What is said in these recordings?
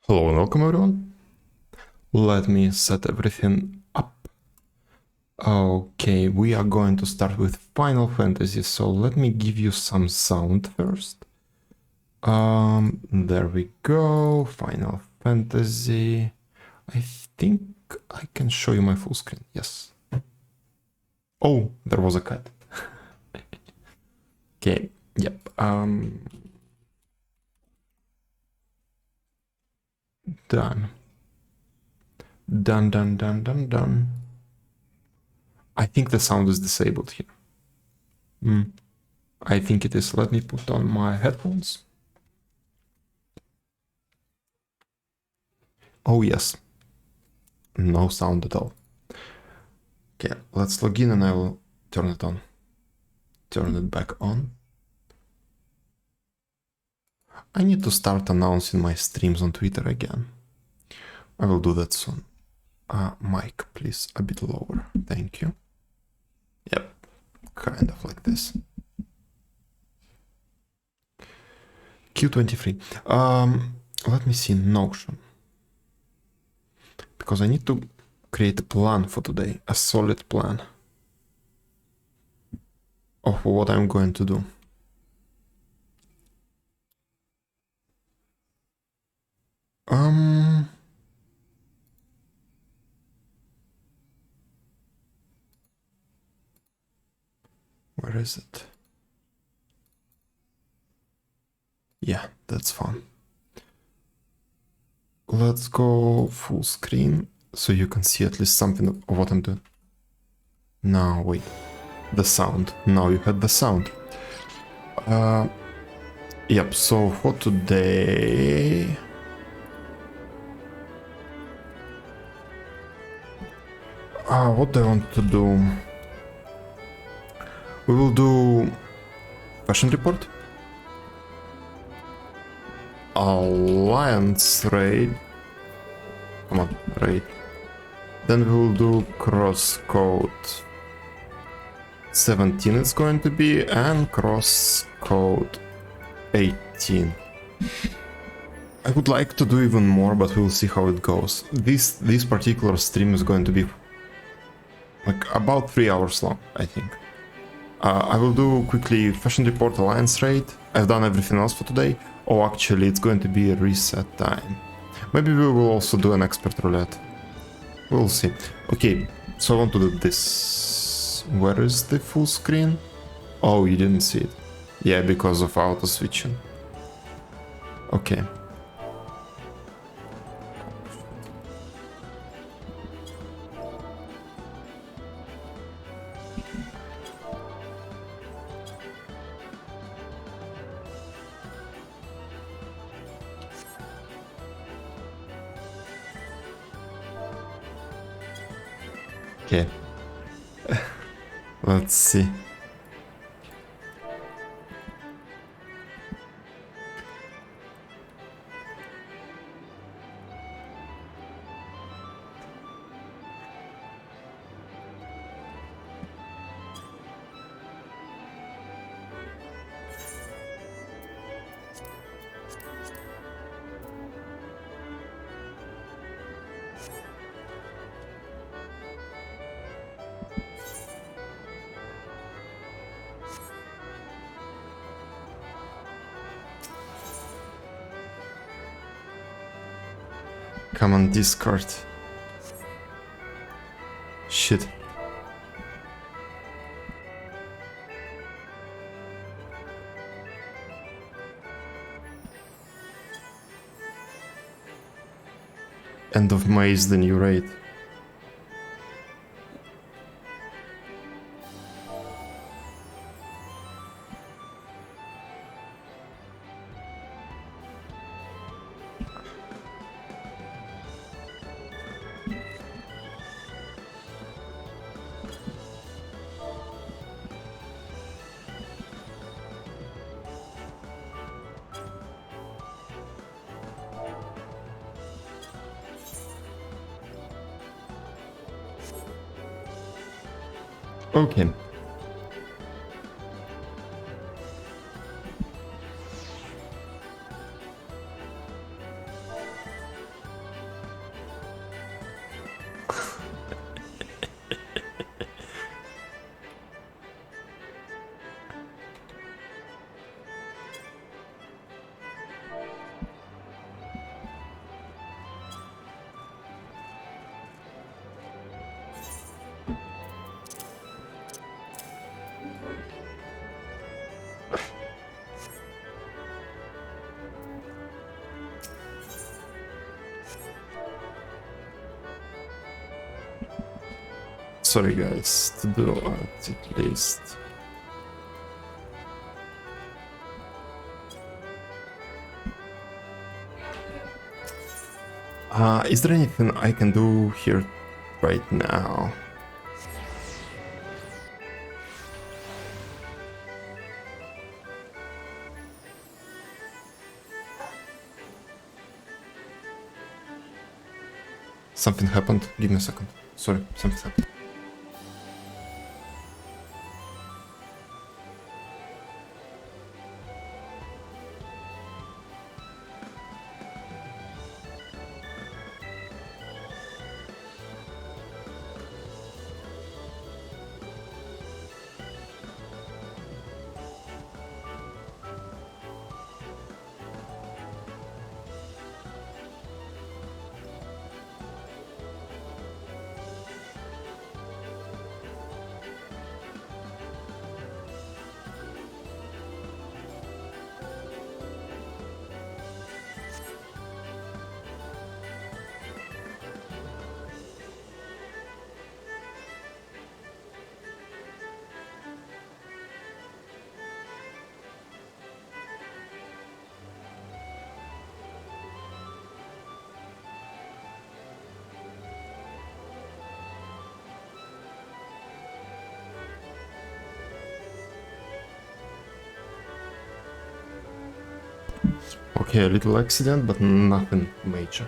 Hello and welcome everyone. Let me set everything up. Okay, we are going to start with Final Fantasy, so let me give you some sound first. There we go, Final Fantasy. I think I can show you my full screen, yes. Oh, there was a cut. Okay, yep. Done. Done. I think the sound is disabled here. I think it is. Let me put on my headphones. Oh yes. No sound at all. Okay, let's log in and I will turn it on. Turn it back on. I need to start announcing my streams on Twitter again. I will do that soon. Mic, please, a bit lower. Thank you. Yep, kind of like this. Q23. Let me see Notion. Because I need to create a plan for today, a solid plan of what I'm going to do. Where is it? Yeah, that's fun. Let's go full screen so you can see at least something of what I'm doing. No, wait. The sound. Now you had the sound. Yep, so for today... what do I want to do? We will do fashion report, alliance raid, come on, raid. Then we will do CrossCode 17 it's going to be, and CrossCode 18. I would like to do even more, but we'll see how it goes. This particular stream is going to be like about 3 hours long, I think. I will do quickly fashion report, alliance raid. I've done everything else for today. Oh, actually, it's going to be a reset time. Maybe we will also do an expert roulette. We'll see. Okay, so I want to do this. Where is the full screen? Oh, you didn't see it. Yeah, because of auto switching. Okay. Okay. Let's see. Come on, Discord. Shit. End of May is the new raid. Okay. Sorry guys, to do it at least. Is there anything I can do here right now? Something happened. Give me a second. Sorry, something happened. Okay, a little accident, but nothing major.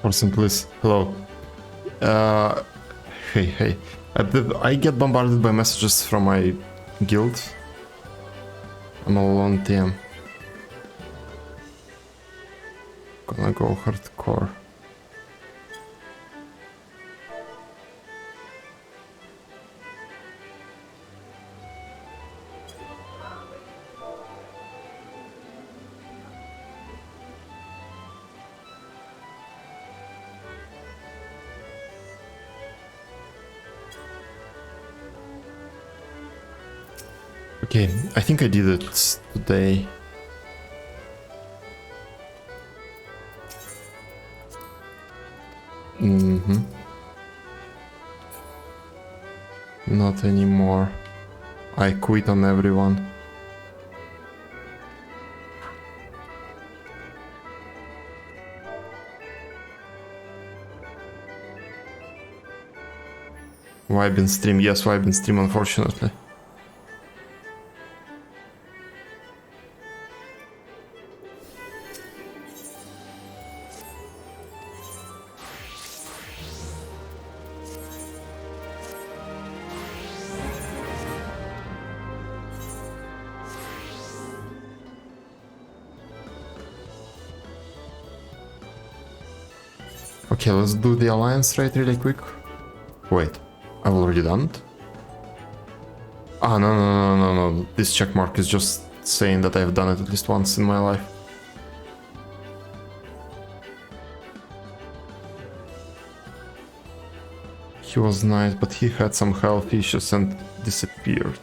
Person, please. Hello. Hey. I get bombarded by messages from my guild. I'm all on TM. Gonna go hardcore. Okay, I think I did it today. Not anymore. I quit on everyone. Vibe in stream. Yes, vibe in stream, unfortunately. Okay, let's do the alliance raid really quick. Wait, I've already done it? Ah, no. This check mark is just saying that I've done it at least once in my life. He was nice, but he had some health issues and disappeared.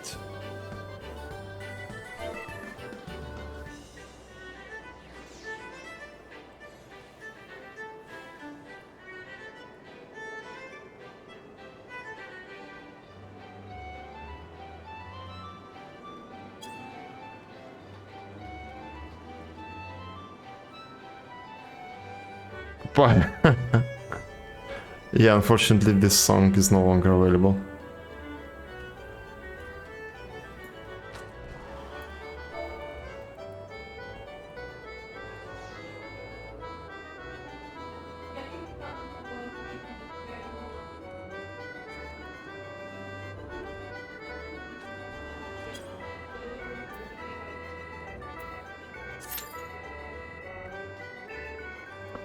Bye. Yeah, unfortunately this song is no longer available.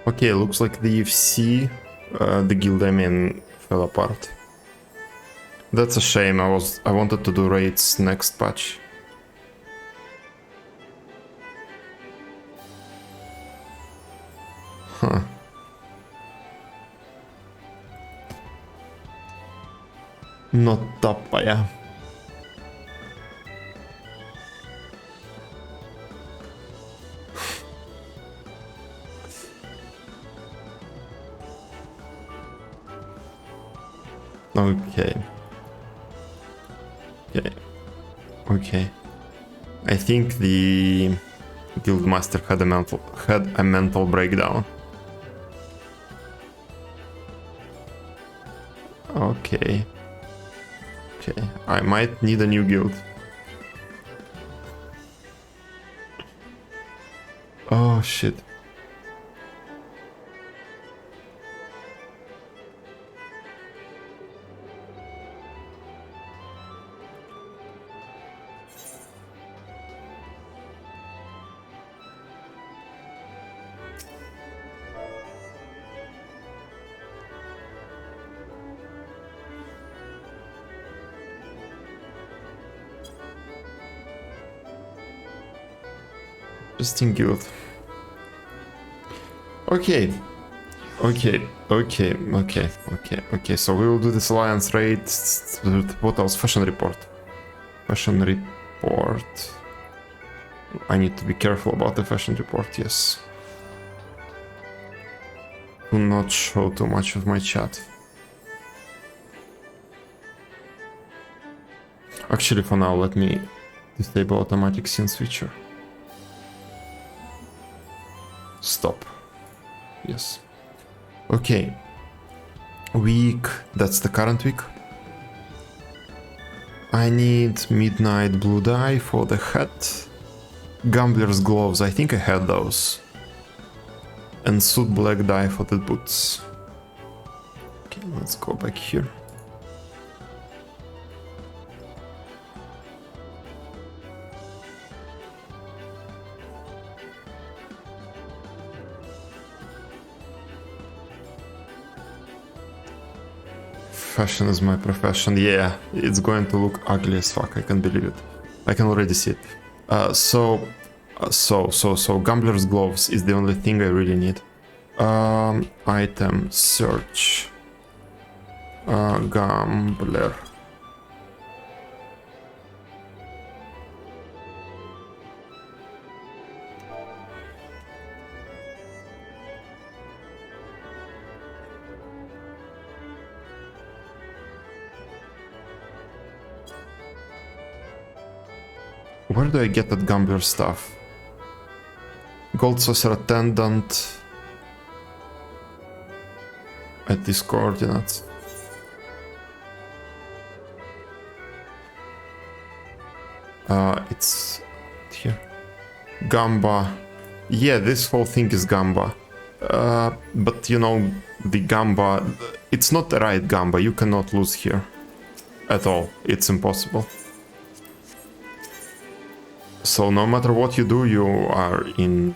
Okay, looks like the FC, the guild admin fell apart. That's a shame. I wanted to do raids next patch. Huh. Not tappaja. Okay. Okay. Okay. I think the guildmaster had a mental breakdown. Okay. Okay. I might need a new guild. Oh shit. Interesting guild. Okay. Okay. Okay. Okay. Okay. Okay. So we will do this alliance raid. What else? Fashion report. Fashion report. I need to be careful about the fashion report, yes. Do not show too much of my chat. Actually, for now, let me disable automatic scene switcher. Stop. Yes. Okay. Week. That's the current week. I need midnight blue dye for the hat. Gambler's gloves. I think I had those. And suit black dye for the boots. Okay, let's go back here. Fashion is my profession. Yeah, it's going to look ugly as fuck. I can't believe it. I can already see it. So Gambler's gloves is the only thing I really need. Item search. Gambler. Where do I get that Gambler stuff? Gold saucer attendant at these coordinates. It's here. Gamba. Yeah, this whole thing is Gamba. But you know, the Gamba, it's not the right Gamba. You cannot lose here at all. It's impossible. So no matter what you do, you are in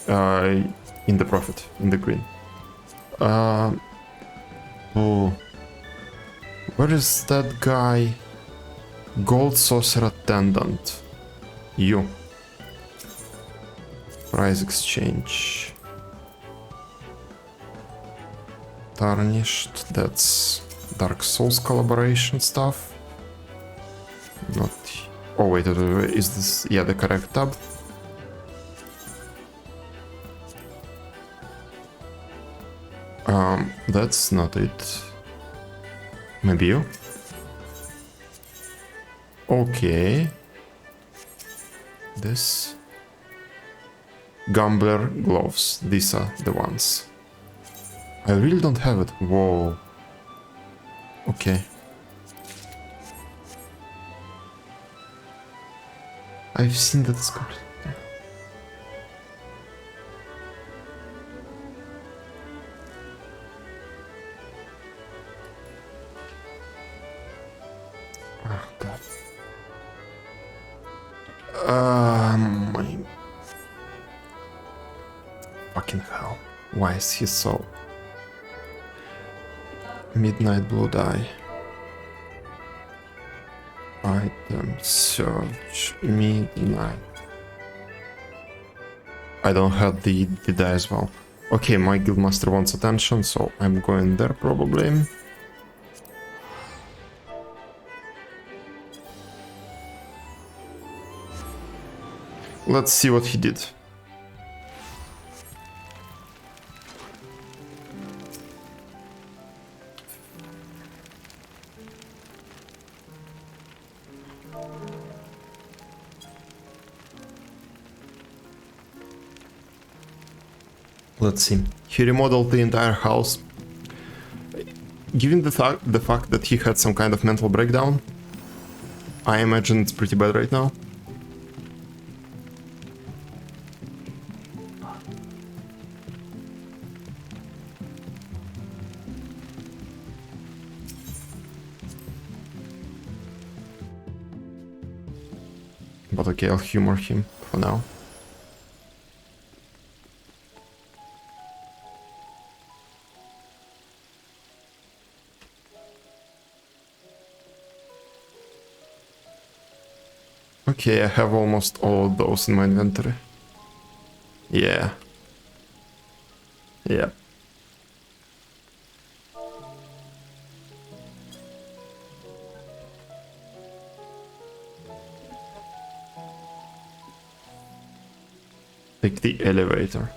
the profit, in the green. Oh, where is that guy? Gold saucer attendant. You. Price exchange. Tarnished. That's Dark Souls collaboration stuff. Not. Oh wait, is this, yeah, the correct tab? That's not it. Maybe you? Okay. This. Gambler gloves, these are the ones. I really don't have it. Whoa. Okay. I've seen that score. Oh god. My fucking hell. Why is he so... Midnight Blue Die. Item search midnight. I don't have the die as well. Okay, my guildmaster wants attention, so I'm going there probably. Let's see what he did. Let's see. He remodeled the entire house. Given the fact that he had some kind of mental breakdown, I imagine it's pretty bad right now. But okay, I'll humor him for now. Okay, I have almost all of those in my inventory. Yeah. Yeah. Take the elevator.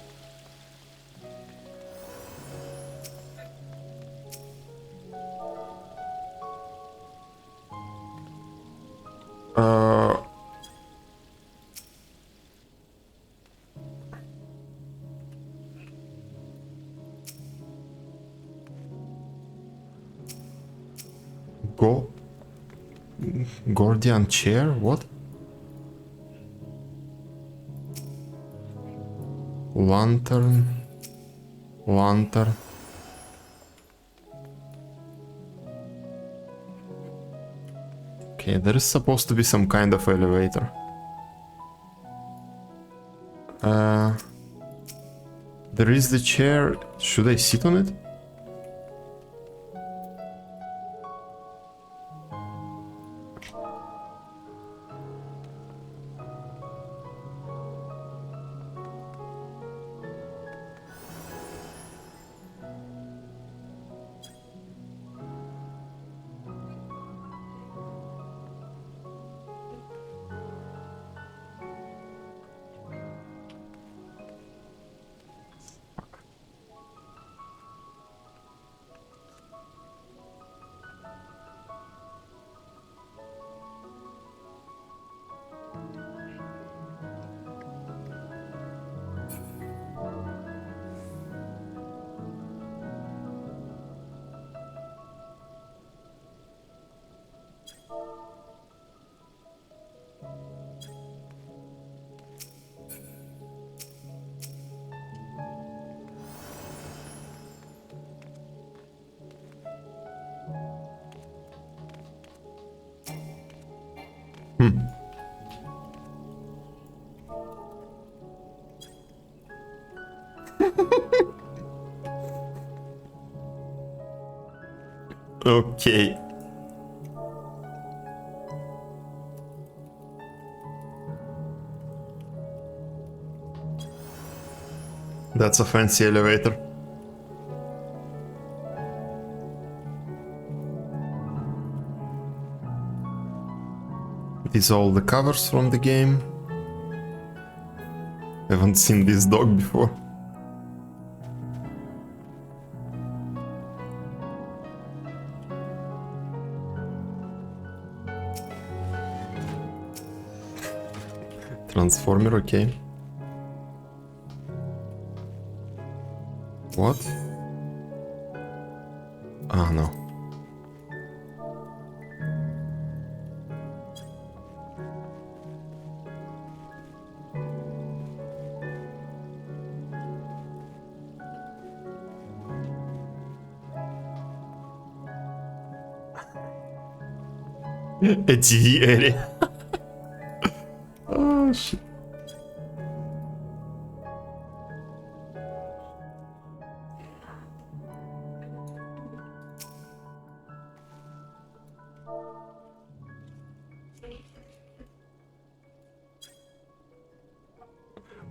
Gordian chair? What? Lantern. Okay, there is supposed to be some kind of elevator. There is the chair. Should I sit on it? Okay. That's a fancy elevator. These are all the covers from the game. Haven't seen this dog before. Transformer, okay. What? Oh no. A TV area. Oh shit.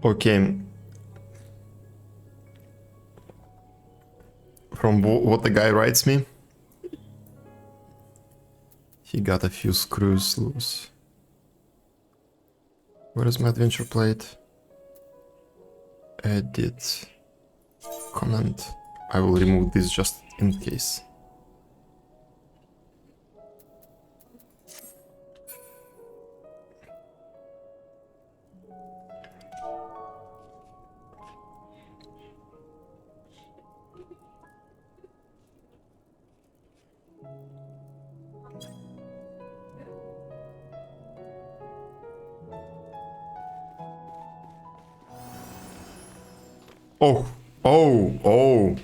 Okay. From what the guy writes me, he got a few screws loose. Where is my adventure plate? Edit. Comment. I will remove this just in case. Oh, oh, oh.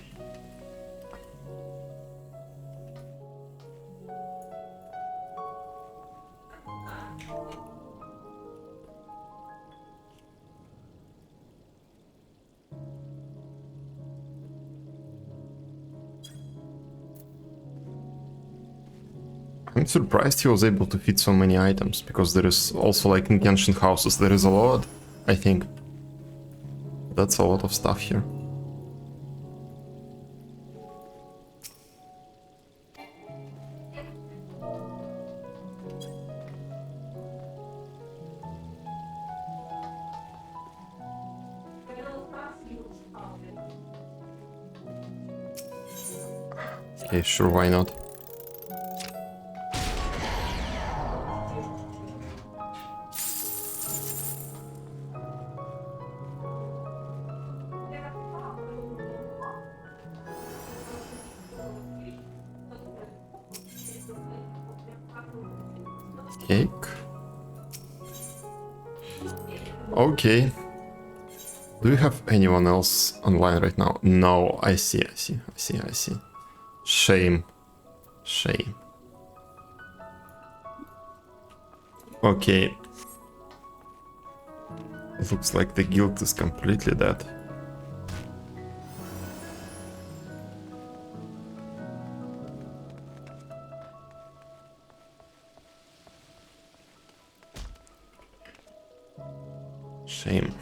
I'm surprised he was able to fit so many items, because there is also, like in ancient houses, there is a lot, I think. That's a lot of stuff here. Okay, sure, why not? Cake. Okay. Do you have anyone else online right now? No, I see. Shame. Shame. Okay. Looks like the guild is completely dead. Shame.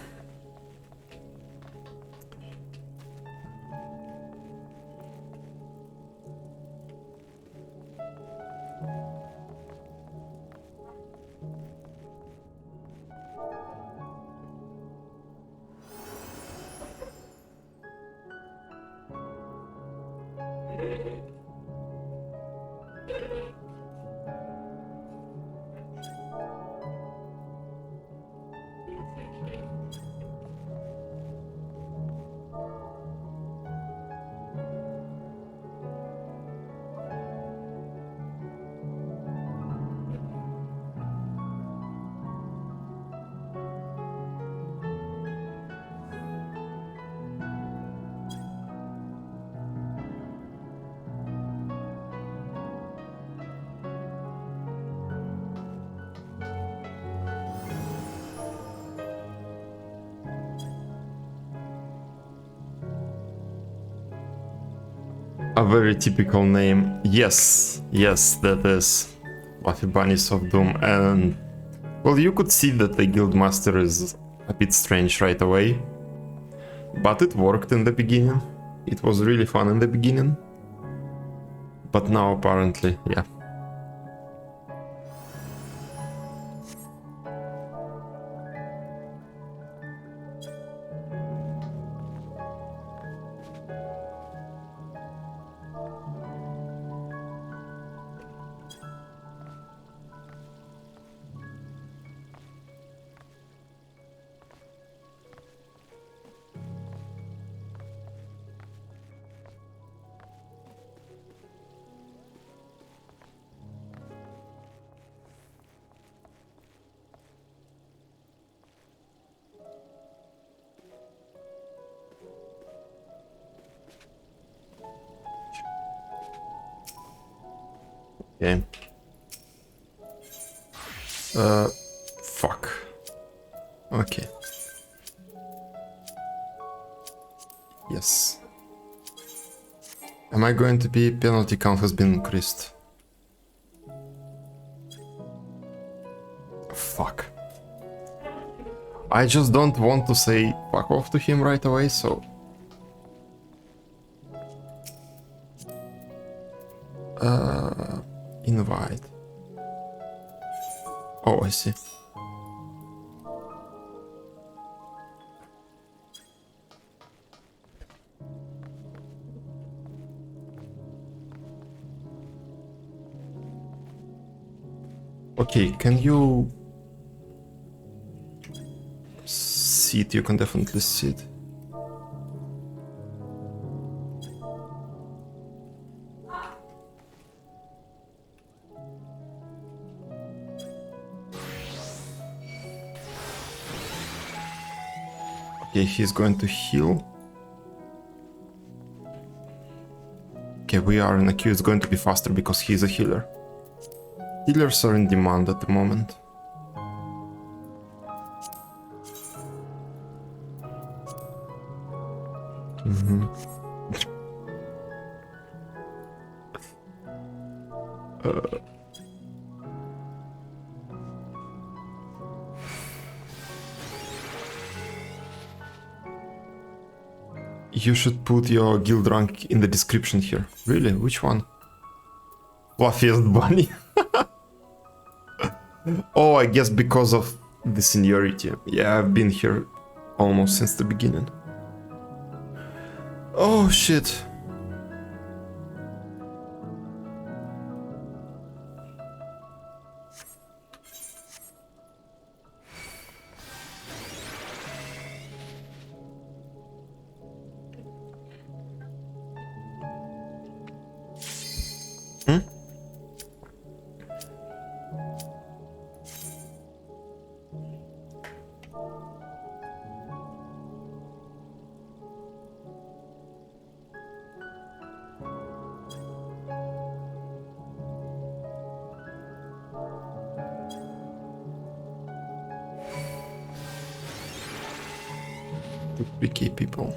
A very typical name. Yes, yes, that is Fluffy Bunnies of Doom. And well, you could see that the guildmaster is a bit strange right away, but it worked in the beginning. It was really fun in the beginning, but now apparently, yeah. Okay. Fuck. Okay. Yes. Am I going to be... penalty count has been increased. Fuck. I just don't want to say fuck off to him right away, so... invite. Oh, I see. Okay, can you... sit? You can definitely sit. Okay, he's going to heal. Okay, we are in a queue. It's going to be faster because he's a healer. Healers are in demand at the moment. You should put your guild rank in the description here. Really? Which one? Fluffiest bunny? Oh, I guess because of the seniority. Yeah, I've been here almost since the beginning. Oh, shit. Picky people.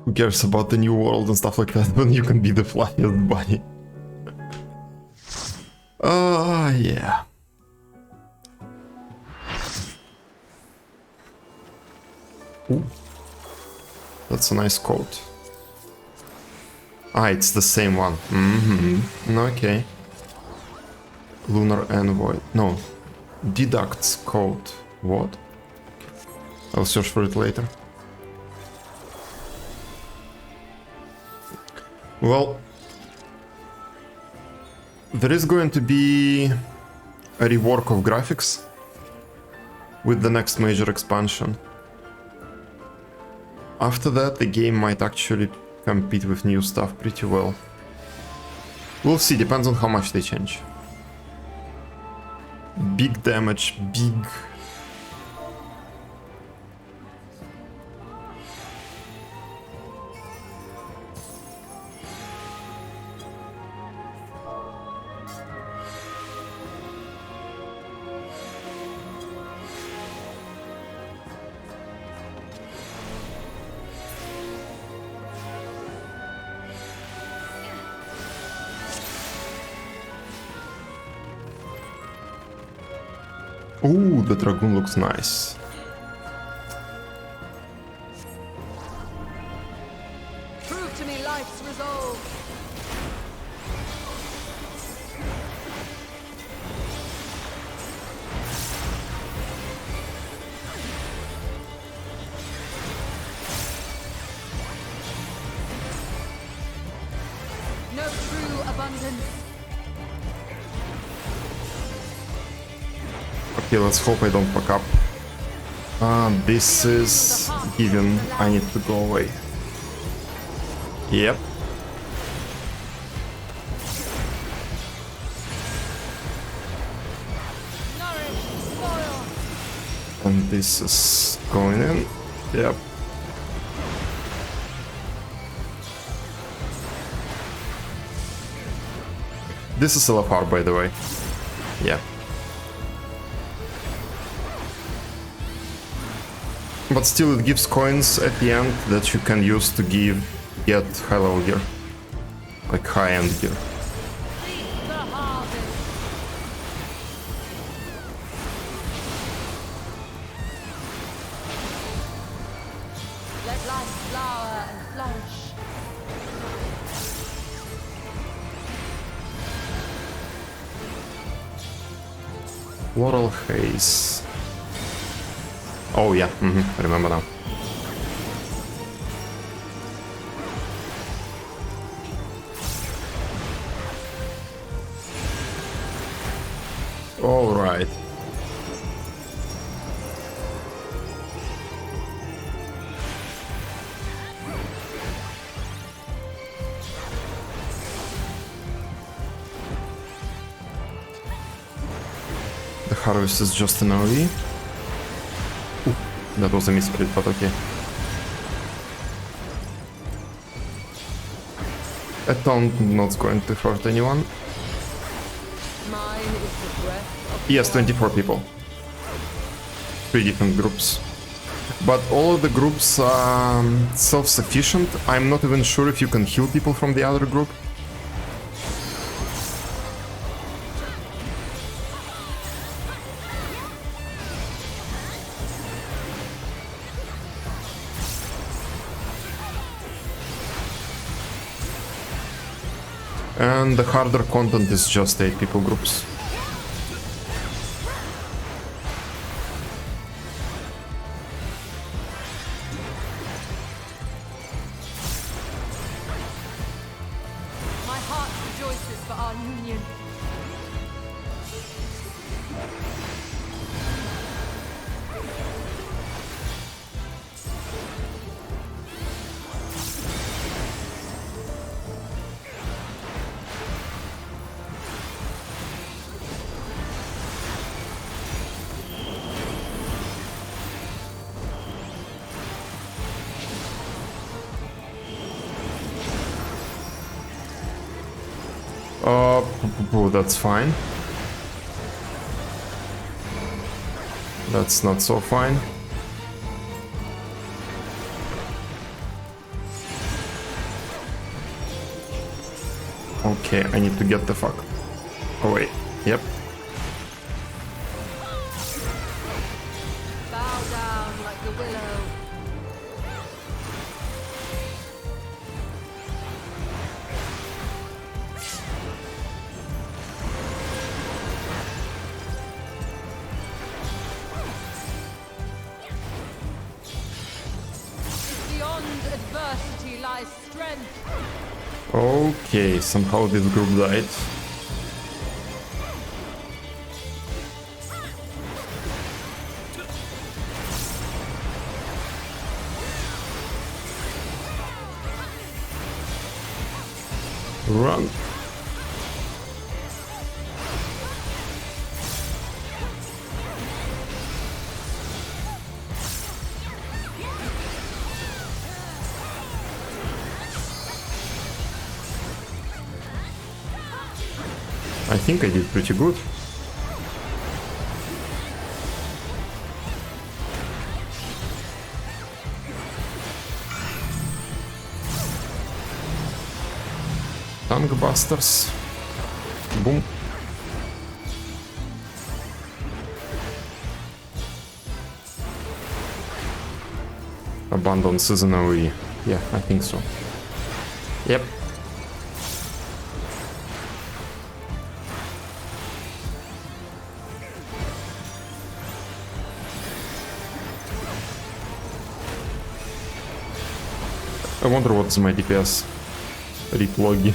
Who cares about the new world and stuff like that when you can be the fluffiest bunny? Yeah. Ooh. That's a nice quote. Ah, it's the same one. Okay. Lunar Envoy. No. Deducts code. What? I'll search for it later. Well, there is going to be a rework of graphics with the next major expansion. After that, the game might actually compete with new stuff pretty well. We'll see, depends on how much they change. Big damage, big... Ooh, the Dragoon looks nice. Prove to me life's resolve. abundance. Okay, let's hope I don't fuck up. This is given. I need to go away. Yep. Nourish soil. And this is going in. Yep. This is LFR, by the way. Yeah. But still, it gives coins at the end that you can use to get high level gear. Like high end gear. Seek the harvest. Let life flower and flourish. Floral haze. Oh yeah, I remember now. All right. The harvest is just an AoE. Ooh, that was a miscrit, but okay. A taunt not going to hurt anyone. Mine is the breath of Yes, 24 people. 3 different groups. But all of the groups are self-sufficient. I'm not even sure if you can heal people from the other group. And the harder content is just 8 people groups. my heart rejoices for our union. That's fine. That's not so fine. Okay, I need to get the fuck away. Yep. Bow down like the willow. Beyond adversity lies strength. Okay, somehow this group died. Run. I think I did pretty good. Tank busters. Boom. Abundance is an AoE. Yeah, I think so. Yep. I wonder what's my DPS. Rip loggy.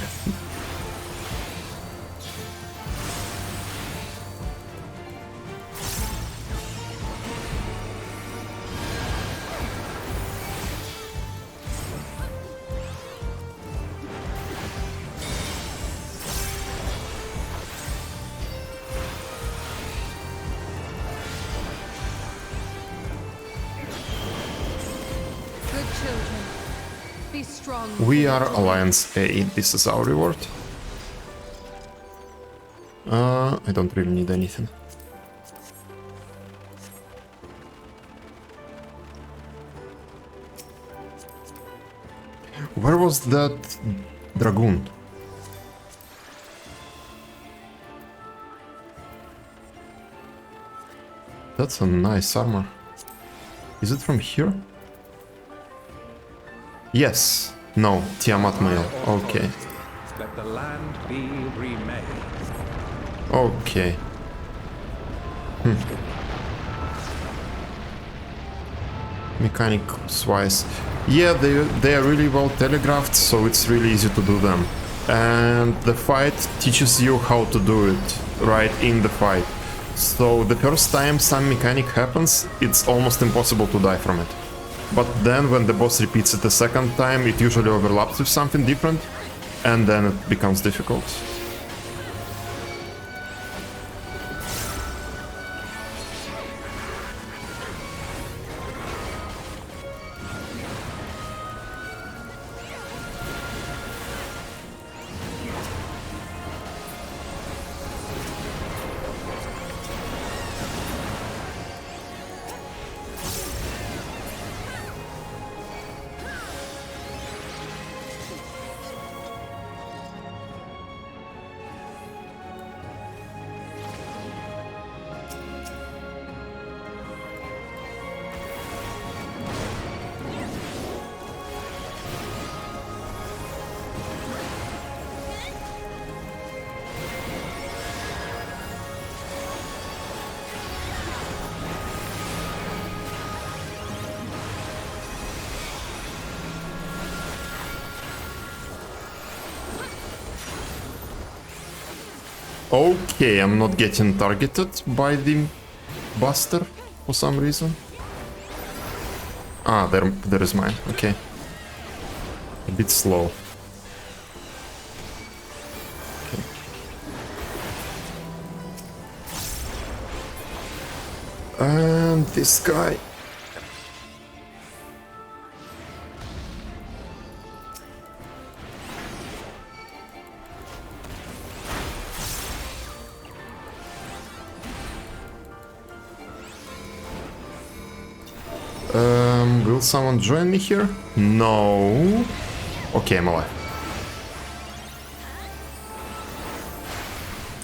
children. Be strong. We are Alliance A. This is our reward. I don't really need anything. Where was that dragoon? That's a nice armor. Is it from here? Yes. No, Tiamat mail. Okay. Let the land be remade. Okay. Mechanics wise. Yeah, they are really well telegraphed, so it's really easy to do them. And the fight teaches you how to do it right in the fight. So the first time some mechanic happens, it's almost impossible to die from it. But then when the boss repeats it a second time, it usually overlaps with something different, and then it becomes difficult. Okay, I'm not getting targeted by the buster for some reason. Ah, there is mine. Okay. A bit slow. Okay. And this guy. Will someone join me here? No. Okay, I'm alive.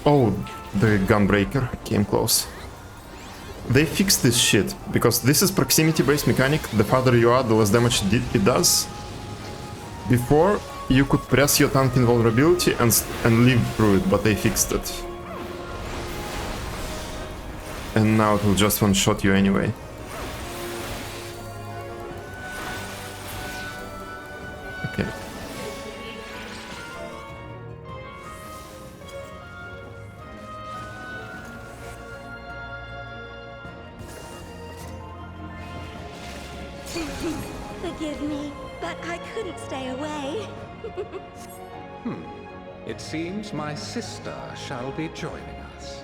Oh, the gunbreaker came close. They fixed this shit, because this is proximity-based mechanic. The farther you are, the less damage it does. Before, you could press your tank invulnerability and live through it, but they fixed it. And now it will just one-shot you anyway. Okay. Forgive me, but I couldn't stay away. It seems my sister shall be joining us.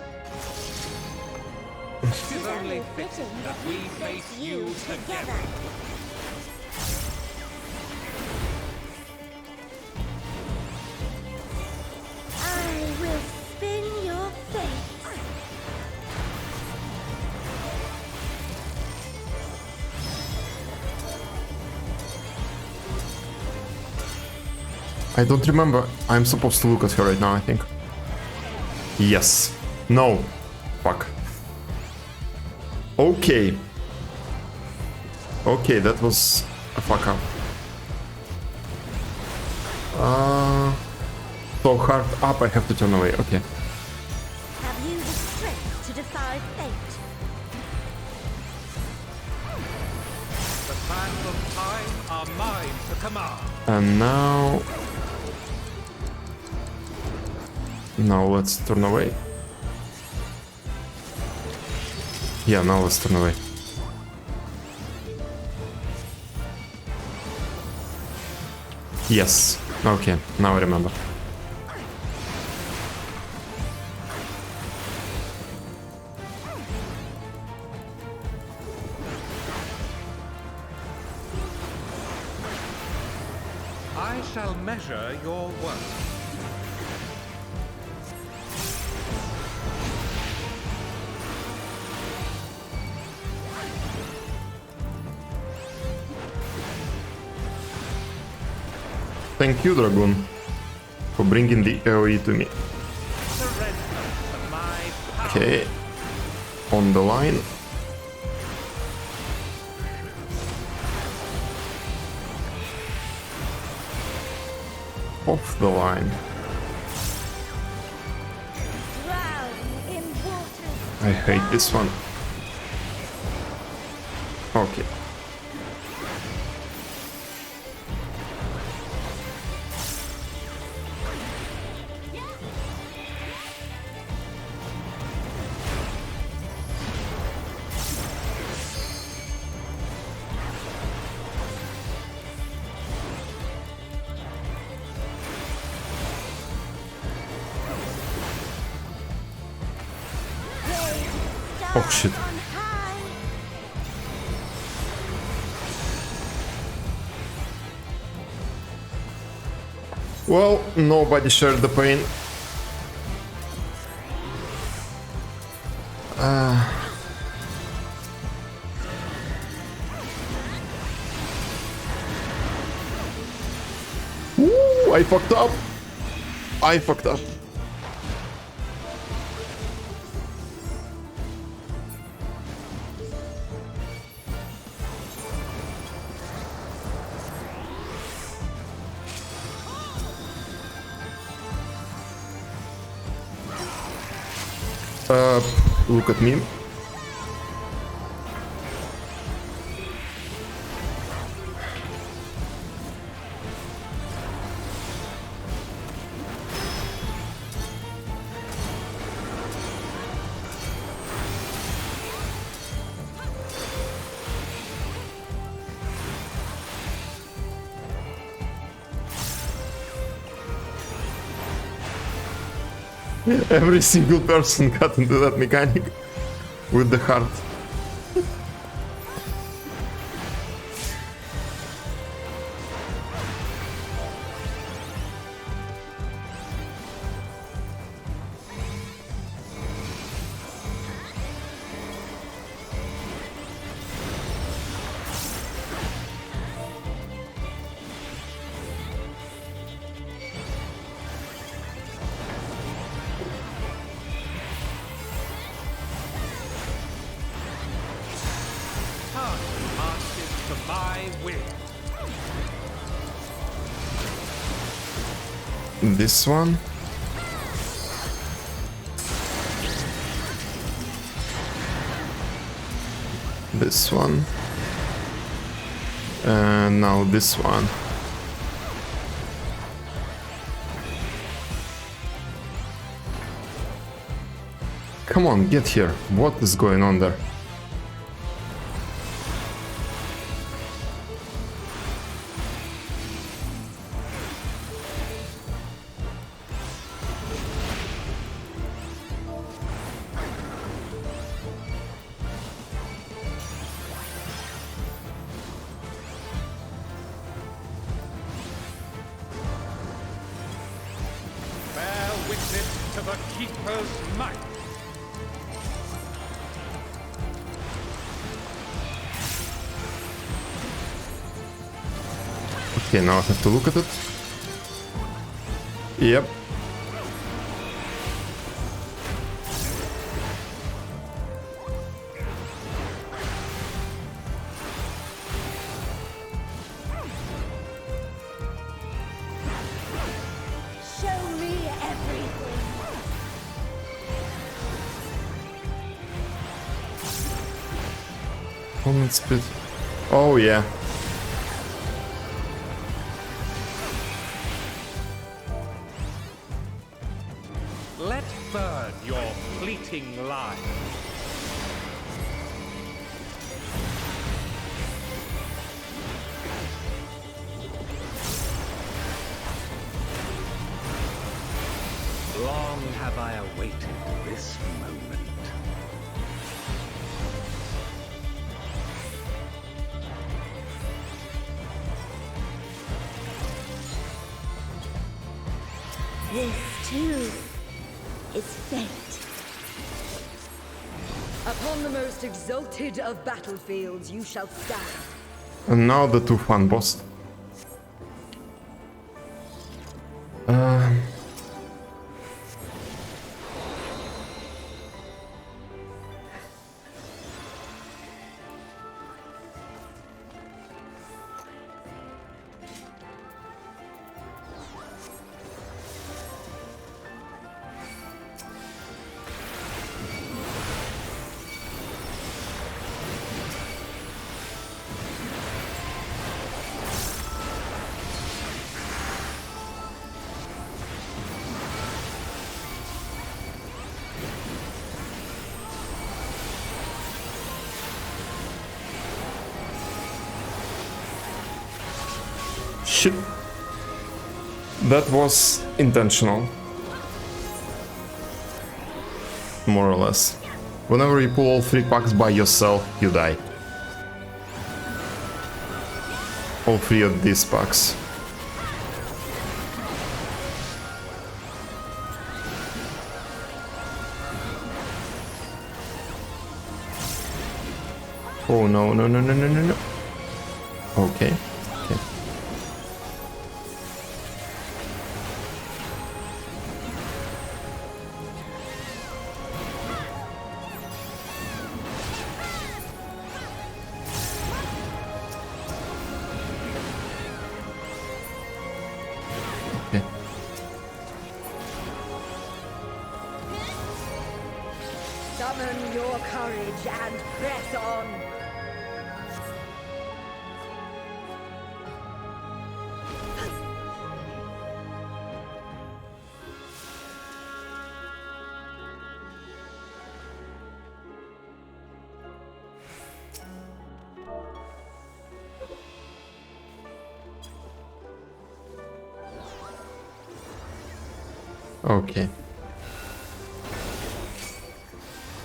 It is only fitting that we face you together. I will spin your fate. I don't remember. I'm supposed to look at her right now, I think. Yes. No. Fuck. Okay. Okay, that was a fuck up. So hard up, I have to turn away. Okay. Have you the strength to defy fate? The sands of time are mine to command. And now... Now let's turn away. Yeah, now let's turn away. Yes. Okay, now I remember. I shall measure your worth. Thank you, Dragoon, for bringing the AoE to me. Surrender to my power. Okay, on the line. Off the line. Drown in waters. I hate this one. Okay. Oh shit. On high. Well, nobody shared the pain. Ooh, I fucked up. I fucked up. Look at me. Every single person got into that mechanic with the heart. Time marches to my will. This one. This one. And now this one. Come on, get here. What is going on there? Bear witness to the Keeper's might. Okay, now I have to look at it. Yep. Show me everything. Movement speed. Oh yeah. Let burn your fleeting life. Long have I awaited this moment. This too is fate. Upon the most exalted of battlefields you shall stand. And now the two fun boss. Shit. That was intentional. More or less. Whenever you pull all 3 packs by yourself, you die. All 3 of these packs. Oh no, no, no, no, no, no, no. Okay. Okay. Okay. Summon your courage and press on. Okay.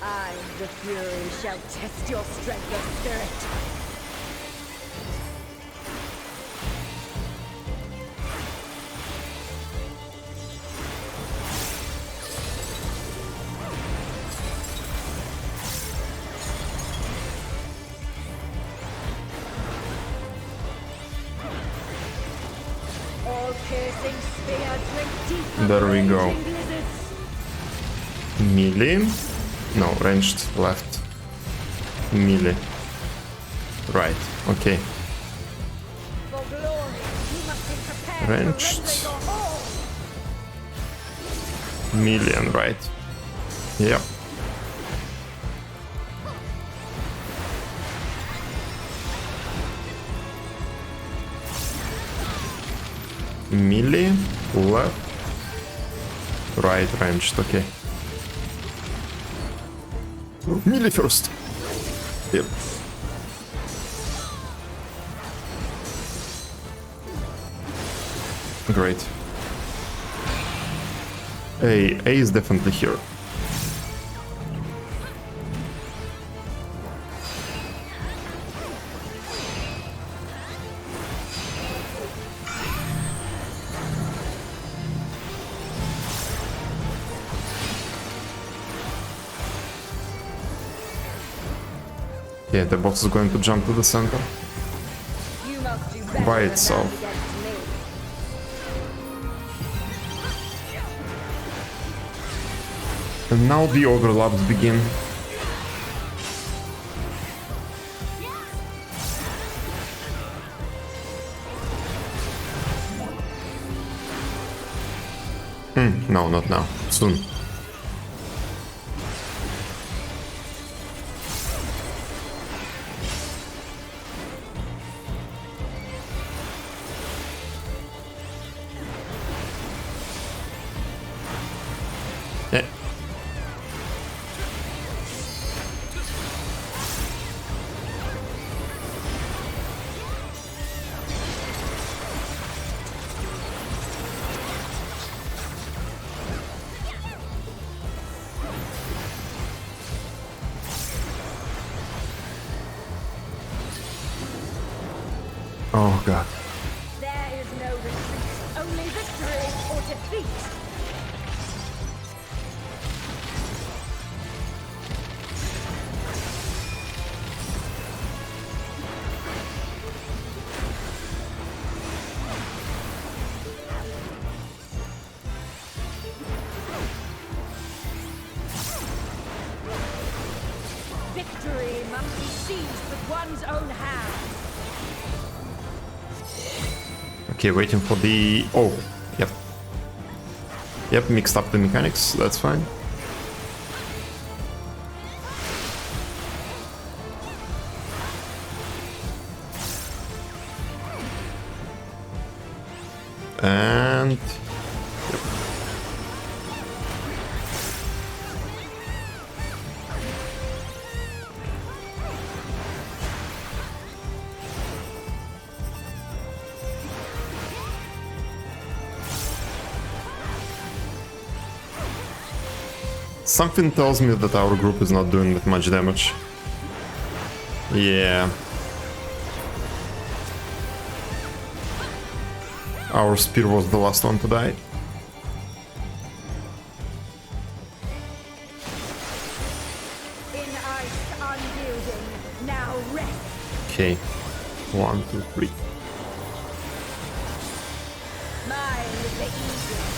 I, the Fury, shall test your strength of spirit. All piercing spear drink deep of There we go. raging blizzards. Melee? No, ranged left. Melee. Right, okay. For glory, you must be prepared Ranged. to render your all. Melee and right. Yep. Melee, left, right, ranged, okay. Melee first. Yep. Great. A is definitely here. Yeah, the box is going to jump to the center. You must do better By than itself. that against me. And now the overlaps begin. No, not now. Soon. Eh. Oh god. There is no retreat, only victory or defeat. one's own hand. Okay, waiting for the... Oh, yep. Yep, mixed up the mechanics, that's fine. And... Yep. Something tells me that our group is not doing that much damage. Yeah. Our spear was the last one to die. In ice unyielding, now rest. Okay. 1, 2, 3. Mine is the eagle.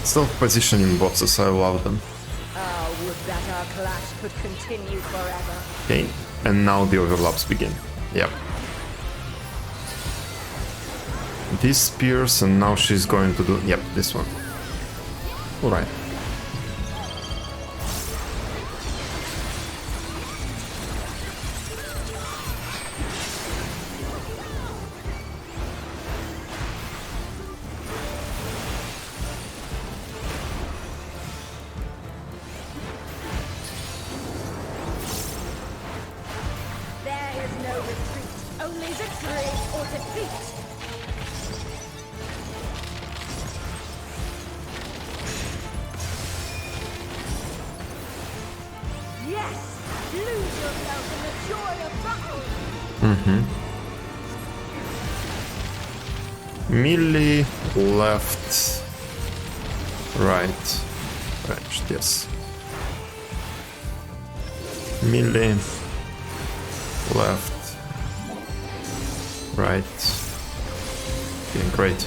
Self-positioning bosses, I love them. Ah, would that our clash could continue forever. Okay, and now the overlaps begin. Yep. These spears, and now she's going to do... Yep, this one. Alright. There is no retreat, only victory or defeat. Yes! Lose yourself in the joy of battle! Melee, left, right, right, yes. Melee, left, right. Okay, great.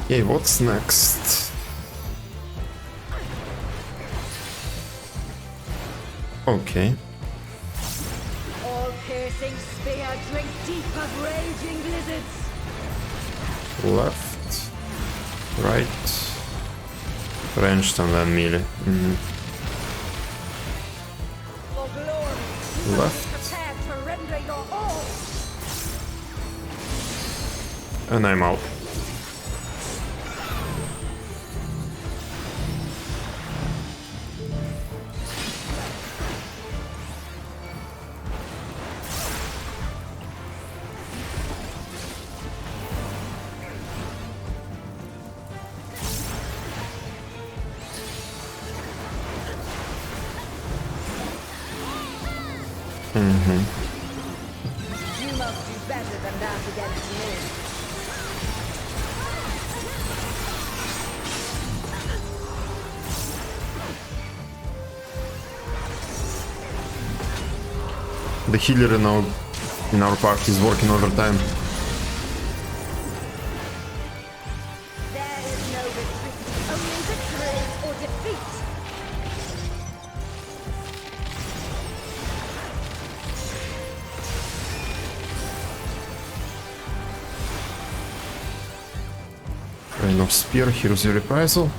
Okay, what's next? Okay. All-piercing spear, drink deep of raging blizzards. Left, right, ranged, and then melee. For glory, you Left. must be prepared to render your all. And I'm out. You must do better than that against me. The healer in our party is working overtime. There is no retreat, only victory or defeat. Rain of Spear, here's your reprisal.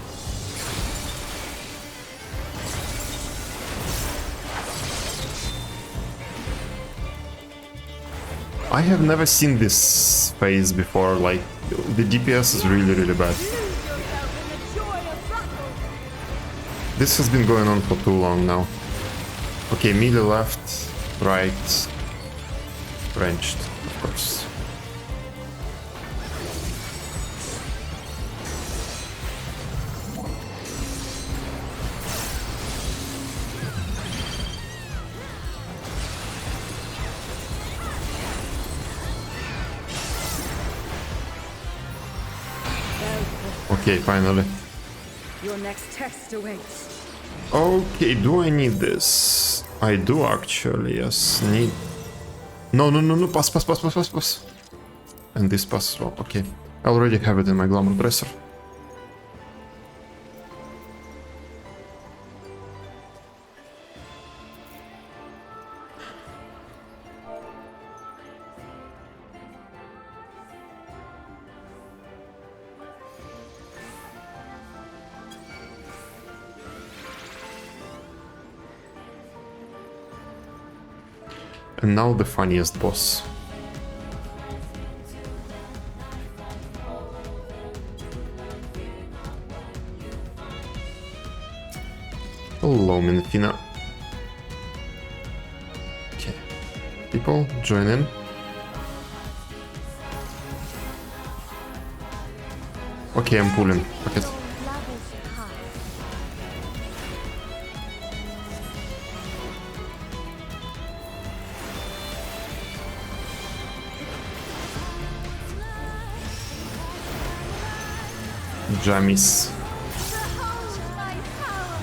I have never seen this phase before, like, the DPS is really, really bad. Lose yourself in the joy of battle. This has been going on for too long now. Okay, melee left, right, ranged, of course. Okay, finally. Your next test awaits. Okay, do I need this? I do actually, yes. Need. No, no, no, no, pass, pass, pass, pass, pass, pass. And this pass as well, okay. I already have it in my glamour dresser. And now the funniest boss. Hello, Minfina. Okay. People, join in. Okay, I'm pulling. Pocket. Love is high. Jammies. Behold my power.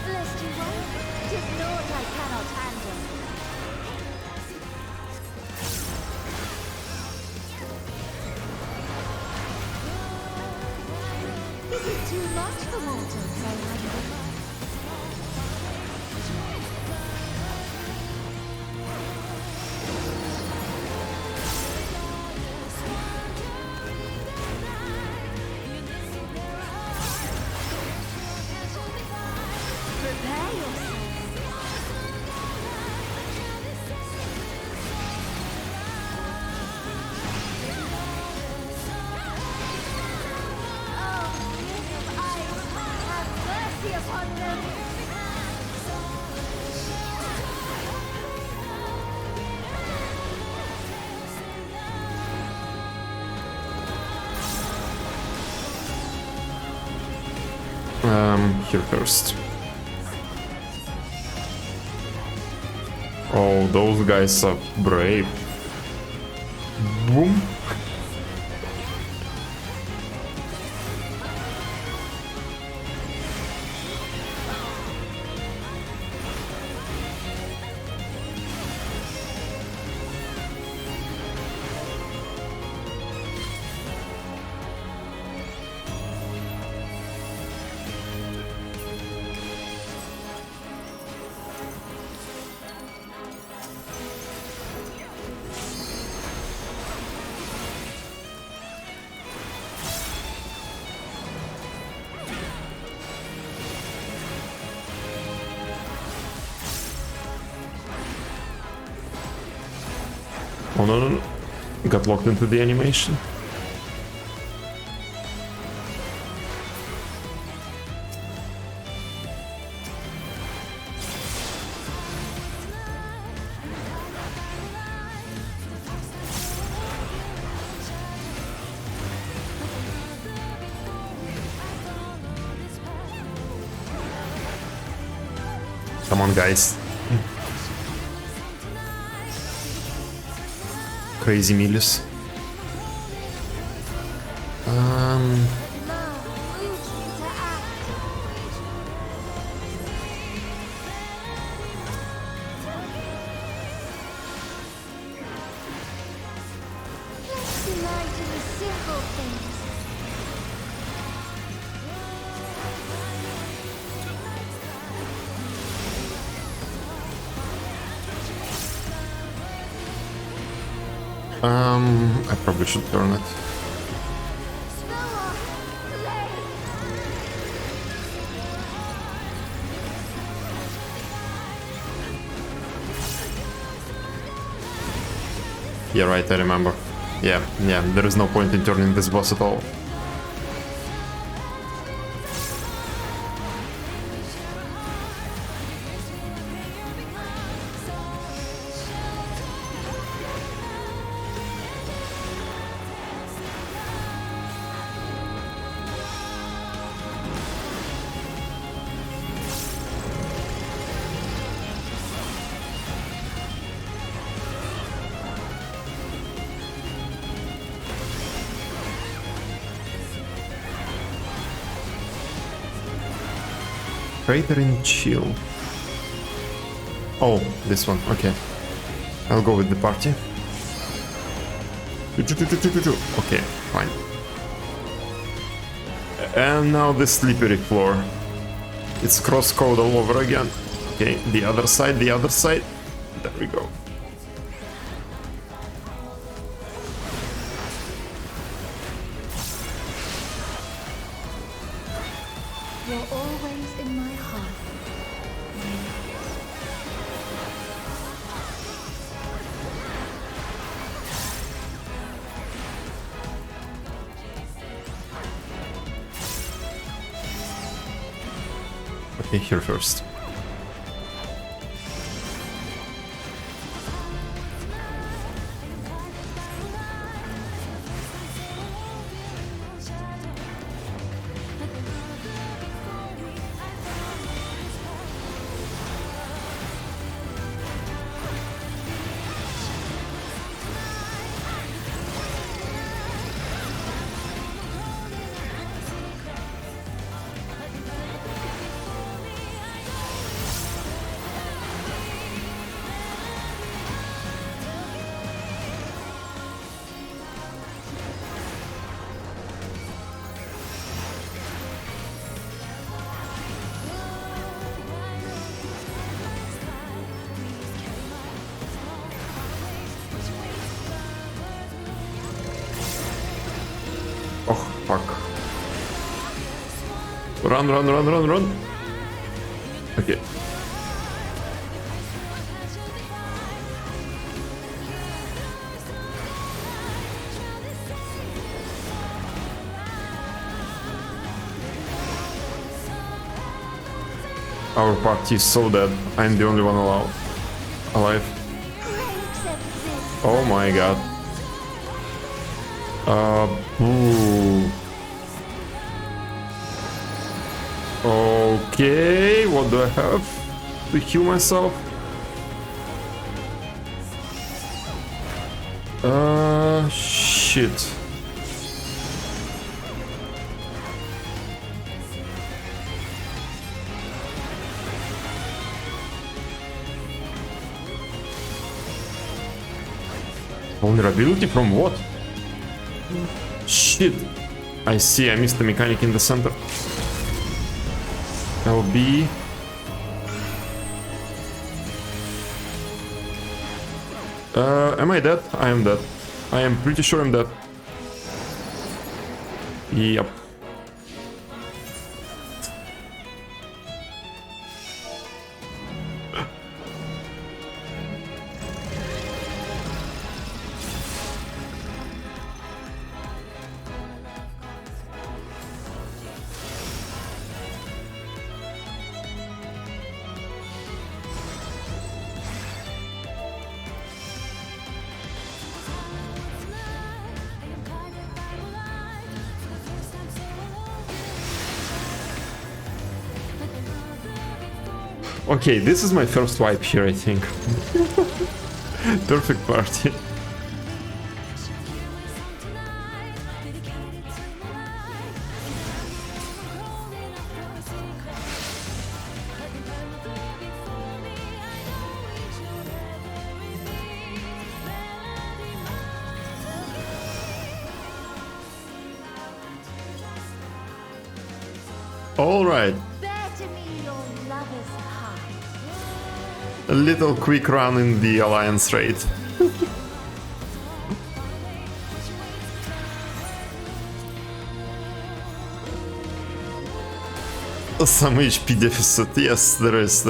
Lest you won't, 'tis naught I cannot handle. Is it too much for mortals, I wonder? Prepare yourself. Have mercy upon them. Here first. Oh, those guys are brave. Boom. Oh no, no, no. Got locked into the animation. Come on, guys. Crazy Milius. Delight in the simple things. I probably should turn it. Yeah, right, I remember. Yeah, there is no point in turning this boss at all. Crater in chill. Oh, this one, okay. I'll go with the party. Okay, fine. And now the slippery floor. It's CrossCode all over again. Okay, the other side, the other side. There we go. You're always in my heart. Okay, here first. Oh, fuck. Run, run, run, run, run. Okay. Our party is so dead. I'm the only one alive. Oh my god. Ooh. Okay, what do I have to heal myself? Shit. Vulnerability from what? Shit. I see, I missed the mechanic in the center. LB. Am I dead? I am dead. I am pretty sure I'm dead. Yep. Okay, this is my first wipe here, I think. Perfect party. All right. A little quick run in the alliance raid. Some HP deficit. Yes, there is.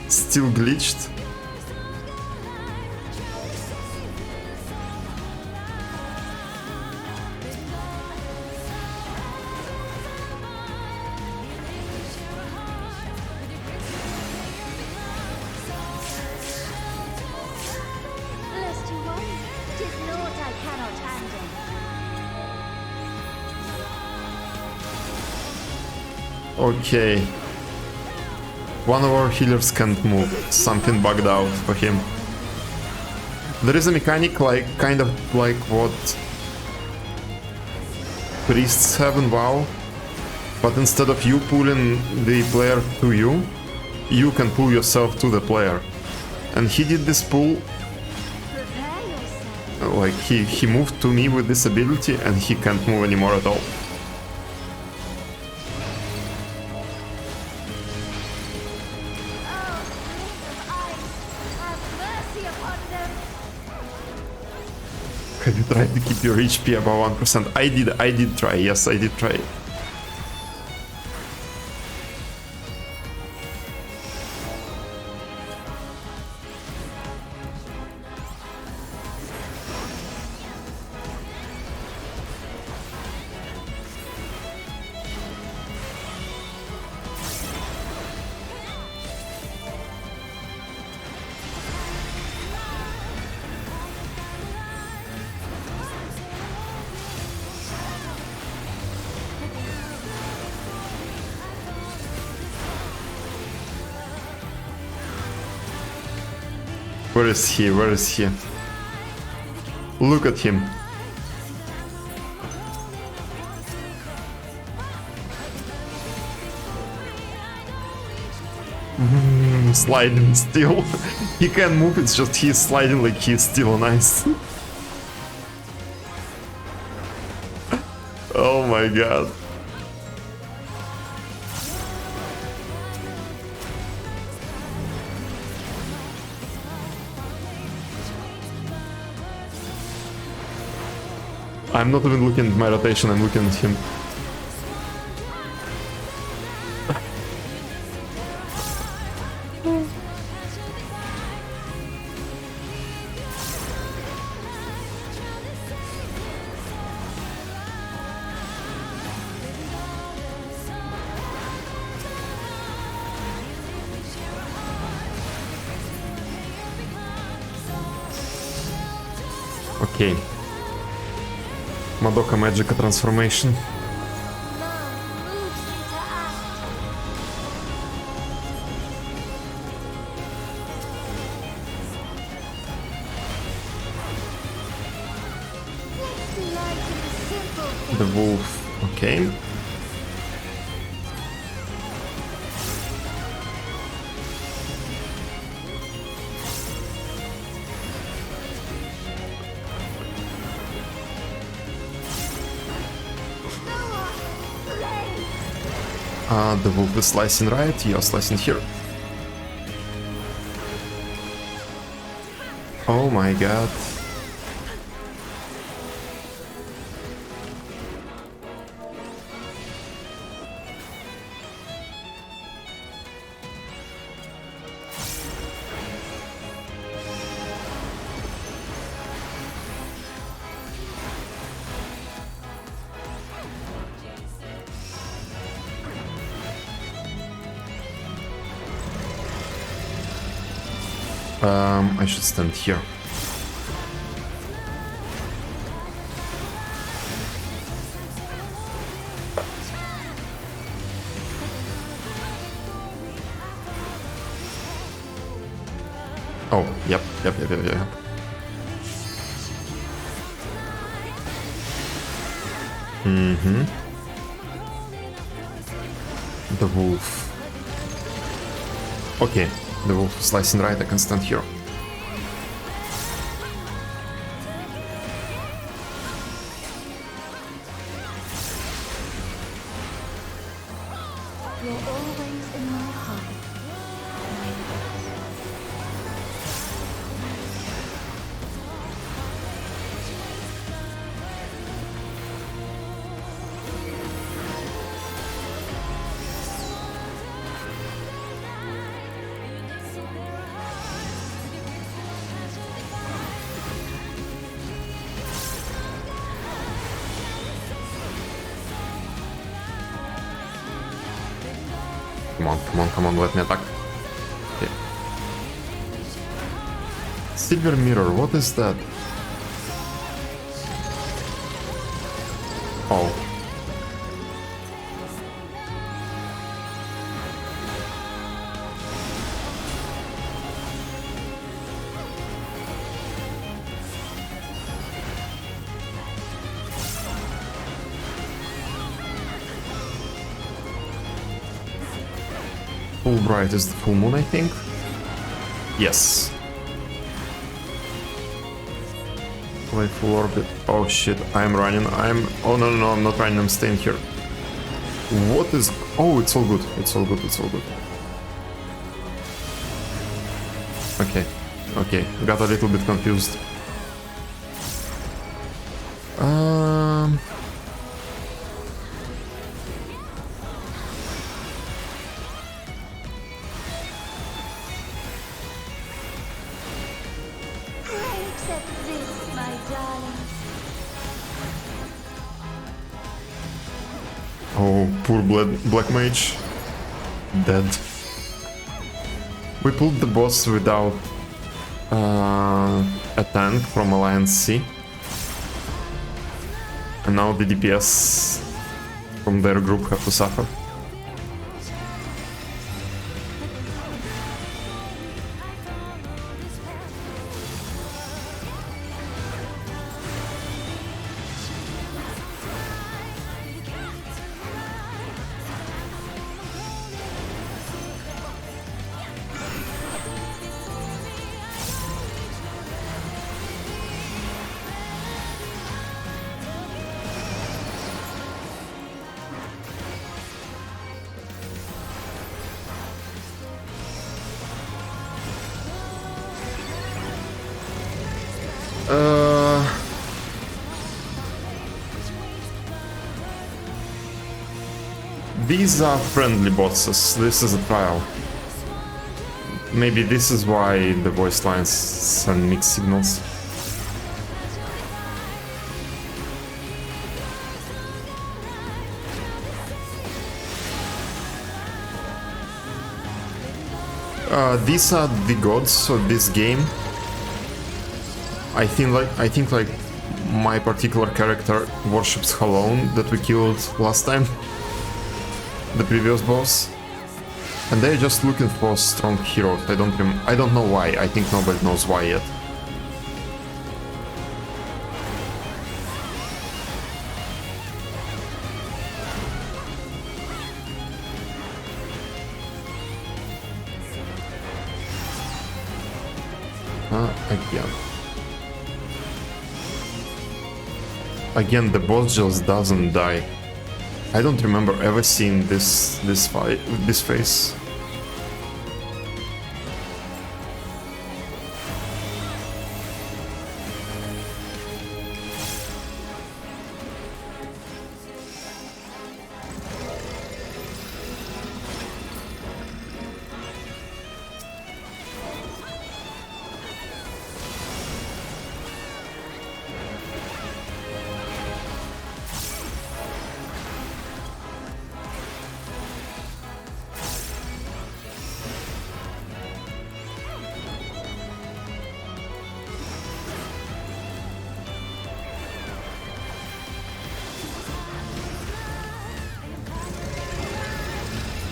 Still glitched. Lest you worry, 'tis naught I cannot handle. Okay. One of our healers can't move. Something bugged out for him. There is a mechanic like kind of like what priests have in WoW, but instead of you pulling the player to you, you can pull yourself to the player. And he did this pull, Prepare yourself. like he moved to me with this ability and he can't move anymore at all. Oh, King of Ice, have mercy upon them. Have you tried to keep your HP above 1%? I did try, yes, I did try. Where is he? Where is he? Look at him. Sliding still. He can move, it's just he's sliding like he's still on ice. Oh my god. I'm not even looking at my rotation, I'm looking at him. Okay. Madoka Magica transformation. Love moves me to act. Let's delight in the simple things. The wolf. Okay. The wolf is slicing right, you're slicing here. Oh my god. I should stand here. Oh, yep. Mm-hmm. The wolf. Okay, the wolf is slicing right, I can stand here. You're always in my heart. Come on, let me attack. Okay. Silver mirror, what is that? Oh. Fulbright is the full moon, I think. Yes. Play full orbit. Oh shit, I'm running. Oh no, I'm not running, I'm staying here. What is... Oh, it's all good. It's all good. Okay. Got a little bit confused. Accept this, my darling. Oh, poor Black Mage. Dead. We pulled the boss without a tank from Alliance C. And now the DPS from their group have to suffer. These are friendly bosses. This is a trial. Maybe this is why the voice lines send mixed signals. These are the gods of this game. I think like my particular character worships Halone that we killed last time, the previous boss, and they're just looking for strong heroes. I don't know why. I think nobody knows why yet. Again, the boss just doesn't die. I don't remember ever seeing this face.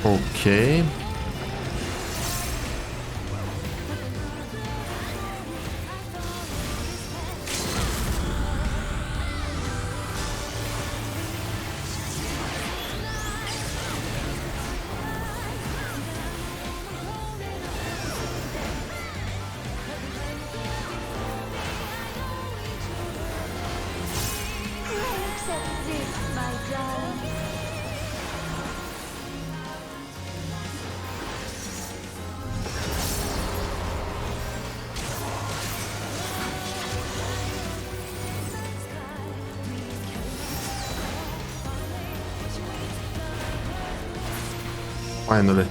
Okay. Accept this, my darling. Finally.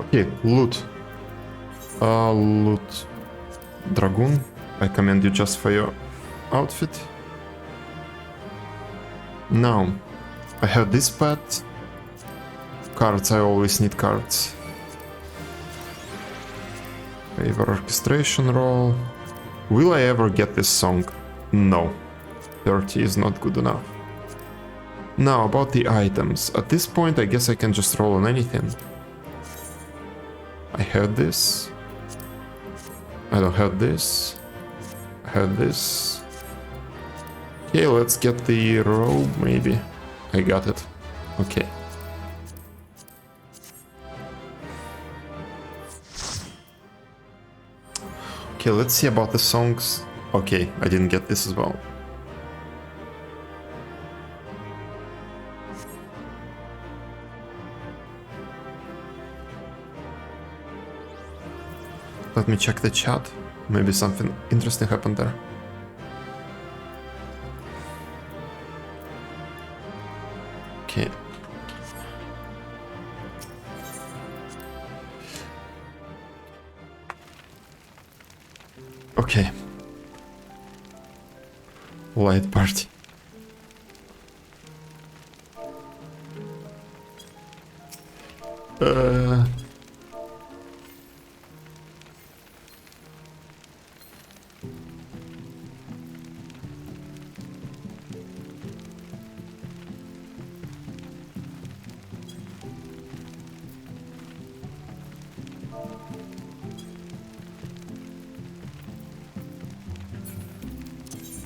Okay, loot. Loot. Dragoon, I commend you just for your outfit. Now, I have this pet. Cards, I always need cards. Favor orchestration roll. Will I ever get this song? No. 30 is not good enough. Now, about the items. At this point, I guess I can just roll on anything. I have this. I don't have this. I have this. Okay, let's get the robe, maybe. I got it. Okay. Okay, let's see about the songs. Okay, I didn't get this as well. Let me check the chat. Maybe something interesting happened there. Okay. Okay. Light party.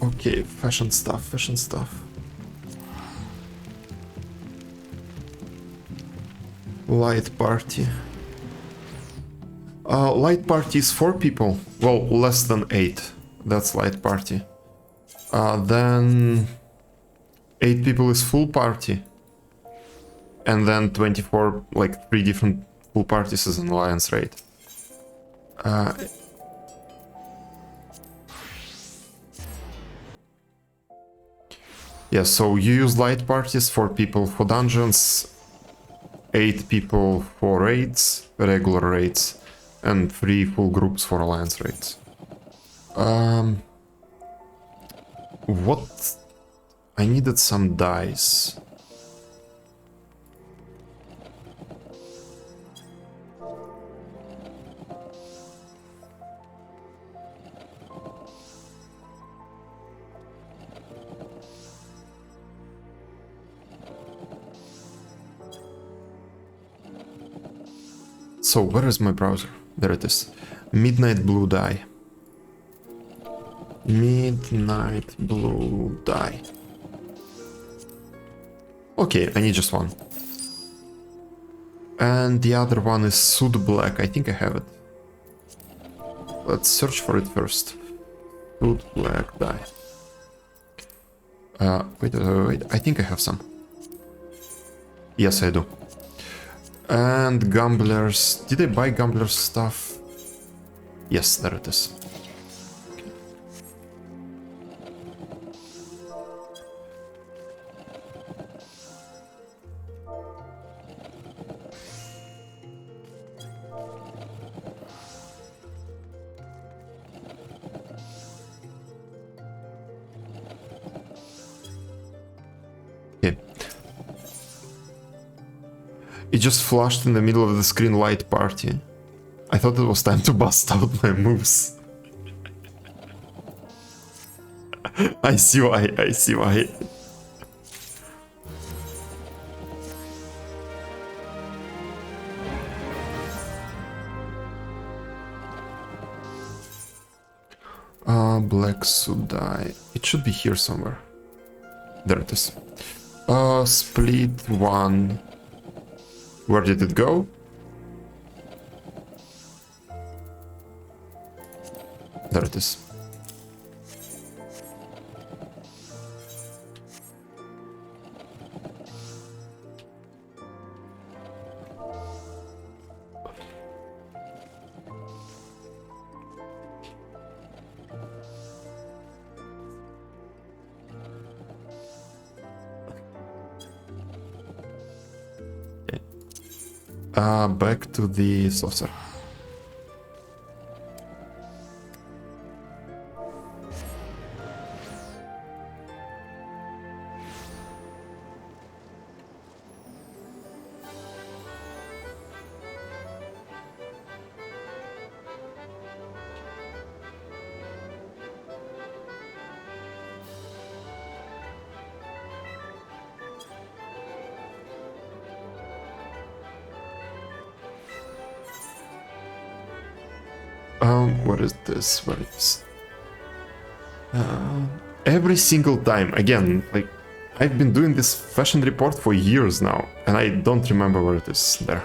Okay, fashion stuff, fashion stuff. Light party. Light party is 4 people. Well, less than 8. That's light party. Then 8 people is full party. And then 24, like 3 different full parties is an alliance raid. Yeah, so you use light parties, 4 people for dungeons, 8 people for raids, regular raids, and 3 full groups for alliance raids. What? I needed some dice. So, where is my browser? There it is. Midnight Blue Die. Midnight Blue Die. Okay, I need just one. And the other one is Sud Black. I think I have it. Let's search for it first. Sud Black Die. Wait. I think I have some. Yes, I do. And Gamblers. Did I buy Gamblers stuff? Yes, there it is. Okay. It just flashed in the middle of the screen light party. I thought it was time to bust out my moves. I see why. Black Sudai. It should be here somewhere. There it is. Split 1. Where did it go? There it is. Back to the saucer. What is this? What is... every single time, again, like, I've been doing this fashion report for years now, and I don't remember where it is there.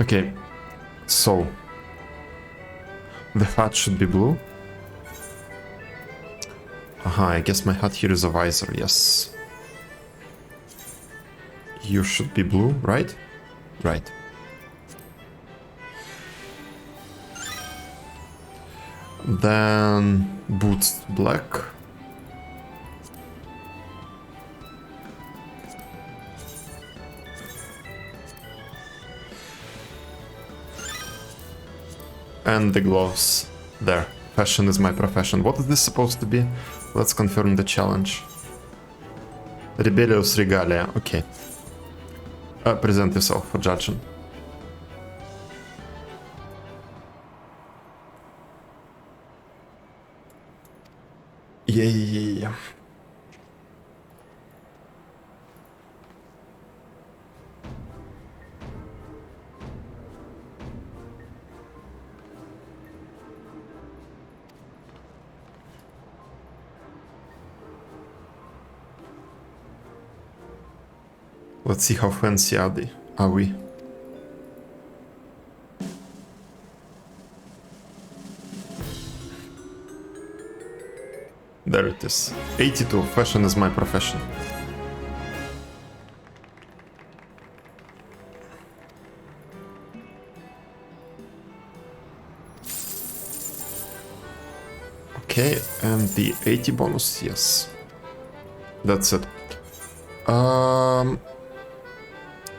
Okay, so the hat should be blue. Aha, I guess my hat here is a visor, yes. You should be blue, right? Right. Then boots black. And the gloves there. Fashion is my profession. What is this supposed to be? Let's confirm the challenge. Rebellious regalia, okay. Present yourself for judging. Yeah. Let's see how fancy are we. There it is. 82. Fashion is my profession. Okay, and the 80 bonus, yes. That's it.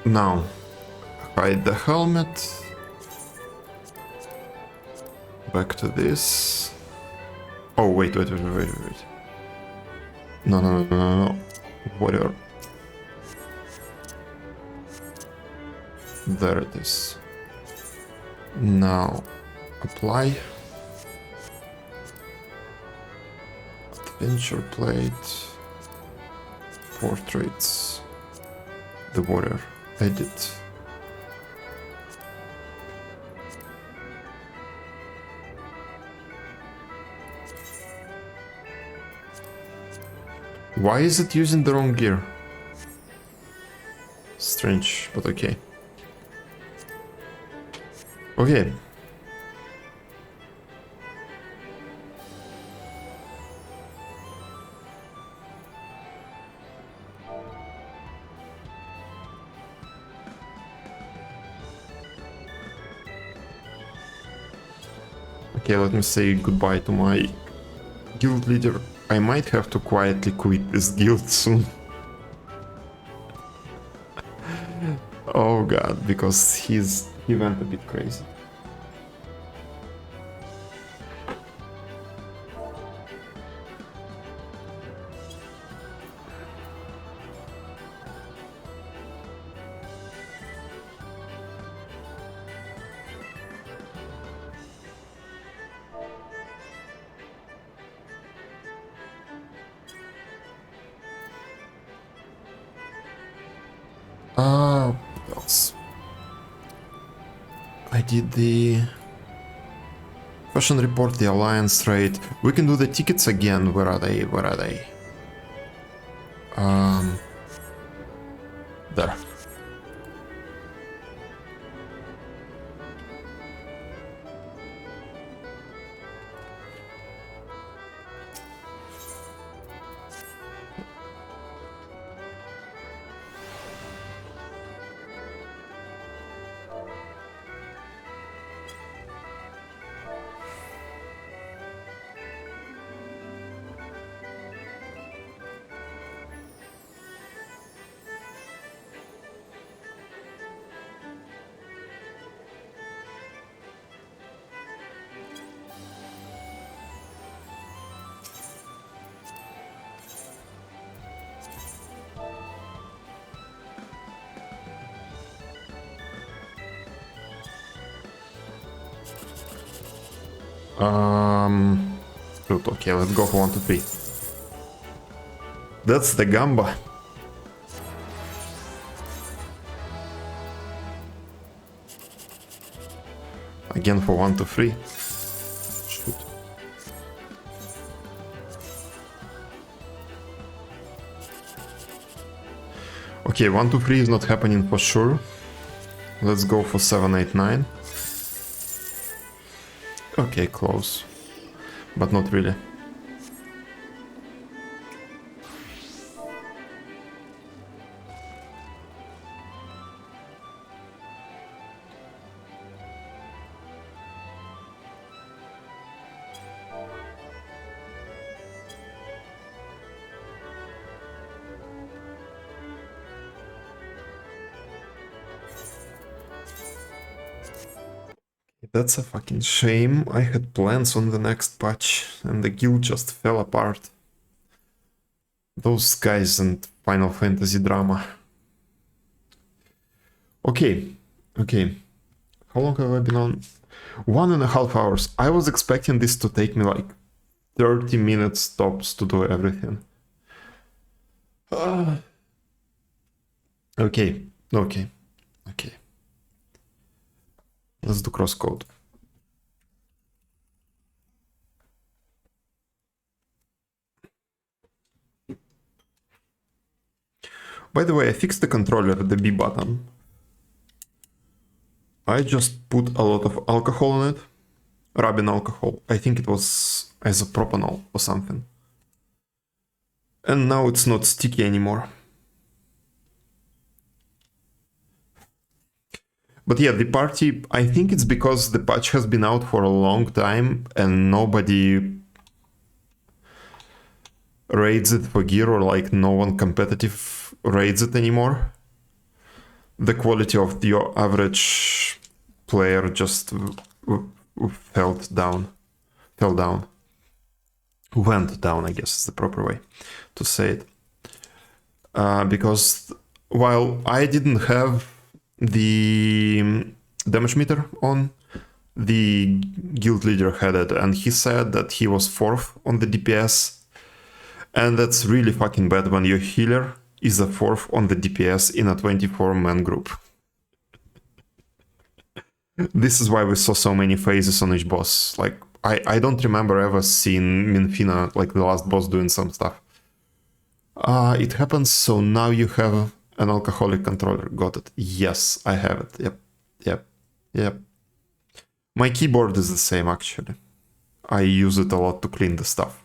Now, hide the helmet. Back to this. Oh, wait. No. Warrior. There it is. Now, apply. Adventure plate. Portraits. The warrior. Edit. Why is it using the wrong gear? Strange, but okay. Okay. Okay, let me say goodbye to my guild leader. I might have to quietly quit this guild soon. Oh god, because he went a bit crazy. What else? I did the fashion report, the alliance raid. We can do the tickets again. Where are they? There. Good, okay, let's go for 1, 2, 3. That's the gamba. Again for 1, 2, 3. Shoot. Okay, 1, 2, 3 is not happening for sure. Let's go for 7, 8, 9. Okay, close. But not really. That's a fucking shame. I had plans on the next patch and the guild just fell apart. Those guys and Final Fantasy drama. Okay, okay. How long have I been on? 1.5 hours. I was expecting this to take me like 30 minutes tops to do everything. Okay, okay, okay. Let's do CrossCode. By the way, I fixed the controller, the B button. I just put a lot of alcohol in it. Rubbing alcohol. I think it was isopropanol or something. And now it's not sticky anymore. But yeah, the party, I think it's because the patch has been out for a long time and nobody raids it for gear, or like no one competitive raids it anymore. The quality of your average player just went down, I guess is the proper way to say it. Because while I didn't have the damage meter on, the guild leader had it, and he said that he was 4th on the DPS, and that's really fucking bad when your healer is a 4th on the DPS in a 24-man group. This is why we saw so many phases on each boss. Like, I don't remember ever seeing Minfina, like the last boss, doing some stuff. It happens, so now you have an alcoholic controller. Got it. Yes, I have it. Yep. My keyboard is the same, actually. I use it a lot to clean the stuff.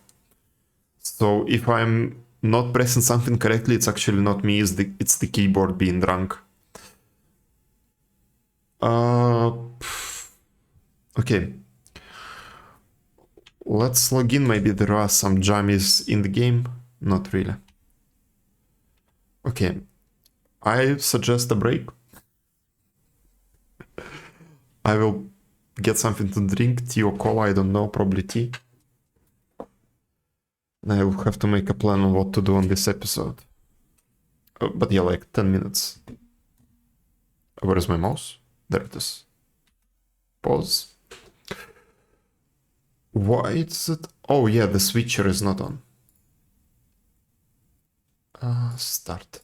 So if I'm not pressing something correctly, it's actually not me, it's the keyboard being drunk. Okay. Let's log in. Maybe there are some jammies in the game. Not really. Okay. I suggest a break. I will get something to drink, tea or cola, I don't know, probably tea. And I will have to make a plan on what to do on this episode. But yeah, like 10 minutes. Where is my mouse? There it is. Pause. Why is it? Oh yeah, the switcher is not on. Start.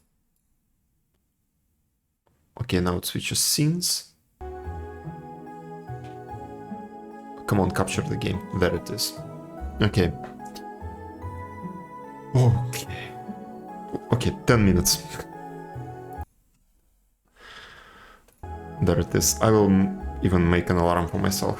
Okay, now it switches scenes. Come on, capture the game. There it is. Okay. Okay, 10 minutes. There it is. I will even make an alarm for myself.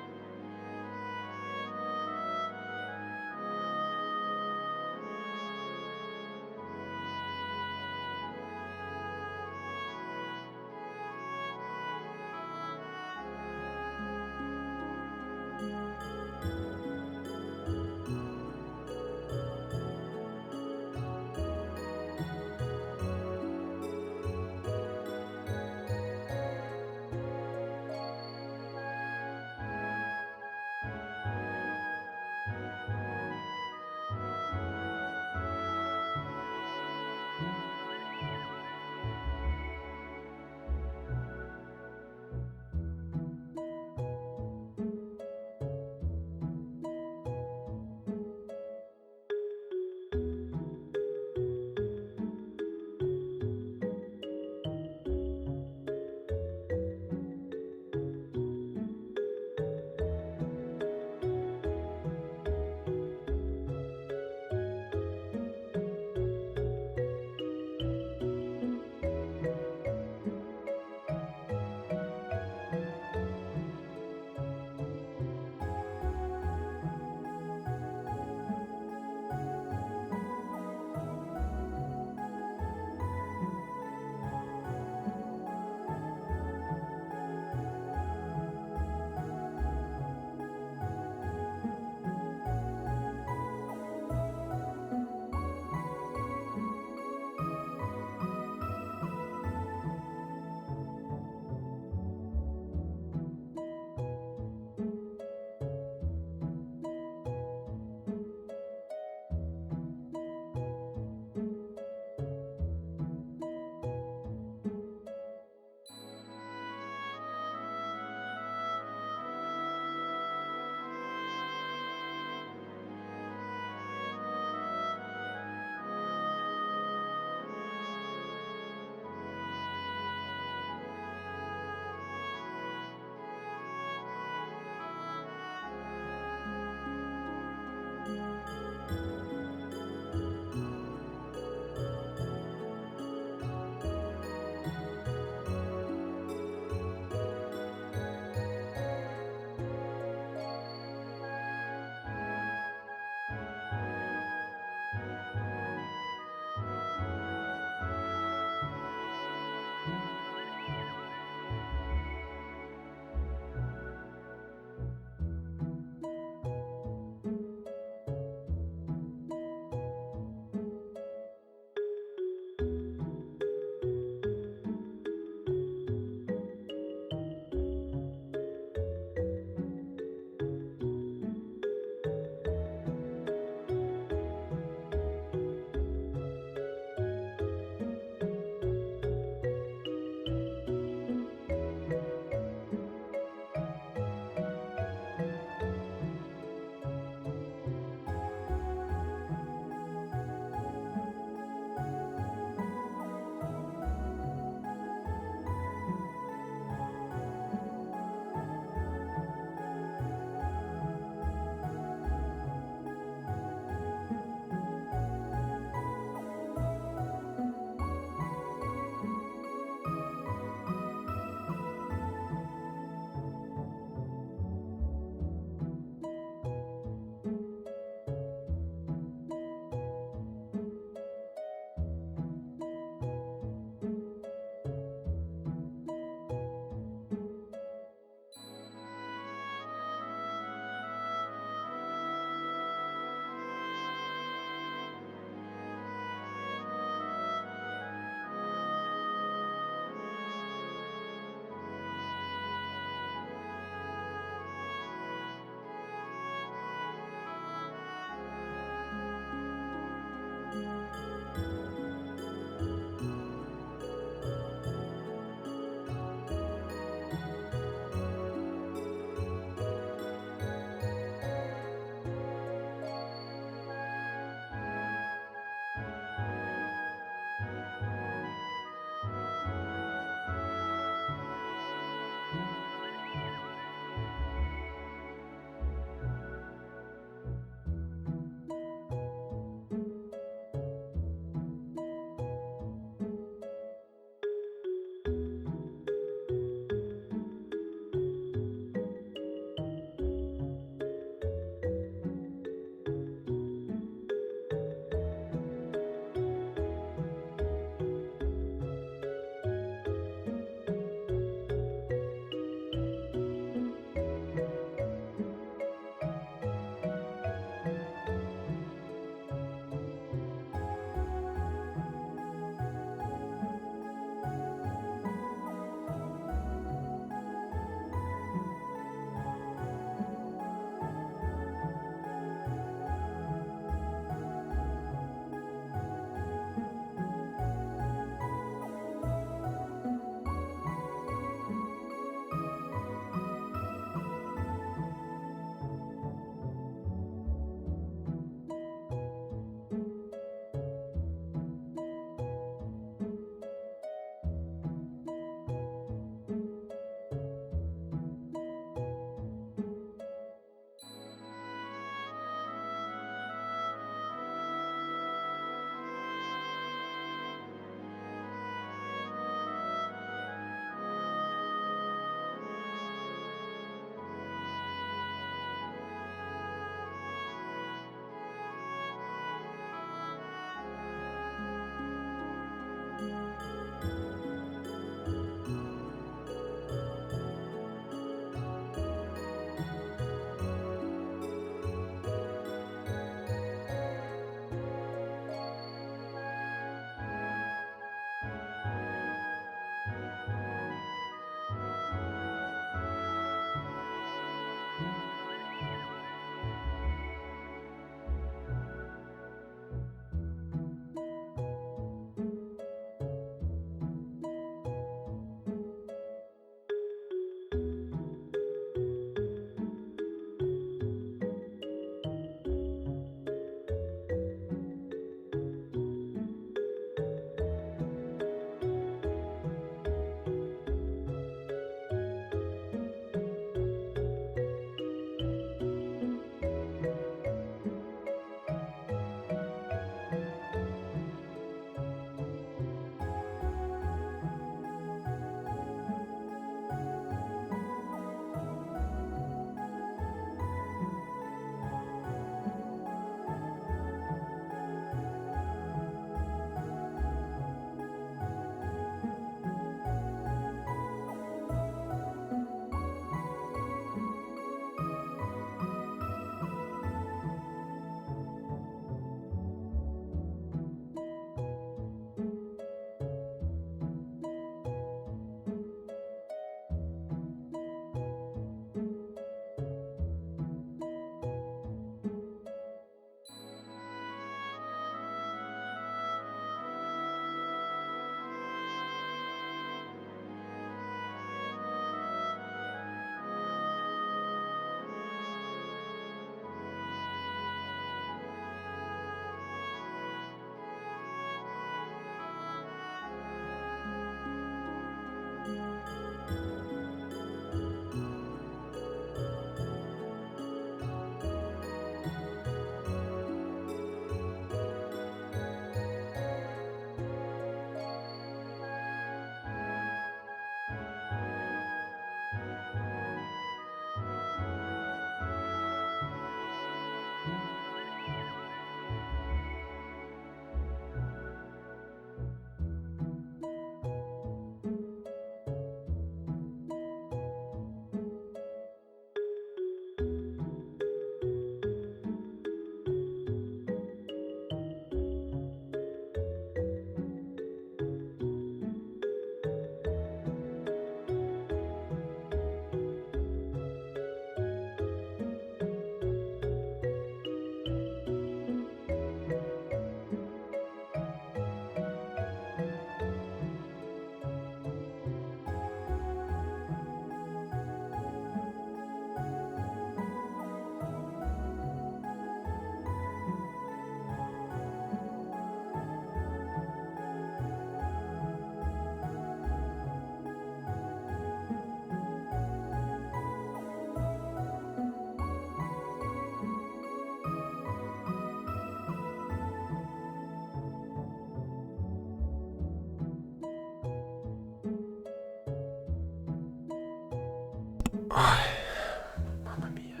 Mamma mia.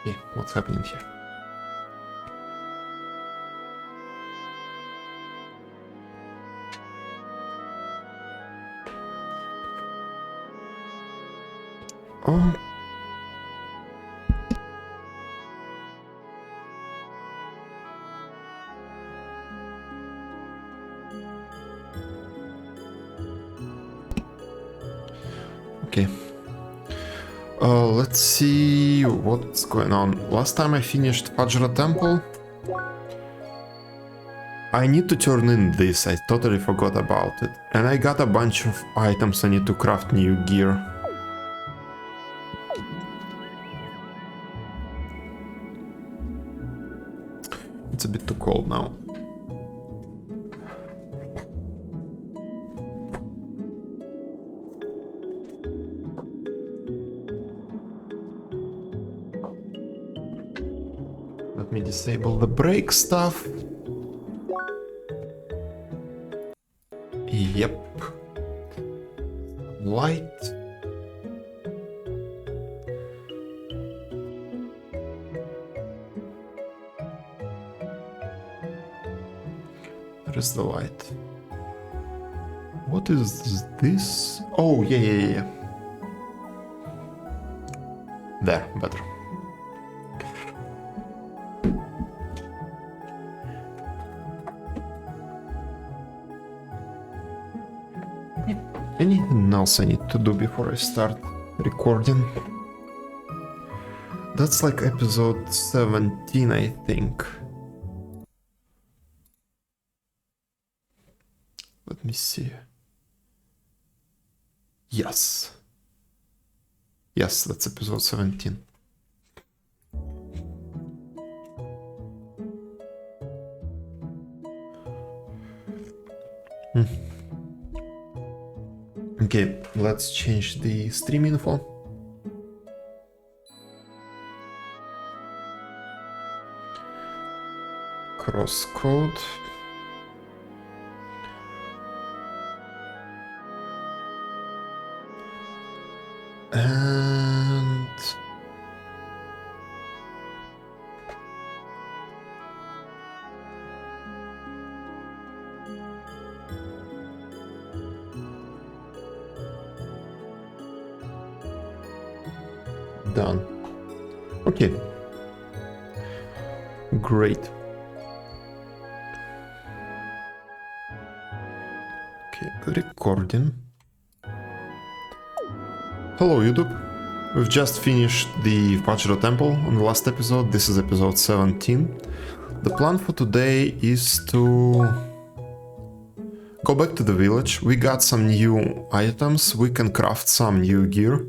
Okay, what's happening here? Oh. Okay. Let's see what's going on. Last time I finished Fajra Temple. I need to turn in this, I totally forgot about it. And I got a bunch of items I need to craft new gear. It's a bit too cold now. Let me disable the brake stuff. Yep. Light. There is the light. What is this? Oh, yeah. There, better. Anything else I need to do before I start recording? That's like episode 17, I think. Let me see. Yes. Yes, that's episode 17. Okay, let's change the stream info. CrossCode. And done. Okay. Great. Okay, recording. Hello YouTube. We've just finished the Fajra Temple on the last episode. This is episode 17. The plan for today is to go back to the village. We got some new items. We can craft some new gear.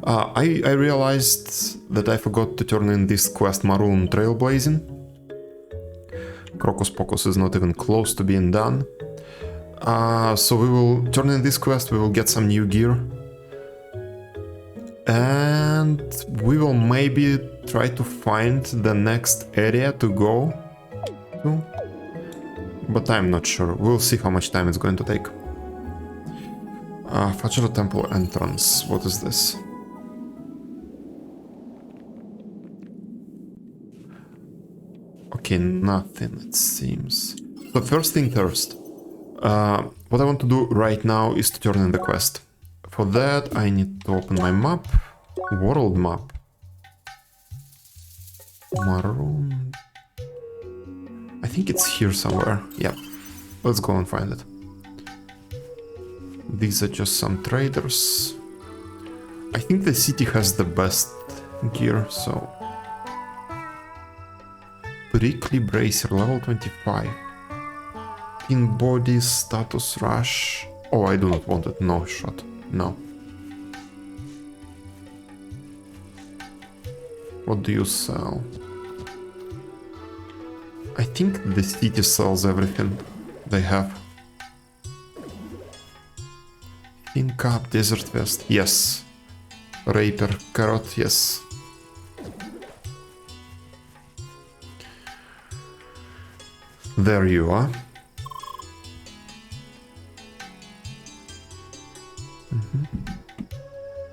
I realized that I forgot to turn in this quest Maroon Trailblazing. Crocus Pocus is not even close to being done. So we will turn in this quest, we will get some new gear. And we will maybe try to find the next area to go to. But I'm not sure. We'll see how much time it's going to take. Fajra Temple entrance. What is this? Okay, nothing it seems. So first thing first. What I want to do right now is to turn in the quest. For that I need to open my map. World map. Maroon. I think it's here somewhere. Yeah. Let's go and find it. These are just some traders. I think the city has the best gear, so... Prickly Bracer, level 25. Pin body, status rush. Oh, I do not want it. No shot. No. What do you sell? I think the city sells everything they have. Thin Cap, Desert Vest, yes. Rapier, Carrot, yes. There you are.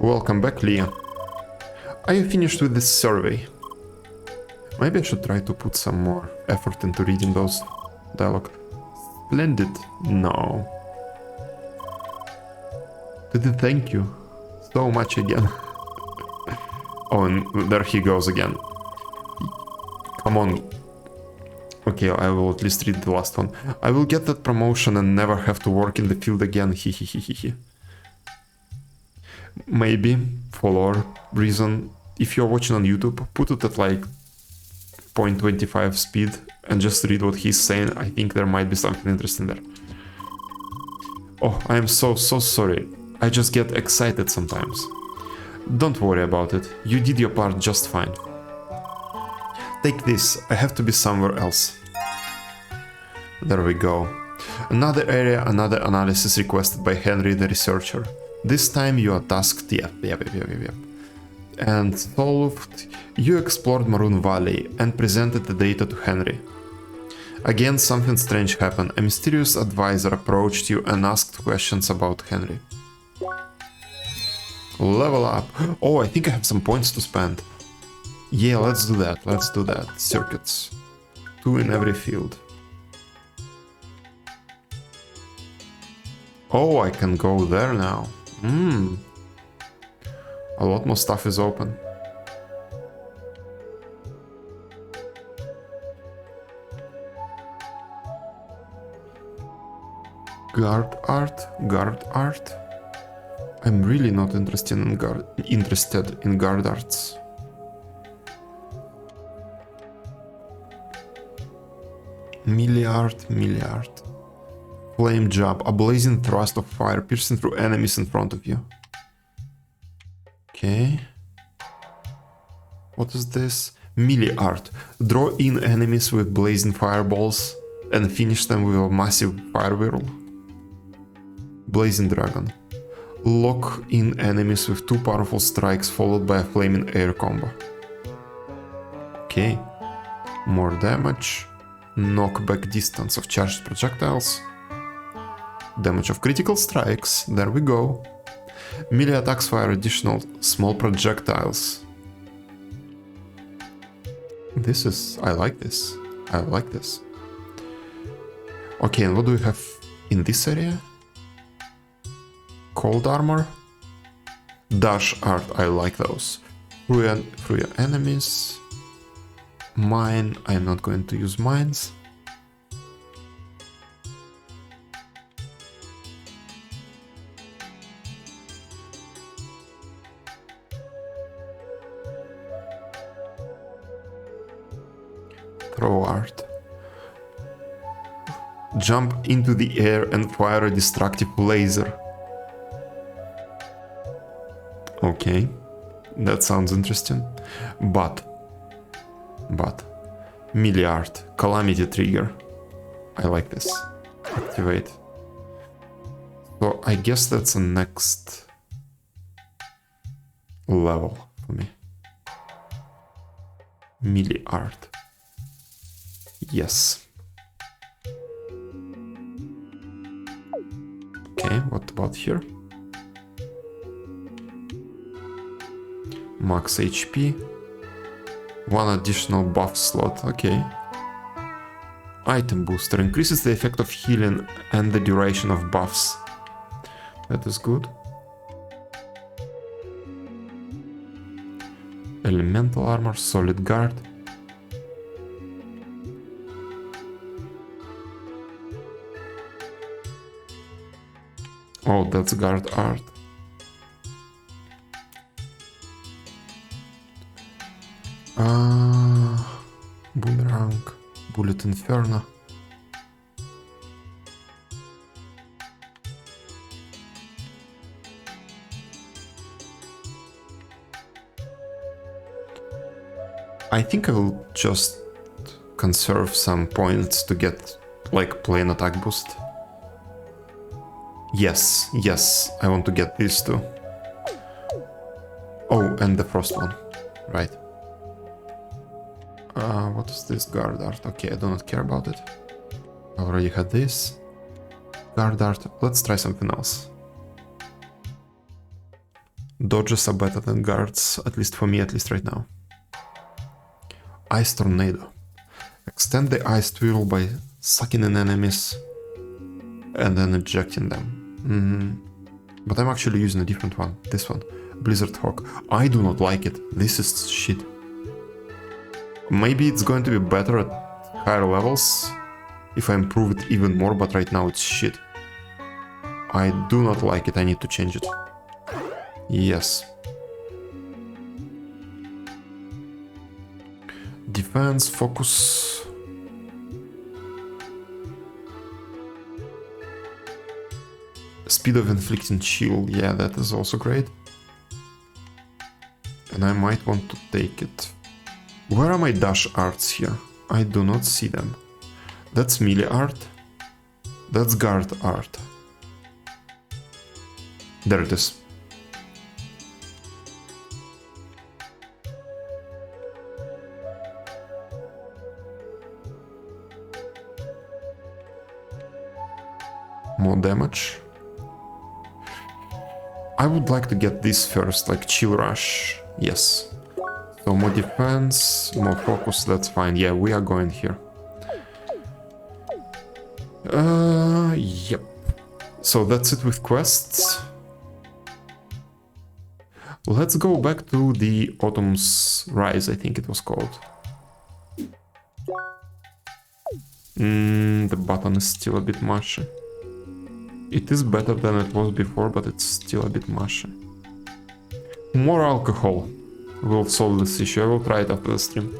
Welcome back, Leah. Are you finished with this survey? Maybe I should try to put some more effort into reading those dialogue. Splendid. No. Thank you so much again. Oh, and there he goes again. Come on. Okay, I will at least read the last one. I will get that promotion and never have to work in the field again. Hehehehe. Maybe, for lore reason, if you're watching on YouTube, put it at like 0.25 speed and just read what he's saying. I think there might be something interesting there. Oh, I am so sorry. I just get excited sometimes. Don't worry about it. You did your part just fine. Take this. I have to be somewhere else. There we go. Another area, another analysis requested by Henry the researcher. This time you are tasked, yep. And solved. You explored Maroon Valley and presented the data to Henry. Again, something strange happened. A mysterious advisor approached you and asked questions about Henry. Level up. Oh, I think I have some points to spend. Yeah, let's do that. Circuits. 2 in every field. Oh, I can go there now. A lot more stuff is open. Guard art. I'm really not interested in guard arts. Melee art. Flame jab, a blazing thrust of fire piercing through enemies in front of you. Okay. What is this? Melee art. Draw in enemies with blazing fireballs and finish them with a massive fire whirl. Blazing dragon. Lock in enemies with 2 powerful strikes followed by a flaming air combo. Okay. More damage. Knockback distance of charged projectiles. Damage of critical strikes. There we go. Melee attacks fire additional small projectiles. I like this. Okay, and what do we have in this area? Cold armor. Dash art, I like those. Through your enemies. Mine, I'm not going to use mines. Throw art. Jump into the air and fire a destructive laser. Okay, that sounds interesting. But melee art, calamity trigger. I like this. Activate. So I guess that's the next level for me. Melee art. Yes. Okay, what about here? Max HP. 1 additional buff slot, okay. Item booster increases the effect of healing and the duration of buffs. That is good. Elemental armor, solid guard. Oh, that's guard art. Boomerang, bullet inferno. I think I will just conserve some points to get like plain attack boost. Yes, I want to get these two. Oh, and the frost one, right. What is this guard art? Okay, I do not care about it. I already had this. Guard art, let's try something else. Dodges are better than guards, at least for me, at least right now. Ice Tornado. Extend the ice twirl by sucking in enemies and then ejecting them. But I'm actually using a different one. This one. Blizzard Hawk. I do not like it. This is shit. Maybe it's going to be better at higher levels if I improve it even more, but right now it's shit. I do not like it. I need to change it. Yes. Defense, focus. Speed of inflicting chill. Yeah, that is also great. And I might want to take it. Where are my dash arts here? I do not see them. That's melee art. That's guard art. There it is. More damage. I would like to get this first, like Chill Rush. Yes. So more defense, more focus, that's fine. Yeah, we are going here. Yep. So that's it with quests. Let's go back to the Autumn's Rise, I think it was called. The button is still a bit mushy. It is better than it was before, but it's still a bit mushy. More alcohol will solve this issue. I will try it after the stream.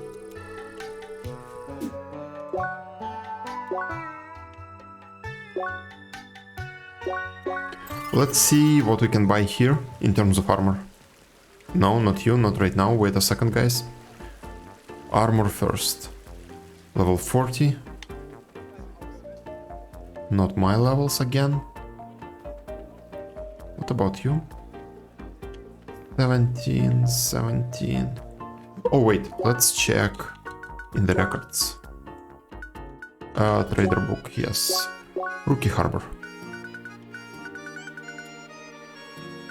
Let's see what we can buy here in terms of armor. No, not you, not right now. Wait a second, guys. Armor first. Level 40. Not my levels again. What about you? 17, 17. Oh wait, let's check in the records. Trader book, yes. Rookie Harbor.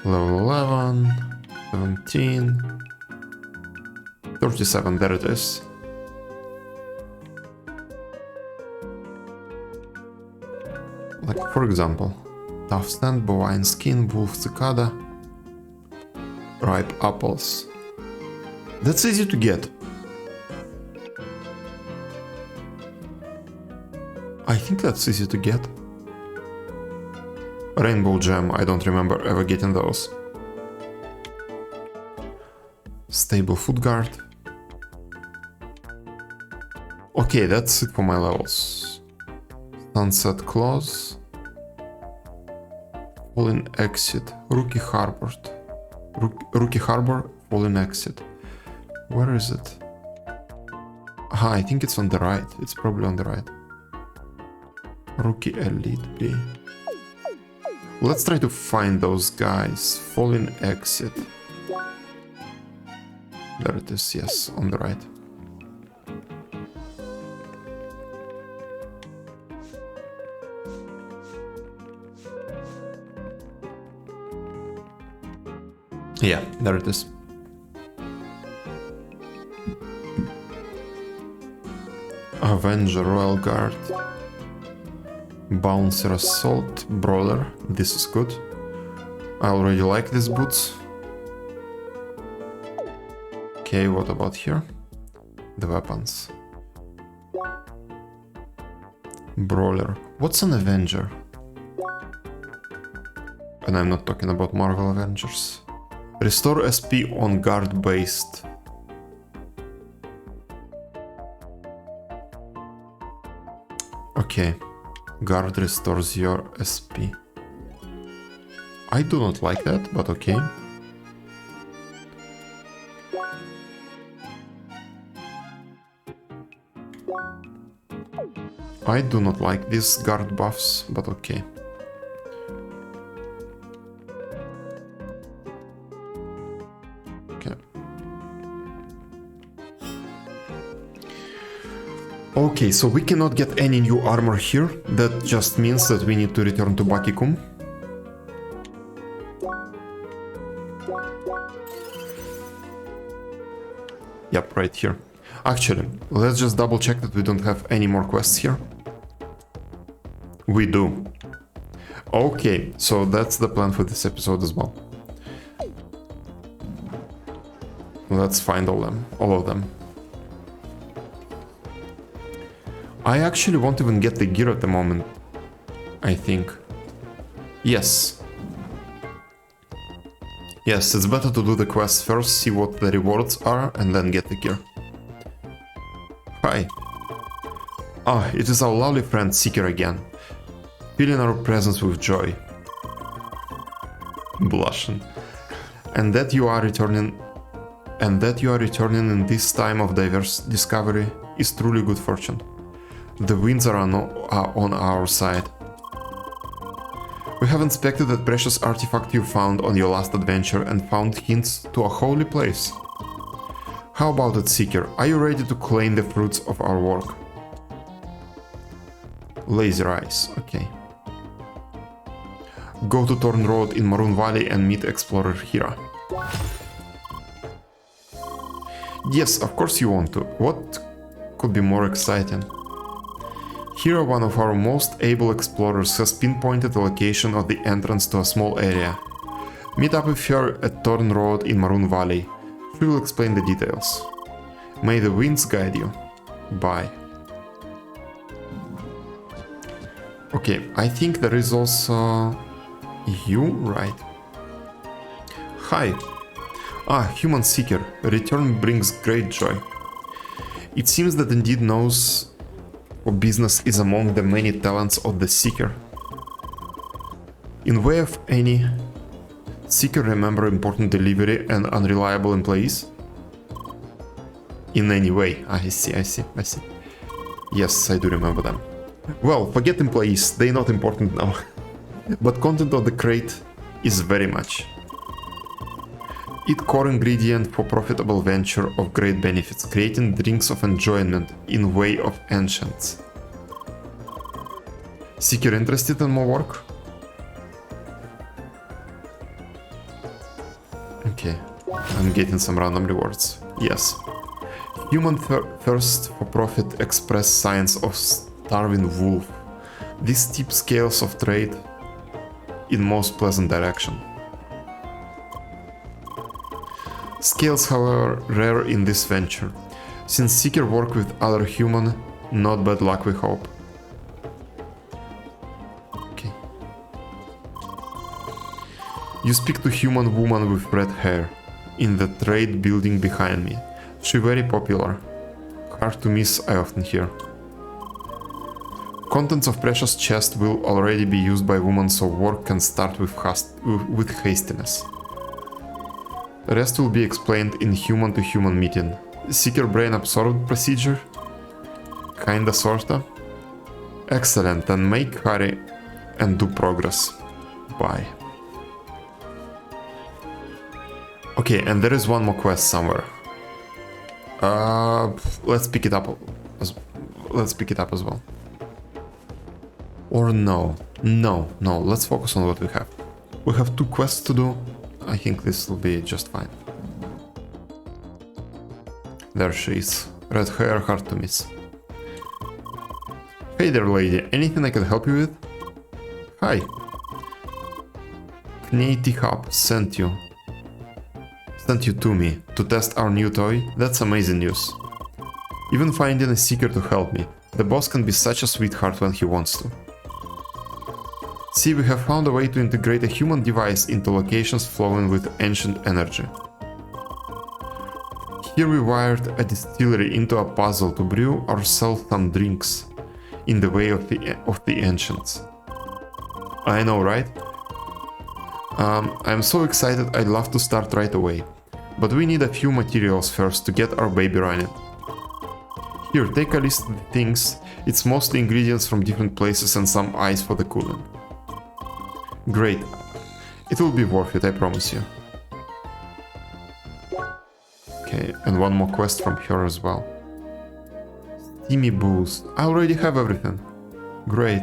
Level 11, 17, 37, there it is. Like, for example, Tough Stand, Bovine Skin, Wolf Cicada, Ripe Apples. That's easy to get. I think that's easy to get. Rainbow Gem, I don't remember ever getting those. Stable Foot Guard. Okay, that's it for my levels. Sunset Clause. Fallen Exit. Rookie Harbor. Rookie Harbor, Fallen Exit. Where is it? Ah, I think it's on the right. It's probably on the right. Rookie Elite B. Let's try to find those guys. Fallen Exit. There it is, yes, on the right. Yeah, there it is. Avenger, Royal Guard. Bouncer, Assault, Brawler. This is good. I already like these boots. Okay, what about here? The weapons. Brawler. What's an Avenger? And I'm not talking about Marvel Avengers. Restore SP on guard based. Okay. Guard restores your SP. I do not like that, but okay. I do not like these guard buffs, but okay. Okay. Okay, so we cannot get any new armor here. That just means that we need to return to Bakikum. Yep, right here. Actually, let's just double check that we don't have any more quests here. We do. Okay, so that's the plan for this episode as well. Let's find all of them. I actually won't even get the gear at the moment, I think. Yes. Yes, it's better to do the quest first, see what the rewards are, and then get the gear. Hi. Ah, it is our lovely friend Seeker again. Feeling our presence with joy. Blushing. And that you are returning in this time of diverse discovery is truly good fortune. The winds are on our side. We have inspected that precious artifact you found on your last adventure and found hints to a holy place. How about it, Seeker? Are you ready to claim the fruits of our work? Laser Eyes, okay. Go to Thorn Road in Maroon Valley and meet Explorer Hira. Yes, of course you want to. What could be more exciting? Hira, one of our most able explorers, has pinpointed the location of the entrance to a small area. Meet up with her at Thorn Road in Maroon Valley. She will explain the details. May the winds guide you. Bye. Okay, I think there is also... you, right? Hi. Ah, Human Seeker. Return brings great joy. It seems that indeed knows what business is among the many talents of the Seeker. In way of any, Seeker remember important delivery and unreliable employees? In any way. I see. Yes, I do remember them. Well, forget employees, they're not important now. But content of the crate is very much. Eat core ingredient for profitable venture of great benefits, creating drinks of enjoyment in way of ancients. Seeker interested in more work? Okay, I'm getting some random rewards. Yes. Human thirst for profit express signs of starving wolf. These steep scales of trade in most pleasant direction. Scales, however, rare in this venture. Since Seeker work with other human, not bad luck we hope. Okay. You speak to human woman with red hair, in the trade building behind me. She very popular. Hard to miss, I often hear. Contents of precious chest will already be used by women, so work can start with hastiness. The rest will be explained in human-to-human meeting. Seeker brain absorbed procedure? Kinda sorta? Excellent, then make hurry and do progress. Bye. Okay, and there is one more quest somewhere. Let's pick it up. Let's pick it up as well. Or no, let's focus on what we have. We have 2 quests to do. I think this will be just fine. There she is. Red hair, hard to miss. Hey there, lady. Anything I can help you with? Hi. Knatey Hub sent you to me to test our new toy. That's amazing news. Even finding a Seeker to help me. The boss can be such a sweetheart when he wants to. See, we have found a way to integrate a human device into locations flowing with ancient energy. Here we wired a distillery into a puzzle to brew ourselves some drinks in the way of the ancients. I know, right? I'm so excited, I'd love to start right away. But we need a few materials first to get our baby running. Here, take a list of the things. It's mostly ingredients from different places and some ice for the cooling. Great. It will be worth it, I promise you. Okay, and one more quest from her as well. Steamy boost. I already have everything. Great.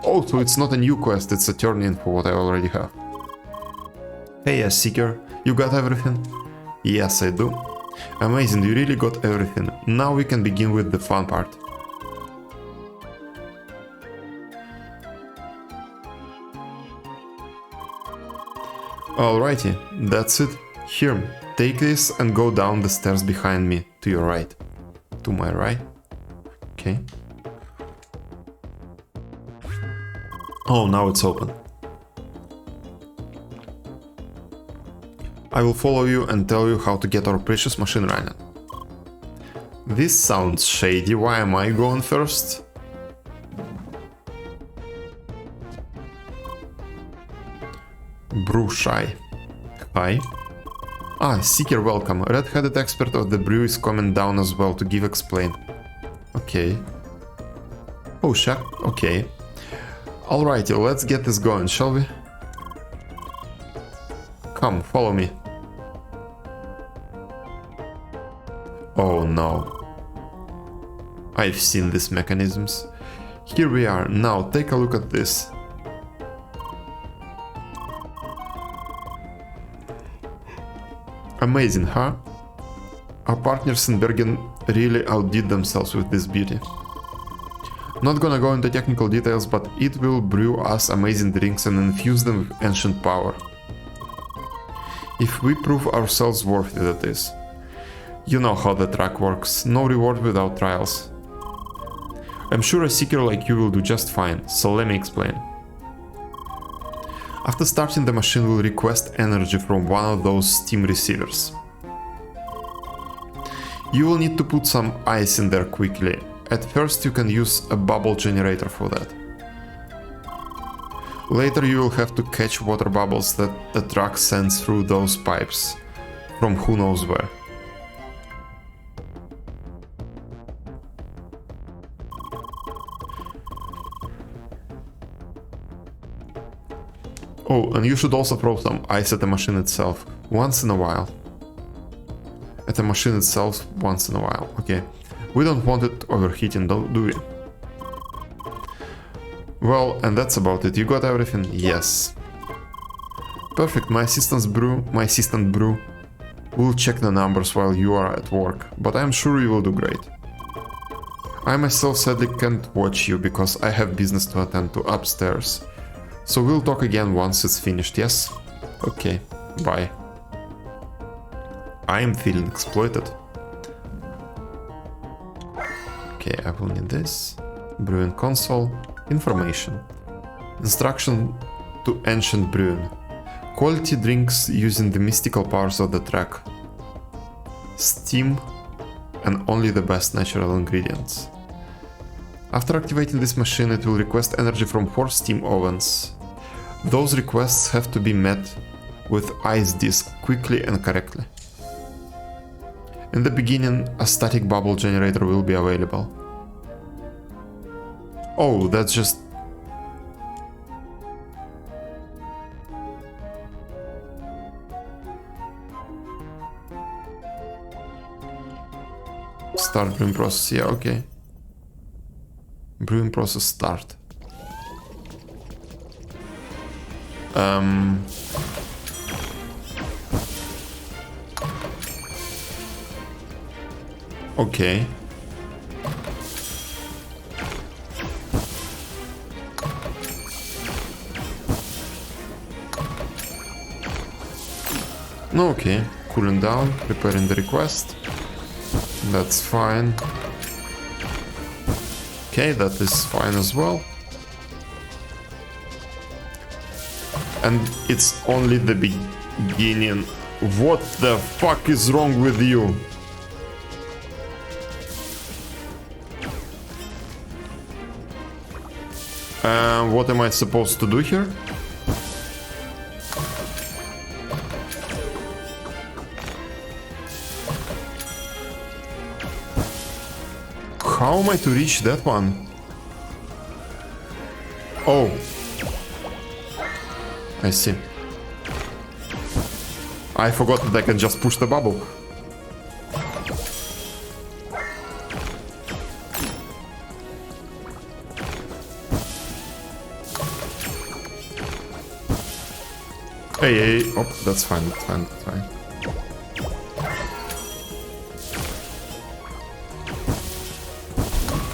Oh, so it's not a new quest, it's a turn-in for what I already have. Hey, Seeker, you got everything? Yes, I do. Amazing, you really got everything. Now we can begin with the fun part. Alrighty, that's it. Here, take this and go down the stairs behind me, to your right. To my right. Okay. Oh, now it's open. I will follow you and tell you how to get our precious machine running. This sounds shady, why am I going first? Brew shy. Hi. Ah, Seeker, welcome. Red-headed expert of the brew is coming down as well to give explain. Okay. Oh, shit. Okay. Alrighty, let's get this going, shall we? Come, follow me. Oh no. I've seen these mechanisms. Here we are. Now take a look at this. Amazing, huh? Our partners in Bergen really outdid themselves with this beauty. Not gonna go into technical details, but it will brew us amazing drinks and infuse them with ancient power. If we prove ourselves worthy of this. You know how the track works, no reward without trials. I'm sure a seeker like you will do just fine, so let me explain. After starting, the machine will request energy from one of those steam receivers. You will need to put some ice in there quickly. At first you can use a bubble generator for that. Later you will have to catch water bubbles that the truck sends through those pipes, from who knows where. Oh, and you should also throw some ice at the machine itself, once in a while. At the machine itself, once in a while, okay. We don't want it overheating, do we? Well, and that's about it. You got everything? Yes. Perfect, my assistant brew will check the numbers while you are at work, but I'm sure you will do great. I myself sadly can't watch you because I have business to attend to upstairs. So we'll talk again once it's finished, yes? Okay, bye. I am feeling exploited. Okay, I will need this. Brewing console. Information. Instruction to ancient brewing. Quality drinks using the mystical powers of the track. Steam and only the best natural ingredients. After activating this machine, it will request energy from 4 steam ovens. Those requests have to be met with ice disc quickly and correctly. In the beginning, a static bubble generator will be available. Oh, that's just... Start brewing process, yeah, okay. Brewing process start. Okay. Okay, cooling down, preparing the request. That's fine. Okay, that is fine as well. And it's only the beginning. What the fuck is wrong with you? What am I supposed to do here? How am I to reach that one? Oh. I see. I forgot that I can just push the bubble. Hey, oh, that's fine, that's fine, that's fine.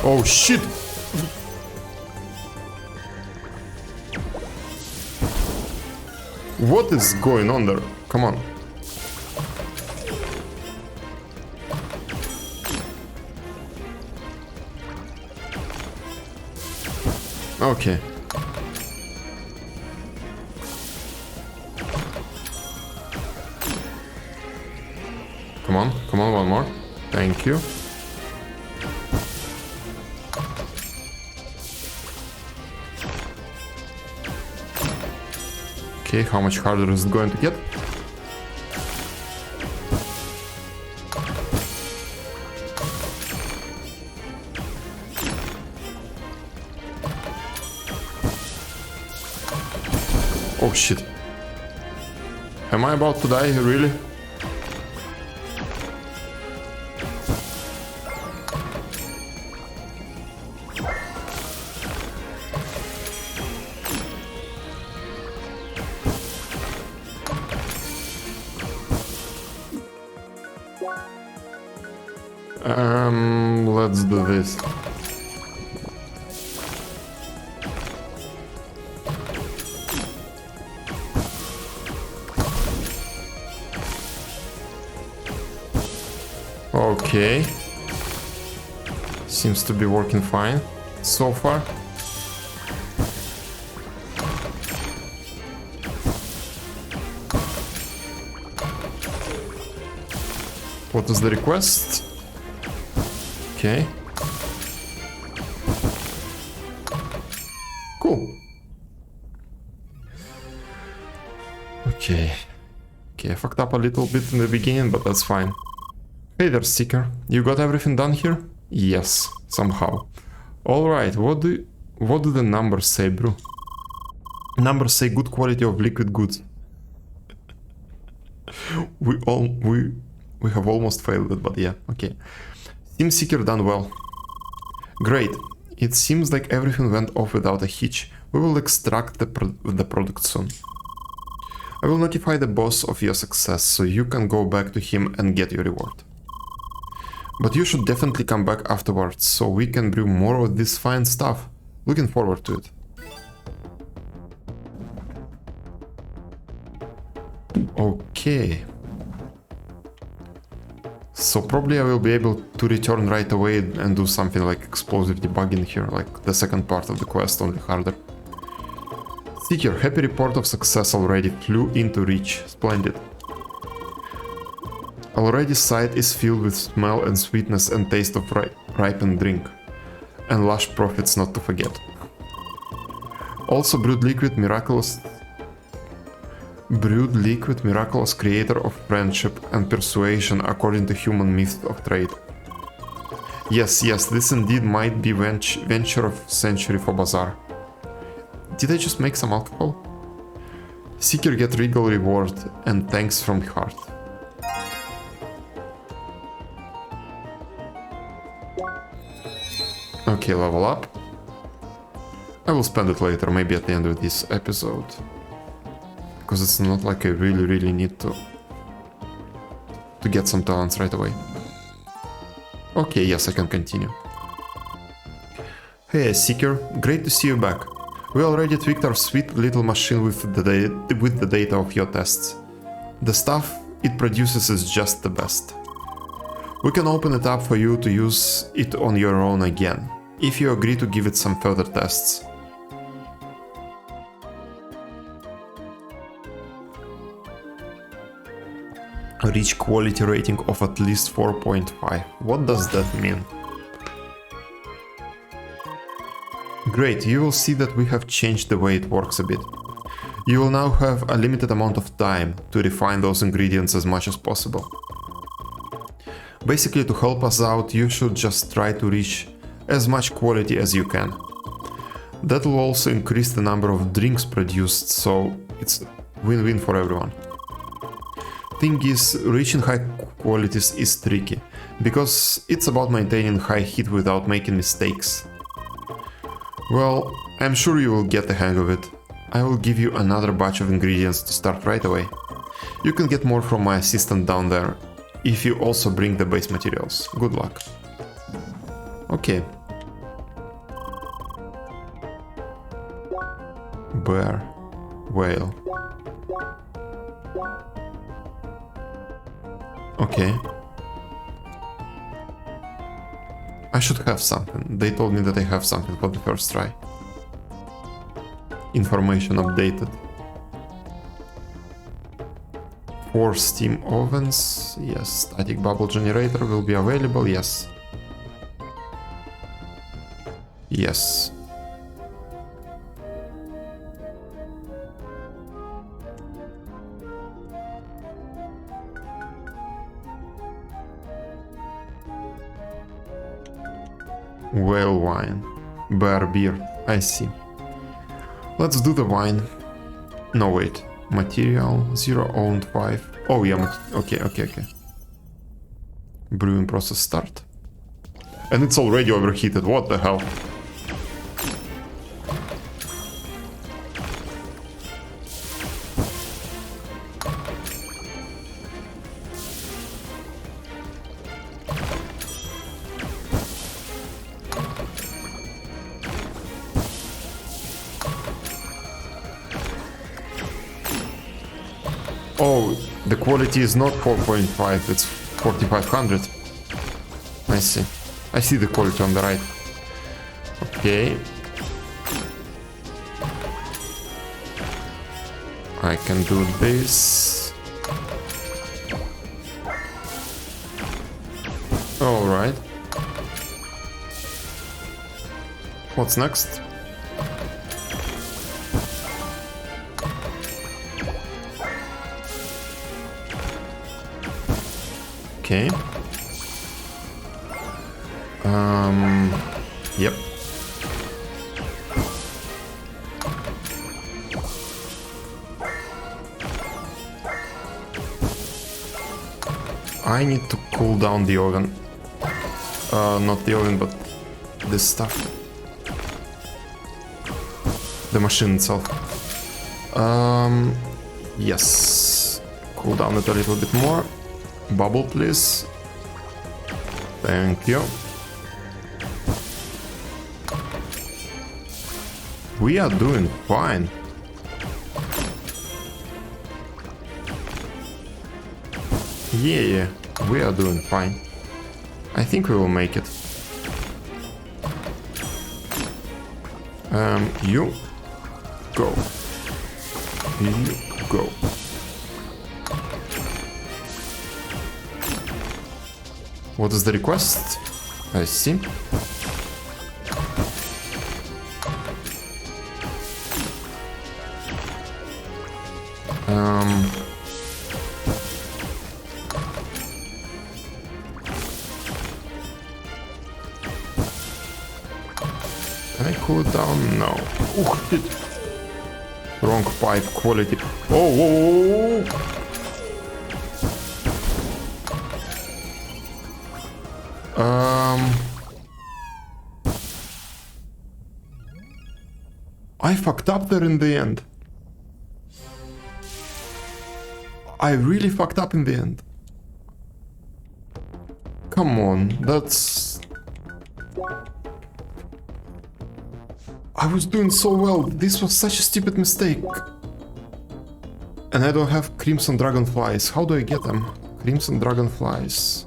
Oh shit! What is going on there? Come on. Okay. Come on, one more. Thank you. Okay, how much harder is it going to get? Oh shit. Am I about to die, really? Let's do this. Okay. Seems to be working fine so far. What is the request? Okay. Cool. Okay. Okay, I fucked up a little bit in the beginning, but that's fine. Hey there, Seeker. You got everything done here? Yes, somehow. Alright, what do the numbers say, bro? Numbers say good quality of liquid goods. We have almost failed it, but yeah, okay. Team Seeker done well. Great. It seems like everything went off without a hitch. We will extract the product soon. I will notify the boss of your success, so you can go back to him and get your reward. But you should definitely come back afterwards, so we can brew more of this fine stuff. Looking forward to it. Okay. So probably I will be able to return right away and do something like explosive debugging here, like the second part of the quest, only harder. Seeker, happy report of success already, flew into reach. Splendid. Already site is filled with smell and sweetness and taste of ripened drink. And lush profits not to forget. Also brewed liquid miraculous, creator of friendship and persuasion according to human myth of trade. Yes, this indeed might be venture of century for bazaar. Did I just make some alcohol? Seeker get regal reward and thanks from the heart. Okay, level up. I will spend it later, maybe at the end of this episode. Because it's not like I really need to get some talents right away. Okay, yes, I can continue. Hey, Seeker, great to see you back. We already tweaked our sweet little machine with the data of your tests. The stuff it produces is just the best. We can open it up for you to use it on your own again, if you agree to give it some further tests. Reach quality rating of at least 4.5. What does that mean? Great, you will see that we have changed the way it works a bit. You will now have a limited amount of time to refine those ingredients as much as possible. Basically, to help us out, you should just try to reach as much quality as you can. That will also increase the number of drinks produced, so it's win-win for everyone. Thing is, reaching high qualities is tricky, because it's about maintaining high heat without making mistakes. Well, I'm sure you will get the hang of it. I will give you another batch of ingredients to start right away. You can get more from my assistant down there, if you also bring the base materials. Good luck. Okay. Bear. Whale. Okay. I should have something. They told me that I have something for the first try. Information updated. 4 steam ovens. Yes. Static bubble generator will be available. Yes. Yes. Whale wine. Bear beer. I see. Let's do the wine. No, wait. Material. 0 owned 5. Oh, yeah. Okay. Brewing process start. And it's already overheated. What the hell? Oh, the quality is not 4.5, it's 4500. I see. I see the quality on the right. Okay. I can do this. Alright. What's next? Okay. Yep. I need to cool down the oven. Not the oven, but this stuff. The machine itself. Yes. Cool down it a little bit more. Bubble, please. Thank you. We are doing fine. Yeah, we are doing fine. I think we will make it. You go. You go. What is the request? I see. Can I cool it down? No. Oh, shit. Wrong pipe quality. Oh, whoa, whoa, whoa. I fucked up there in the end. I really fucked up in the end. Come on, that's... I was doing so well. This was such a stupid mistake. And I don't have Crimson Dragonflies. How do I get them? Crimson Dragonflies.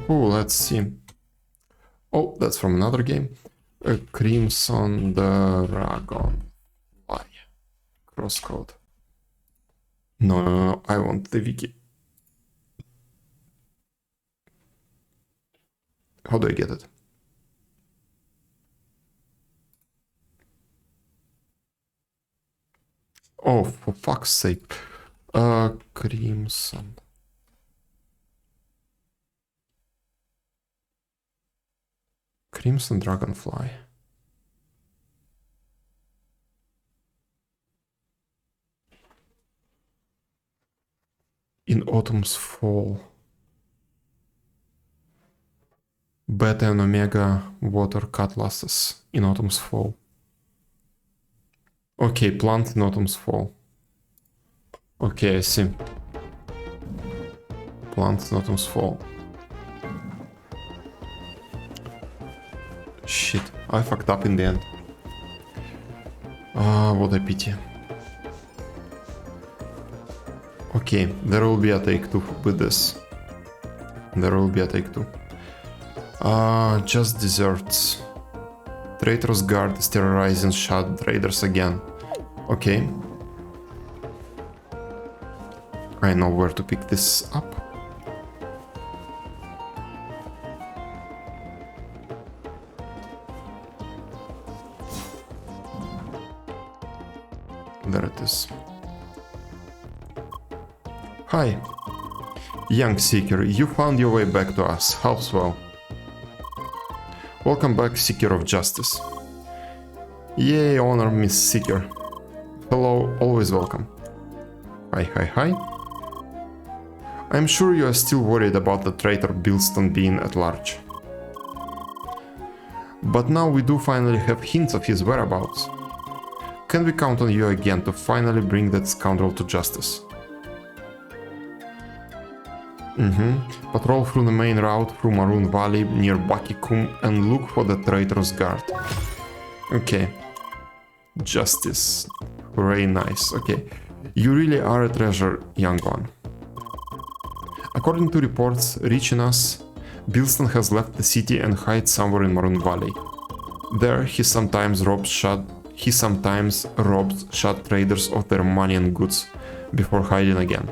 Let's see. Oh, that's from another game. Crimson Dragonfly. CrossCode. No, I want the wiki. How do I get it? Oh, for fuck's sake. Crimson. Crimson Dragonfly. In autumn's fall. Beta and Omega water cutlasses in autumn's fall. Okay, plant in autumn's fall. Okay, I see. Plant in autumn's fall. Shit, I fucked up in the end. Ah, what a pity. Okay, there will be a take two with this. There will be a take two. Just desserts. Traitor's Guard is terrorizing Shad Raiders again. Okay. I know where to pick this up. There it is. Hi. Young Seeker, you found your way back to us. How's well? Welcome back, Seeker of Justice. Yay, honor, Miss Seeker. Hello, always welcome. Hi. I'm sure you are still worried about the traitor Bilston being at large. But now we do finally have hints of his whereabouts. Can we count on you again to finally bring that scoundrel to justice? Patrol through the main route through Maroon Valley near Bakikum and look for the Traitor's Guard. Okay. Justice. Very nice. Okay. You really are a treasure, young one. According to reports reaching us, Bilston has left the city and hides somewhere in Maroon Valley. There he sometimes robs Shad traders of their money and goods before hiding again.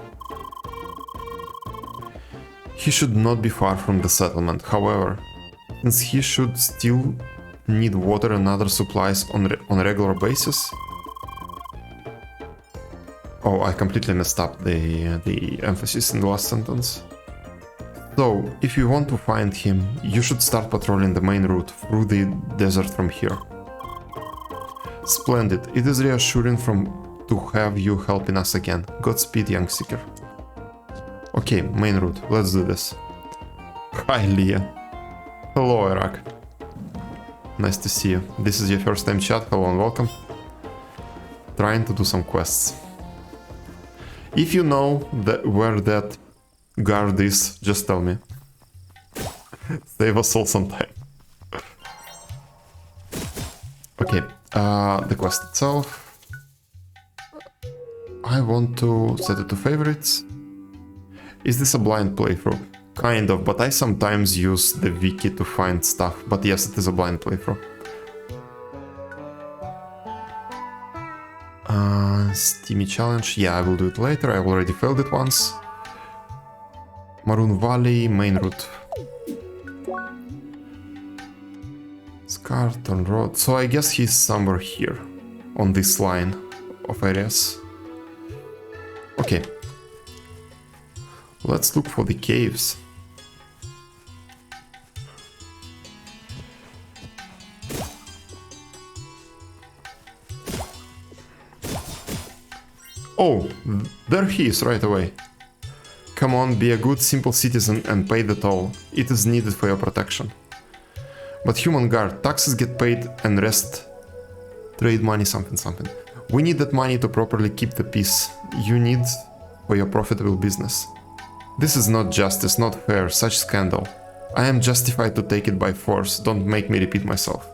He should not be far from the settlement, however, since he should still need water and other supplies on a regular basis. Oh, I completely messed up the emphasis in the last sentence. So, if you want to find him, you should start patrolling the main route through the desert from here. Splendid, it is reassuring to have you helping us again. Godspeed, young Seeker. Okay, main route, let's do this. Hi, Leah. Hello, Iraq. Nice to see you. This is your first time chat, hello and welcome. Trying to do some quests. If you know where that guard is, just tell me. Save us all some time. Okay, the quest itself. I want to set it to favorites. Is this a blind playthrough? Kind of, but I sometimes use the wiki to find stuff. But yes, it is a blind playthrough. Steamy challenge. Yeah, I will do it later. I've already failed it once. Maroon Valley, main route. Scarton Road. So I guess he's somewhere here. On this line of areas. Okay. Let's look for the caves. Oh, there he is right away. Come on, be a good simple citizen and pay the toll. It is needed for your protection. But human guard, taxes get paid and rest. Trade money, something. We need that money to properly keep the peace you need for your profitable business. This is not justice, not fair, such scandal. I am justified to take it by force, don't make me repeat myself.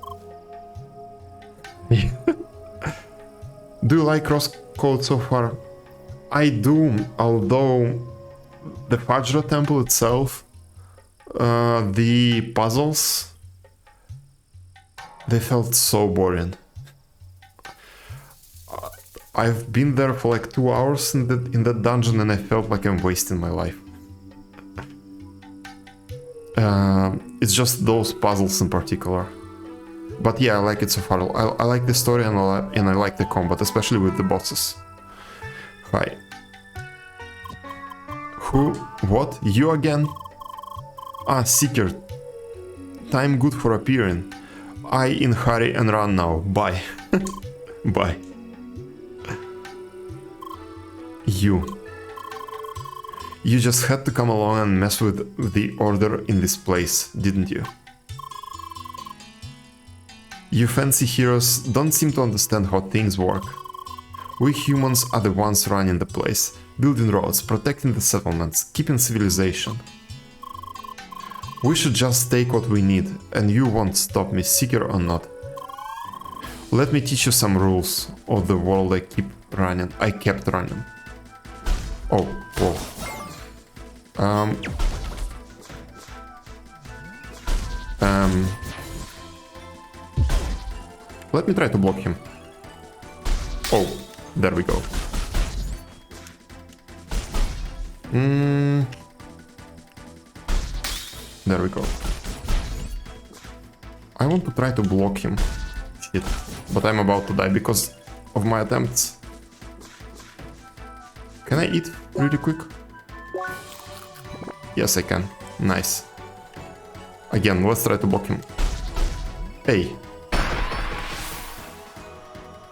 Do you like CrossCode so far? I do, although the Fajra temple itself, the puzzles, they felt so boring. I've been there for like 2 hours in that dungeon and I felt like I'm wasting my life. It's just those puzzles in particular. But yeah, I like it so far. I like the story and I like the combat, especially with the bosses. Hi. Who? What? You again? Ah, Seeker. Time good for appearing. I in hurry and run now. Bye. Bye. You. You just had to come along and mess with the order in this place, didn't you? You fancy heroes don't seem to understand how things work. We humans are the ones running the place, building roads, protecting the settlements, keeping civilization. We should just take what we need, and you won't stop me, Seeker or not. Let me teach you some rules of the world I kept running. Oh, whoa. Let me try to block him. Oh, there we go. There we go. I want to try to block him. Shit. But I'm about to die because of my attempts. Can I eat really quick? Yes, I can. Nice. Again, let's try to block him. Hey.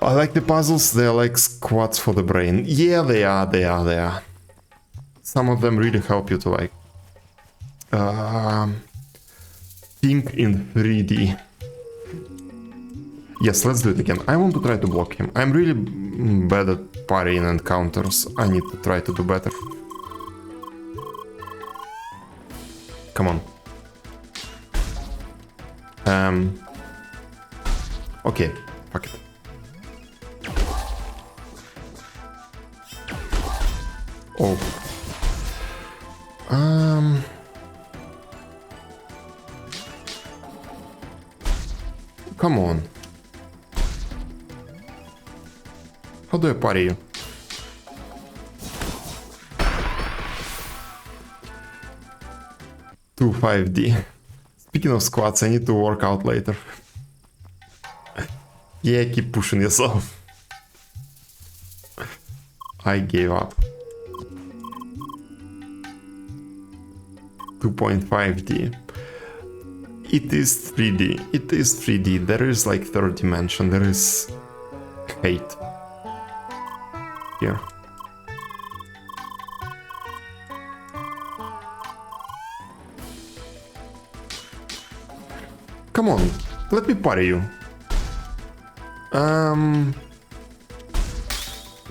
I like the puzzles, they're like squats for the brain. Yeah, they are. Some of them really help you to like... think in 3D. Yes, let's do it again. I want to try to block him. I'm really bad at parrying and counters. I need to try to do better. Come on. Okay, fuck it. Oh. Come on. How do I parry you? To 5D. Speaking of squats, I need to work out later. Yeah, keep pushing yourself. I gave up. 2.5D. It is 3D. It is 3D. There is like third dimension. There is hate. Here. Come on, let me parry you.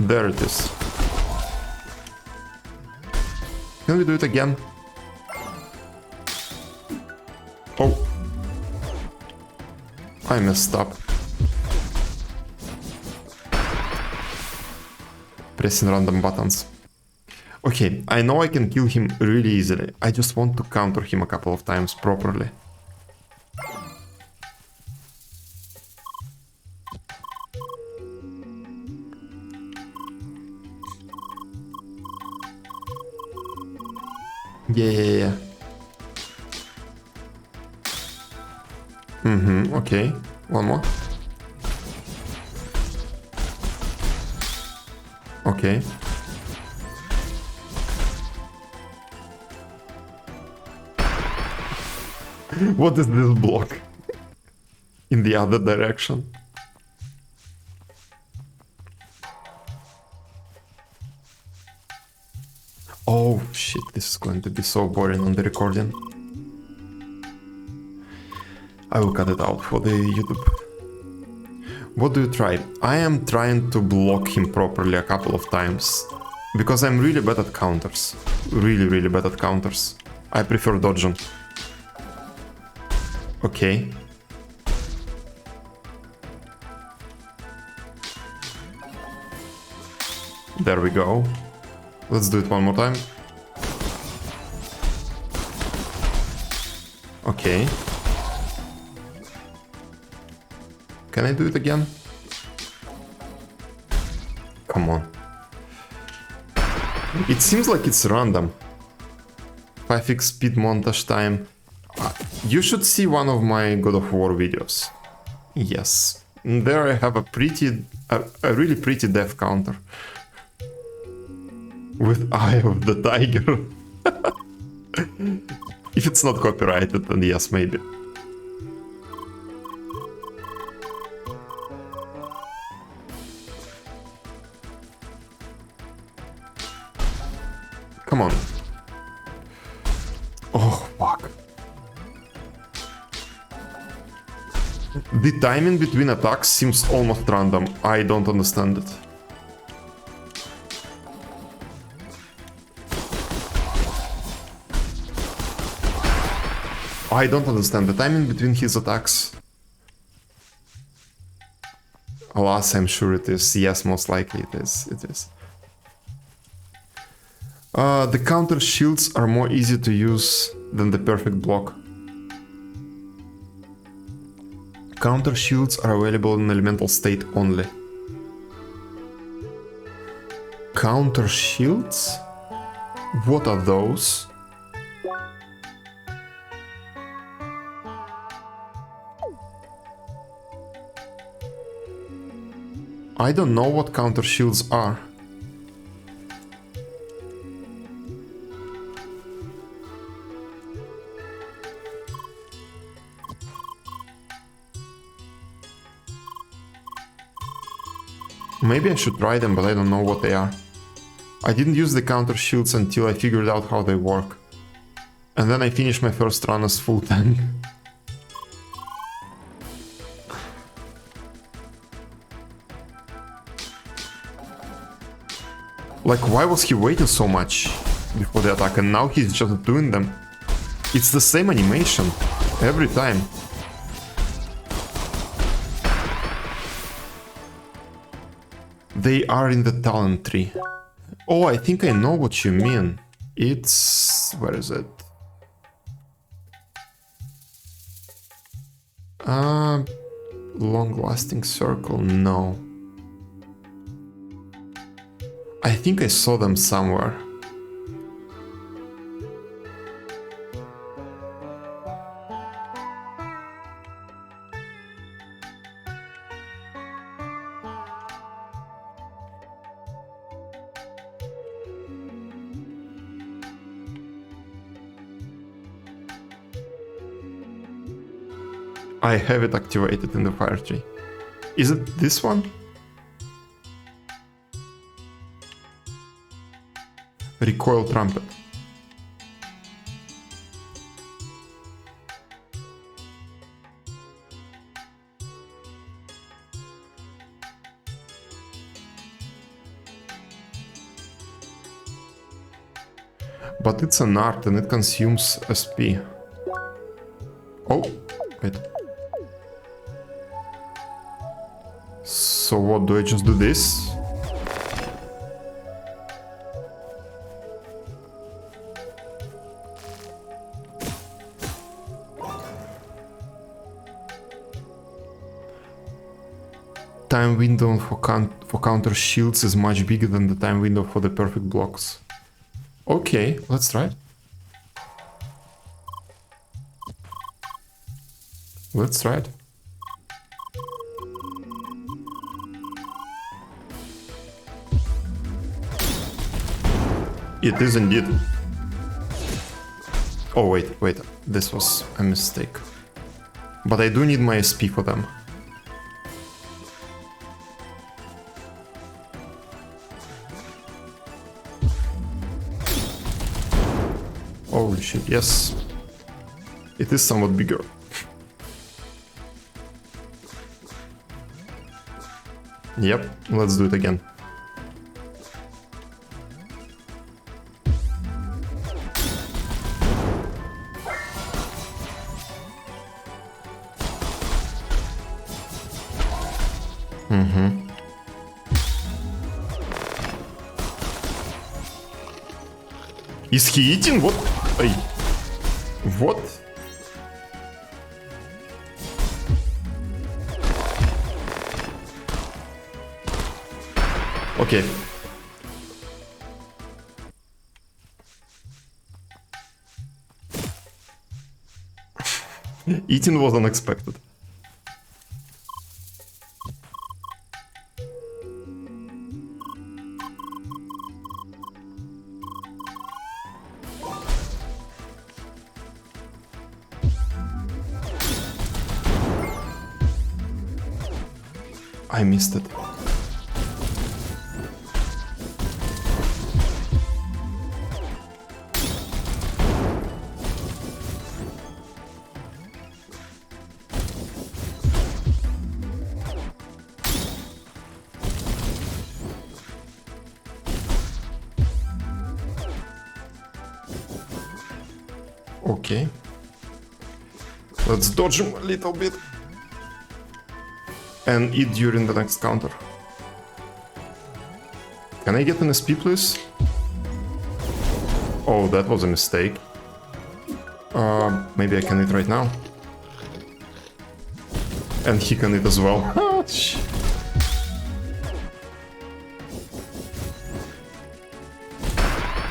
There it is. Can we do it again? Oh. I messed up. Pressing random buttons. Okay, I know I can kill him really easily. I just want to counter him a couple of times properly. Yeah. Okay. One more. Okay. What is this block? In the other direction. Oh shit, this is going to be so boring on the recording. I will cut it out for the YouTube. What do you try? I am trying to block him properly a couple of times. Because I'm really bad at counters. Really bad at counters. I prefer dodging. Okay. There we go. Let's do it one more time. Okay. Can I do it again? Come on. It seems like it's random. 5x speed montage time. You should see one of my God of War videos. Yes. There I have a really pretty death counter. With Eye of the Tiger. If it's not copyrighted, then yes, maybe. Come on. Oh, fuck. The timing between attacks seems almost random. I don't understand it. I don't understand the timing between his attacks. Alas, I'm sure it is. Yes, most likely it is. It is. The counter shields are more easy to use than the perfect block. Counter shields are available in elemental state only. Counter shields? What are those? I don't know what counter shields are. Maybe I should try them, but I don't know what they are. I didn't use the counter shields until I figured out how they work. And then I finished my first run as full tank. Like, why was he waiting so much before the attack and now he's just doing them? It's the same animation every time. They are in the talent tree. Oh, I think I know what you mean. It's... where is it? Long-lasting circle, no. I think I saw them somewhere. I have it activated in the fire tree. Is it this one? Recoil trumpet. But it's an art and it consumes SP. Oh, wait. So what, do I just do this? Time window for counter shields is much bigger than the time window for the perfect blocks. Okay, let's try it. Let's try it. It is indeed. Oh wait, this was a mistake. But I do need my SP for them. Holy shit, yes. It is somewhat bigger. Yep, let's do it again. Is he eating? What? Ay. What? Okay. Eating was unexpected. I missed it. Okay. Let's dodge him a little bit. and eat during the next counter. Can I get an SP, please? Oh, that was a mistake. Maybe I can eat right now. And he can eat as well.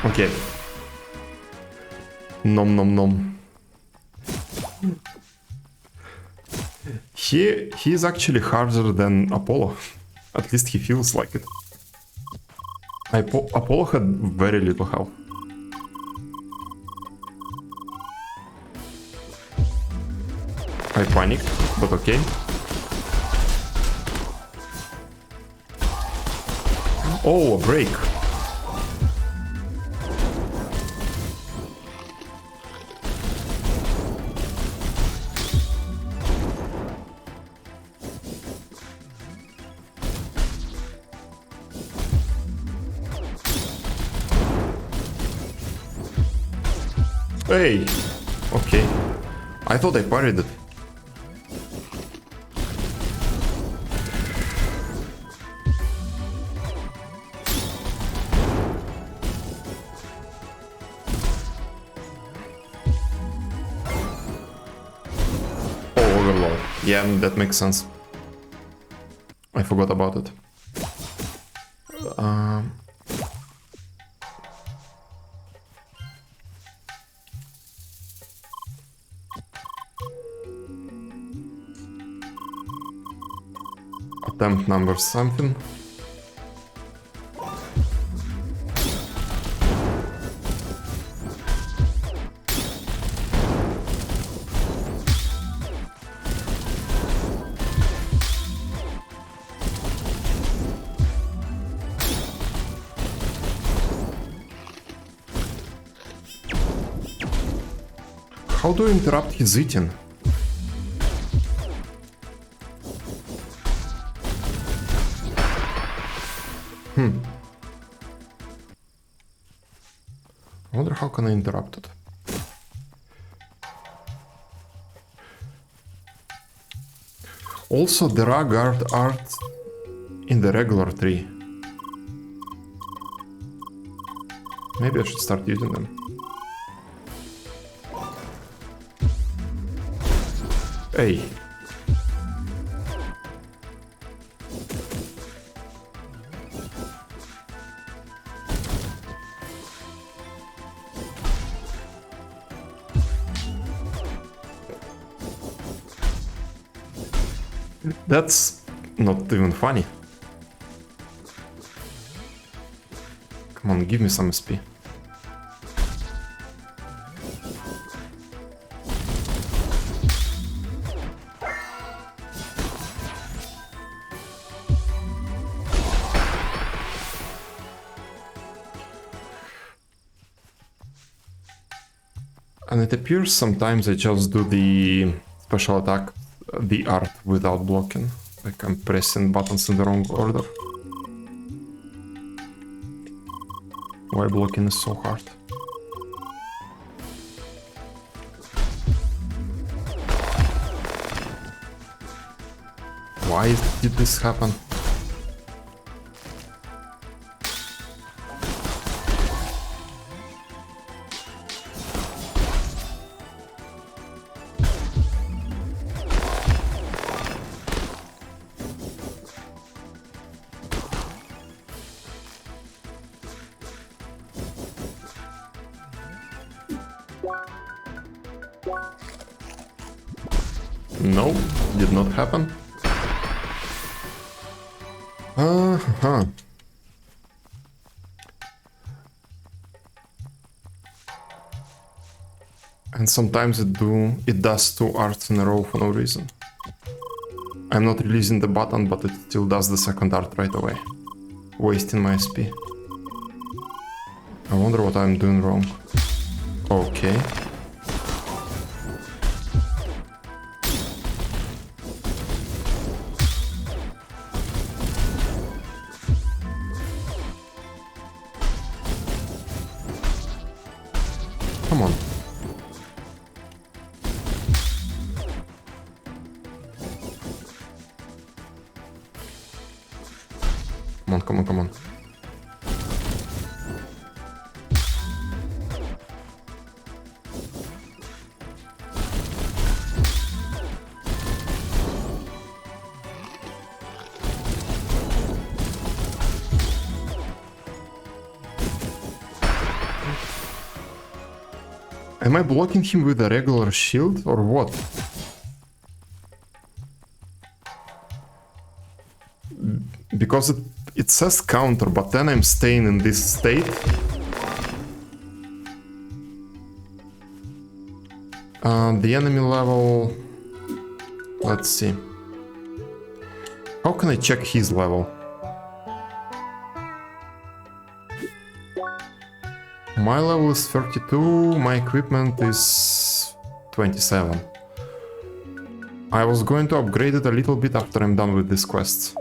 Okay. Nom nom nom. He is actually harder than Apollo. At least he feels like it. Apollo had very little health. I panicked, but okay. Oh, a break. Hey! Okay. I thought I parried it. Oh, Overlord. Yeah, that makes sense. I forgot about it. Attempt number something. How do you interrupt his eating? I wonder how can I interrupt it. Also, there are guard art in the regular tree. Maybe I should start using them. Hey. That's not even funny. Come on, give me some SP. And it appears sometimes I just do the special attack, the art, without blocking. Like I'm pressing buttons in the wrong order. Why blocking is so hard? Why did this happen? No, did not happen. And sometimes it does two arts in a row for no reason. I'm not releasing the button, but it still does the second art right away, wasting my SP. I wonder what I'm doing wrong. Okay. Come on. Come on, come on, come on. Am I blocking him with a regular shield or what? Because it says counter, but then I'm staying in this state. The enemy level... Let's see. How can I check his level? My level is 32, my equipment is 27. I was going to upgrade it a little bit after I'm done with this quest.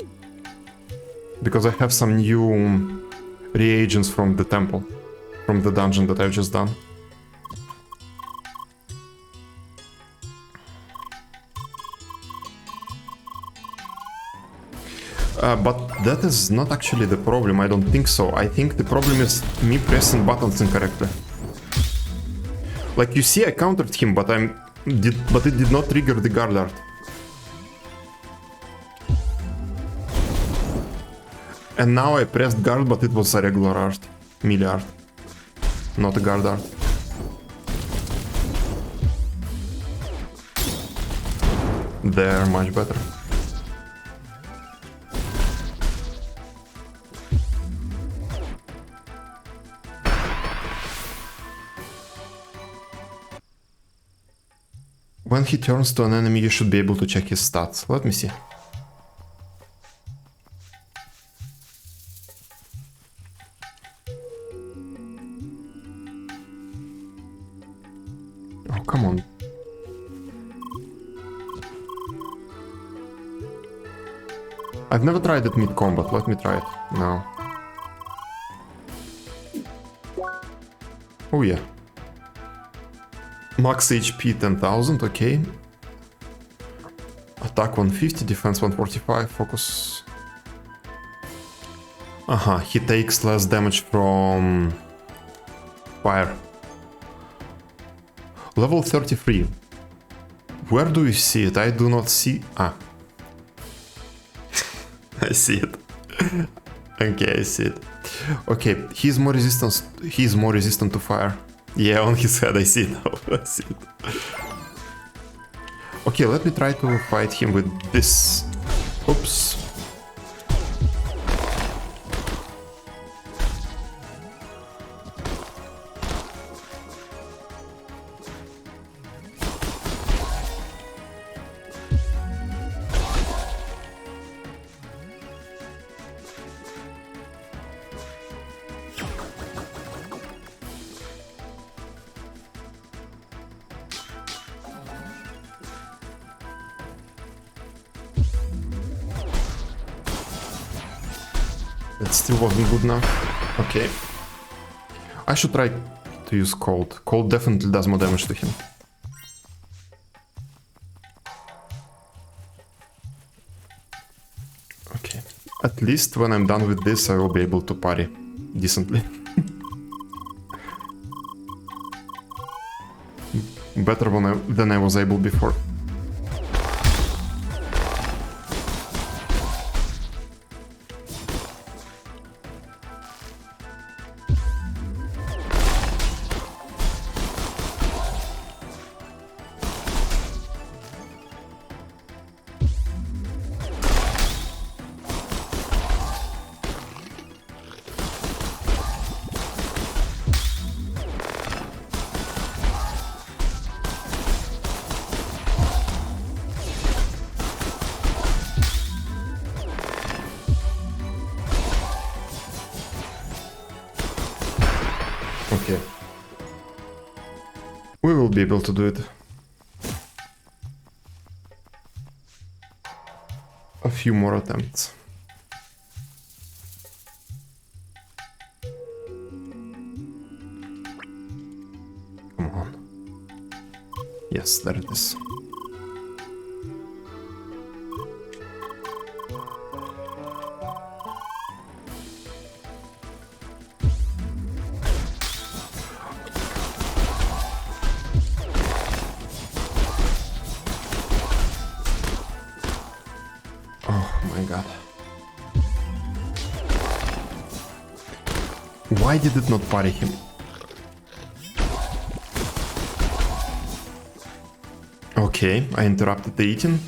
Because I have some new reagents from the temple, from the dungeon that I've just done. But that is not actually the problem, I don't think so. I think the problem is me pressing buttons incorrectly. Like you see, I countered him, but it did not trigger the guard art. And now I pressed guard, but it was a regular art, melee art, not a guard art. There, much better. When he turns to an enemy, you should be able to check his stats. Let me see. Oh, come on. I've never tried it mid-combat. Let me try it now. Oh yeah. Max HP 10,000, okay. Attack 150, defense 145, focus... Aha, he takes less damage from... fire. Level 33. Where do you see it? I do not see... Ah. I see it. Okay, I see it. Okay, he's more resistant to fire. Yeah, on his head, I see it now. I see it. Okay, let me try to fight him with this. Oops. That still wasn't good enough. Okay. I should try to use cold. Cold definitely does more damage to him. Okay. At least when I'm done with this, I will be able to parry decently. Better than I was able before. Okay. We will be able to do it. A few more attempts. Come on. Yes, there it is. Oh my god. Why did it not parry him? Okay, I interrupted the eating.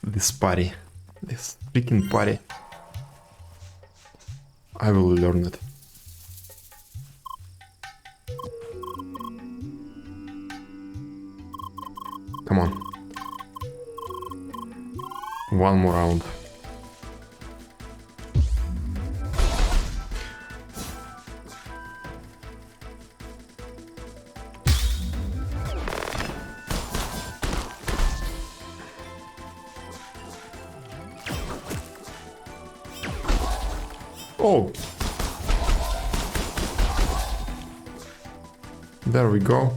This party. This freaking party. I will learn it. Come on. One more round. Oh! There we go.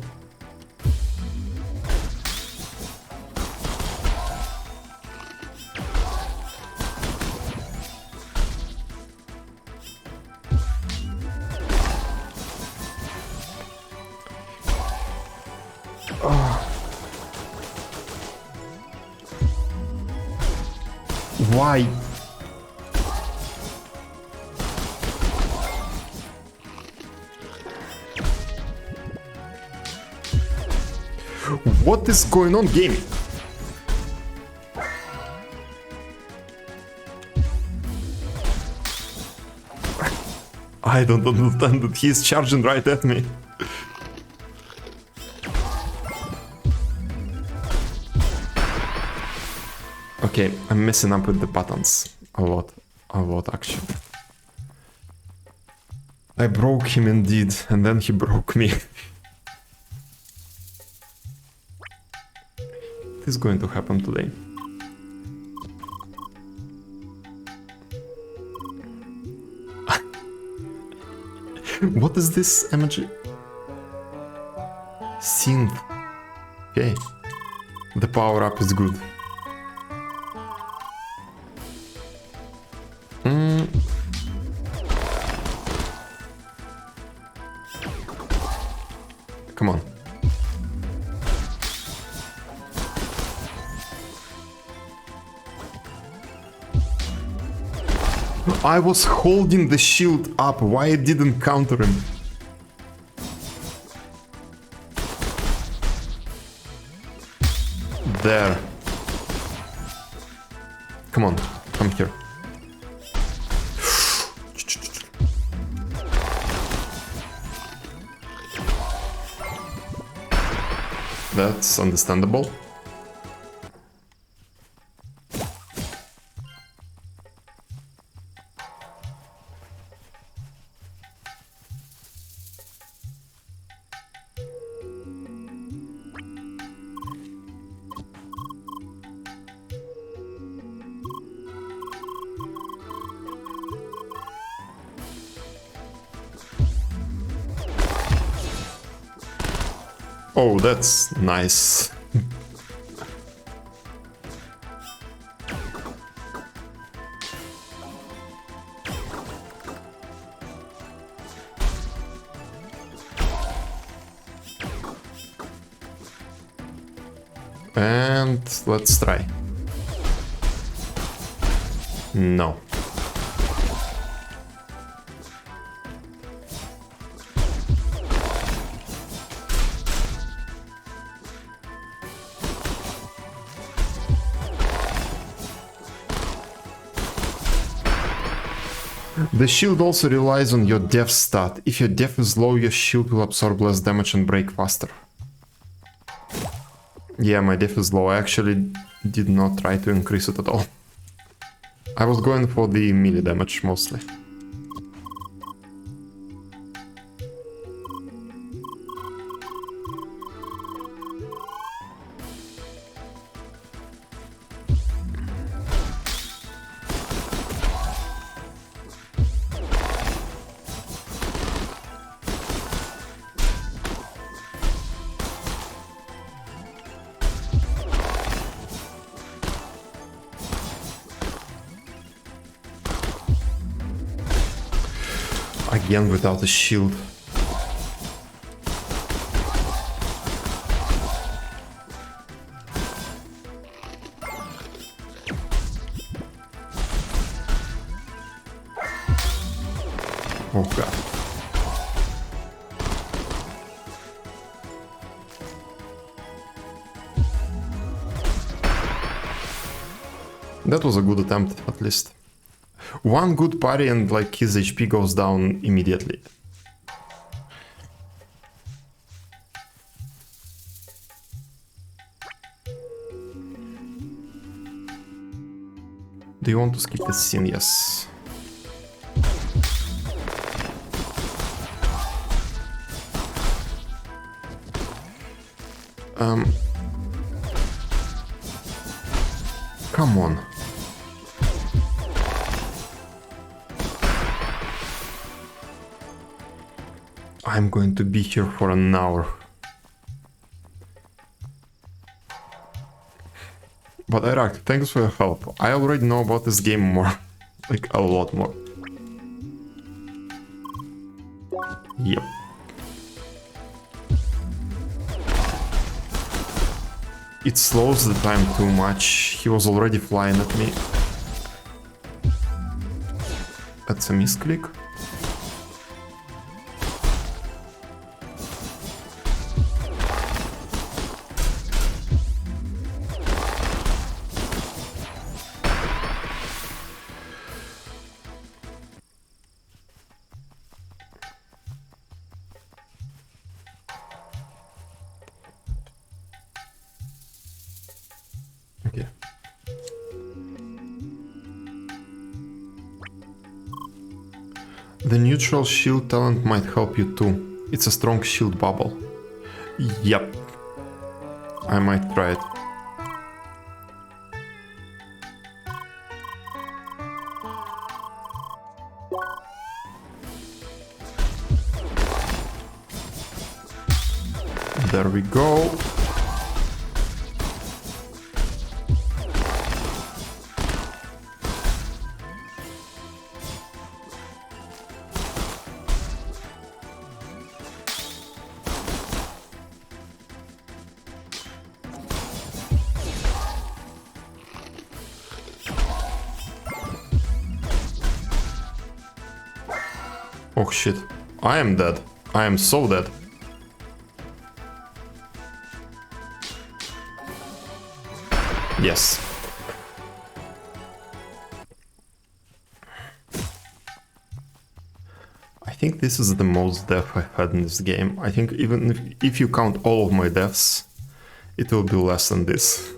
Why? What is going on, game? I don't understand that he's charging right at me. Okay, I'm messing up with the buttons a lot actually. I broke him indeed, and then he broke me. Is going to happen today. What is this emoji? Synth. Okay. The power up is good. Come on. I was holding the shield up, why it didn't counter him? There. Come on, come here. That's understandable. Oh, that's nice. And let's try. No. The shield also relies on your def stat. If your def is low, your shield will absorb less damage and break faster. Yeah, my def is low. I actually did not try to increase it at all. I was going for the melee damage mostly. again without a shield. Oh god. That was a good attempt, at least. One good parry and like his HP goes down immediately. Do you want to skip this scene? Yes. Come on. I'm going to be here for an hour. But Iraq, thanks for your help. I already know about this game more. Like, a lot more. Yep. It slows the time too much. He was already flying at me. That's a misclick. Okay. The neutral shield talent might help you too. It's a strong shield bubble. Yep. I might try it. There we go. Oh shit, I am dead. I am so dead. Yes. I think this is the most death I had in this game. I think even if you count all of my deaths, it will be less than this.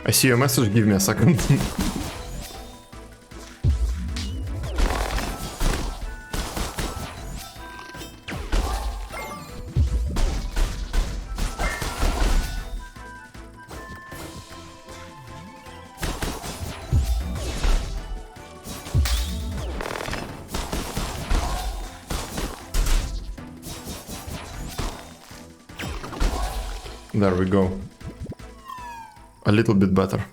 I see your message, give me a second. There we go. A little bit better.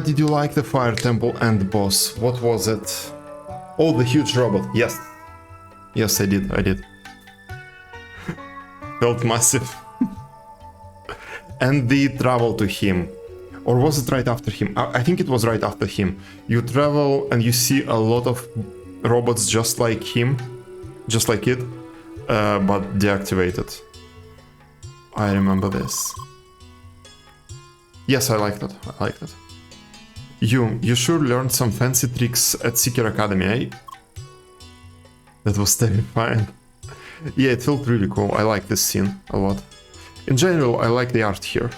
Did you like the fire temple and the boss? What was it? Oh, the huge robot. Yes. Yes, I did. Felt massive. And the travel to him. Or was it right after him? I think it was right after him. You travel and you see a lot of robots just like him, just like it, but deactivated. I remember this. Yes, I like that. I like that. You sure learned some fancy tricks at Seeker Academy, eh? That was terrifying. Yeah, it felt really cool. I like this scene a lot. In general, I like the art here.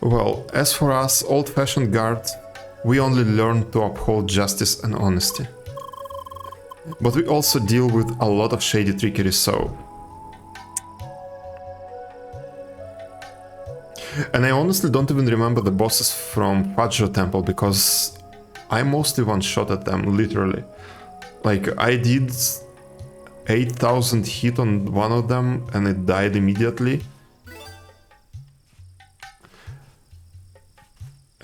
Well, as for us, old-fashioned guards, we only learn to uphold justice and honesty. But we also deal with a lot of shady trickery, so... And I honestly don't even remember the bosses from Fajra Temple, because I mostly one-shot at them, literally. Like, I did 8,000 hit on one of them, and it died immediately.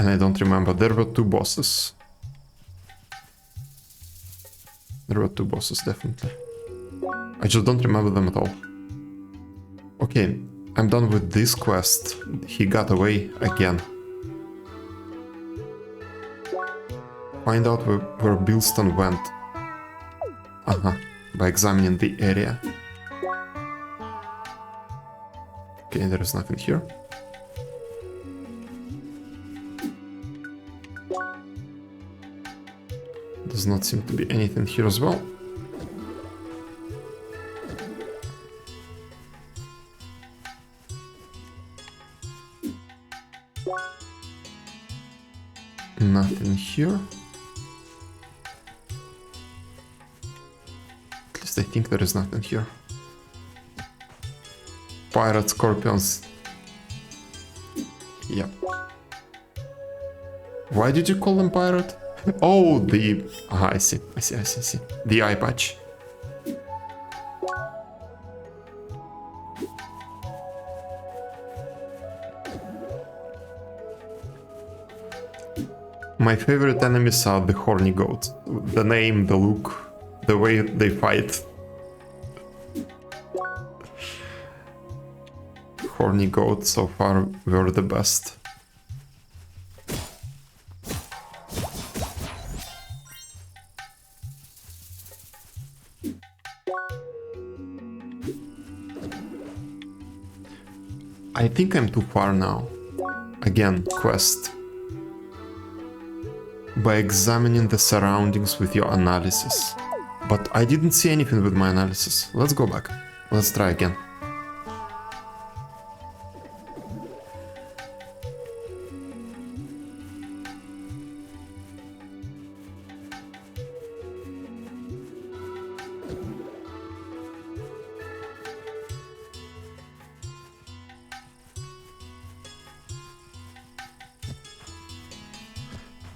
And I don't remember. There were two bosses. There were two bosses, definitely. I just don't remember them at all. Okay, I'm done with this quest. He got away again. Find out where Bilston went. By examining the area. Okay, there is nothing here. Does not seem to be anything here as well. Nothing here. At least I think there is nothing here. Pirate scorpions. Yep. Why did you call them pirate? Oh, the... I see. The eye patch. My favorite enemies are the horny goat. The name, the look, the way they fight. Horny goat so far were the best. I think I'm too far now. Again, quest. By examining the surroundings with your analysis. But I didn't see anything with my analysis. Let's go back. Let's try again.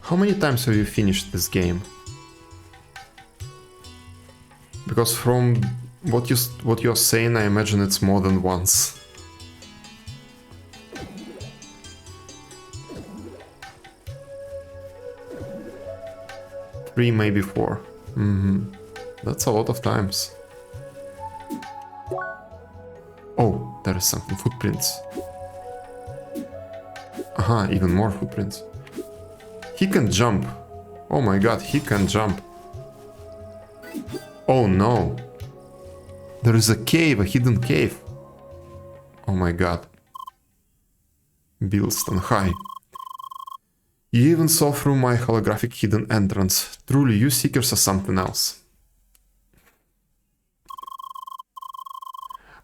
How many times have you finished this game? Because from what you're saying, I imagine it's more than once. Three, maybe four. That's a lot of times. Oh, there is something. Footprints. Aha, even more footprints. He can jump. Oh my god, he can jump. Oh no. There is a cave, a hidden cave. Oh my god. Bilston, hi. You even saw through my holographic hidden entrance. Truly, you seekers are something else.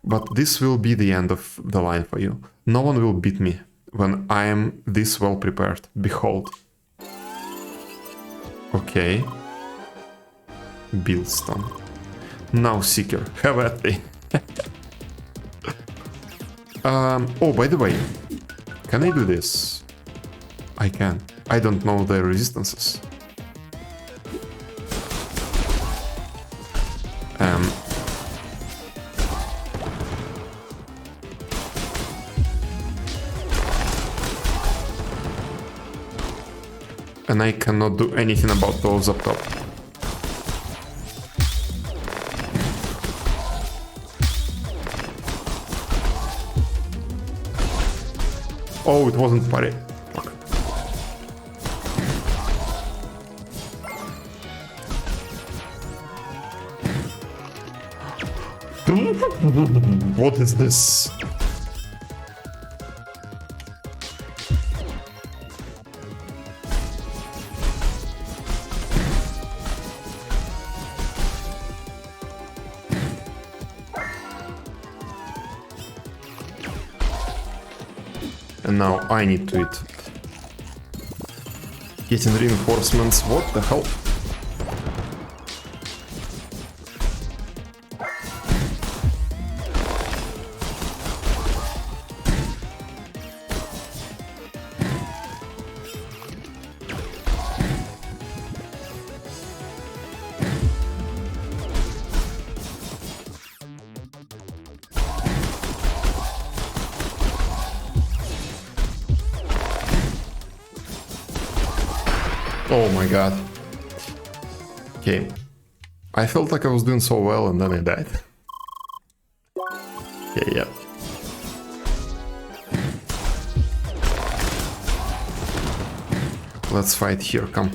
But this will be the end of the line for you. No one will beat me when I am this well prepared. Behold. Okay. Bilston. Now, Seeker, have at me. Oh, by the way, can I do this? I can. I don't know the resistances. And I cannot do anything about those up top. Oh, it wasn't parry. Fuck. What is this? And now I need to eat. Getting reinforcements, what the hell? Oh my god. Okay. I felt like I was doing so well and then I died. Yeah. Let's fight here, come.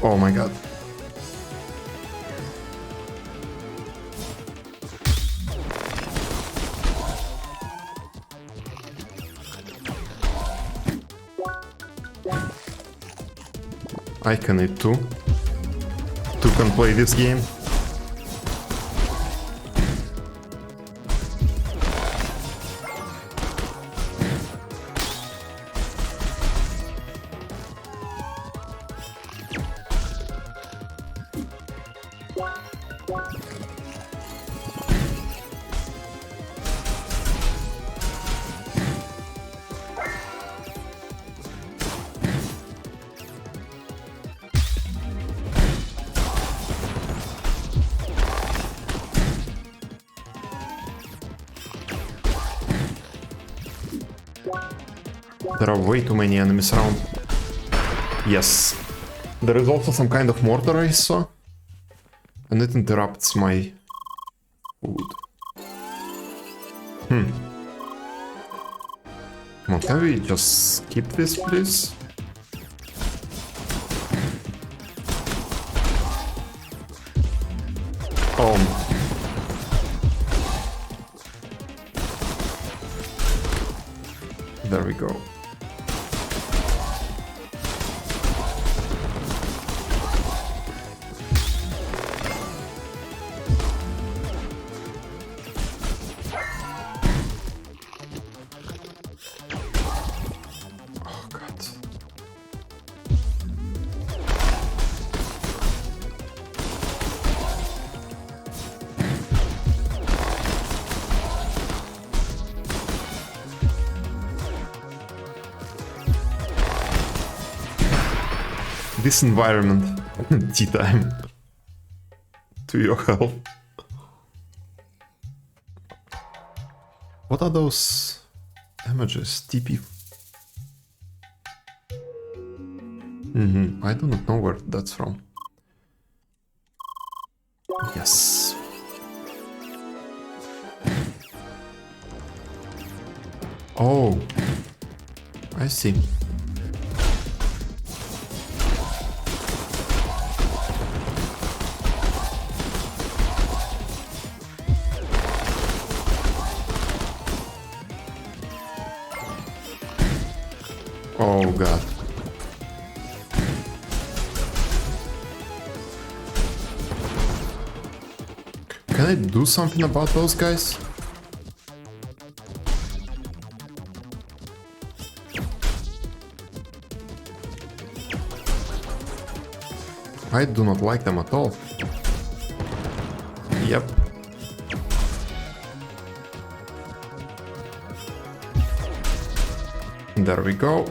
Oh my god. I can eat too. Two can play this game. There are way too many enemies around. Yes. There is also some kind of mortar I saw. And it interrupts my food. Come on, can we just skip this, please? There we go. Oh god. This environment, tea time, to your health. What are those images? TP. I do not know where that's from. Yes. Oh, I see. Oh god. Can I do something about those guys? I do not like them at all. Yep. There we go.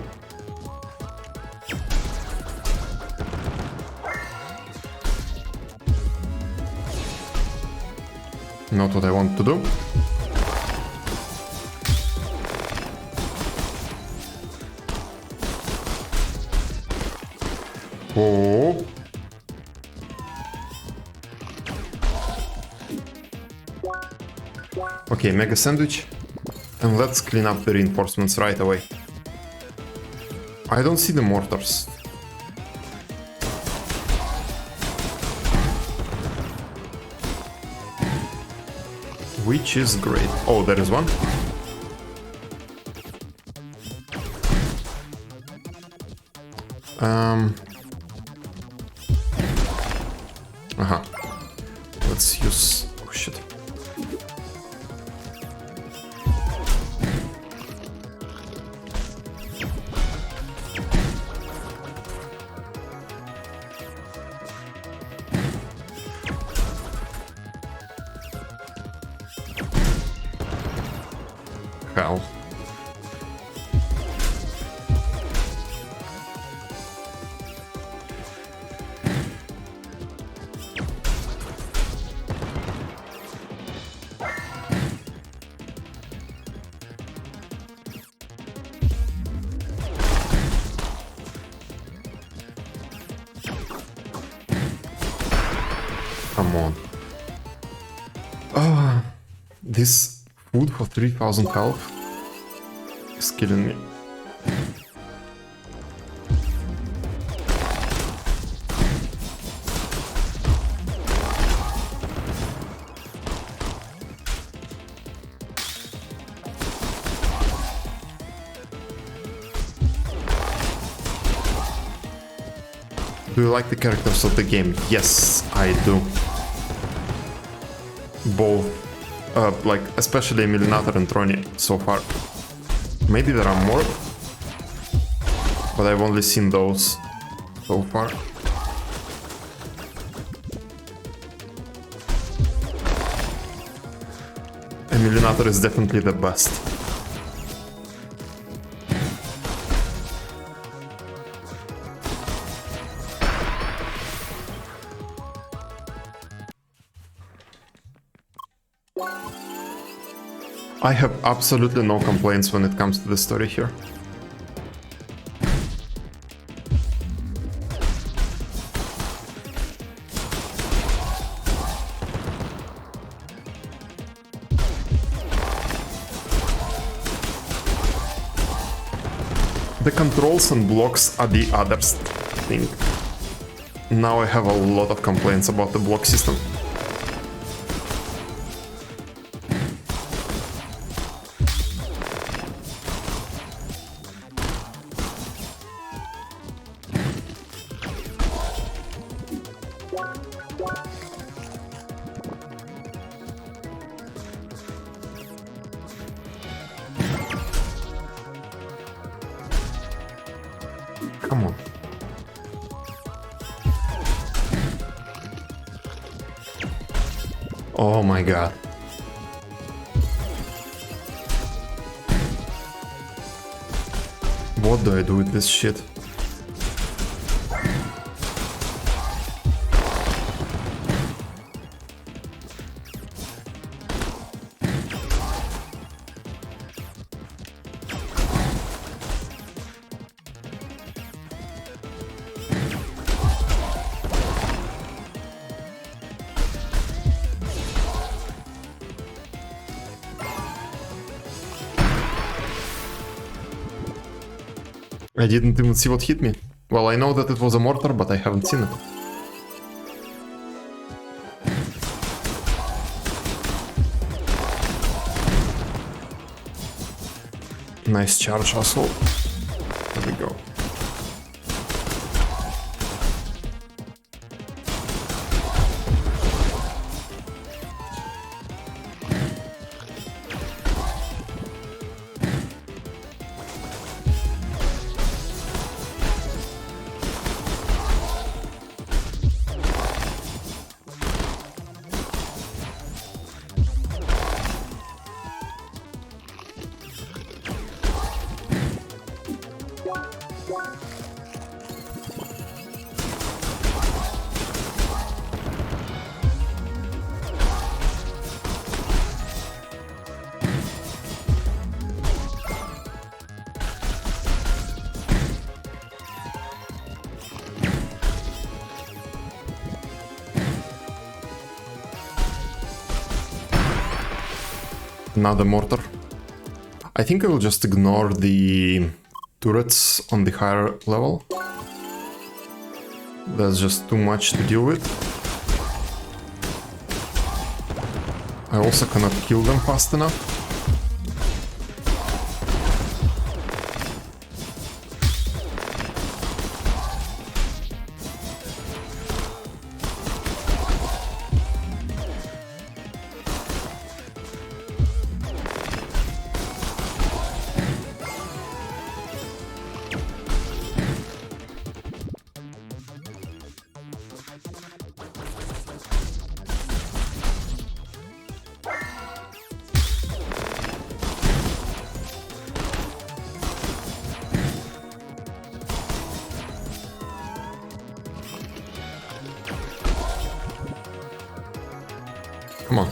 Not what I want to do. Oh. Okay, Mega Sandwich. And let's clean up the reinforcements right away. I don't see the mortars. Which is great. Oh, there is one. Let's use... Oh, shit. Hell. Come on. This food for 3000 health is killing me. Do you like the characters of the game? Yes, I do. Both, like especially Milinator and Trony so far. Maybe there are more, but I've only seen those so far. And Milinator is definitely the best. I have absolutely no complaints when it comes to the story here. The controls and blocks are the other thing. Now I have a lot of complaints about the block system. Come on. Oh my god. What do I do with this shit? I didn't even see what hit me. Well, I know that it was a mortar, but I haven't seen it. Nice charge, asshole. There we go. Another mortar. I think I will just ignore the turrets on the higher level. That's just too much to deal with. I also cannot kill them fast enough. Come on.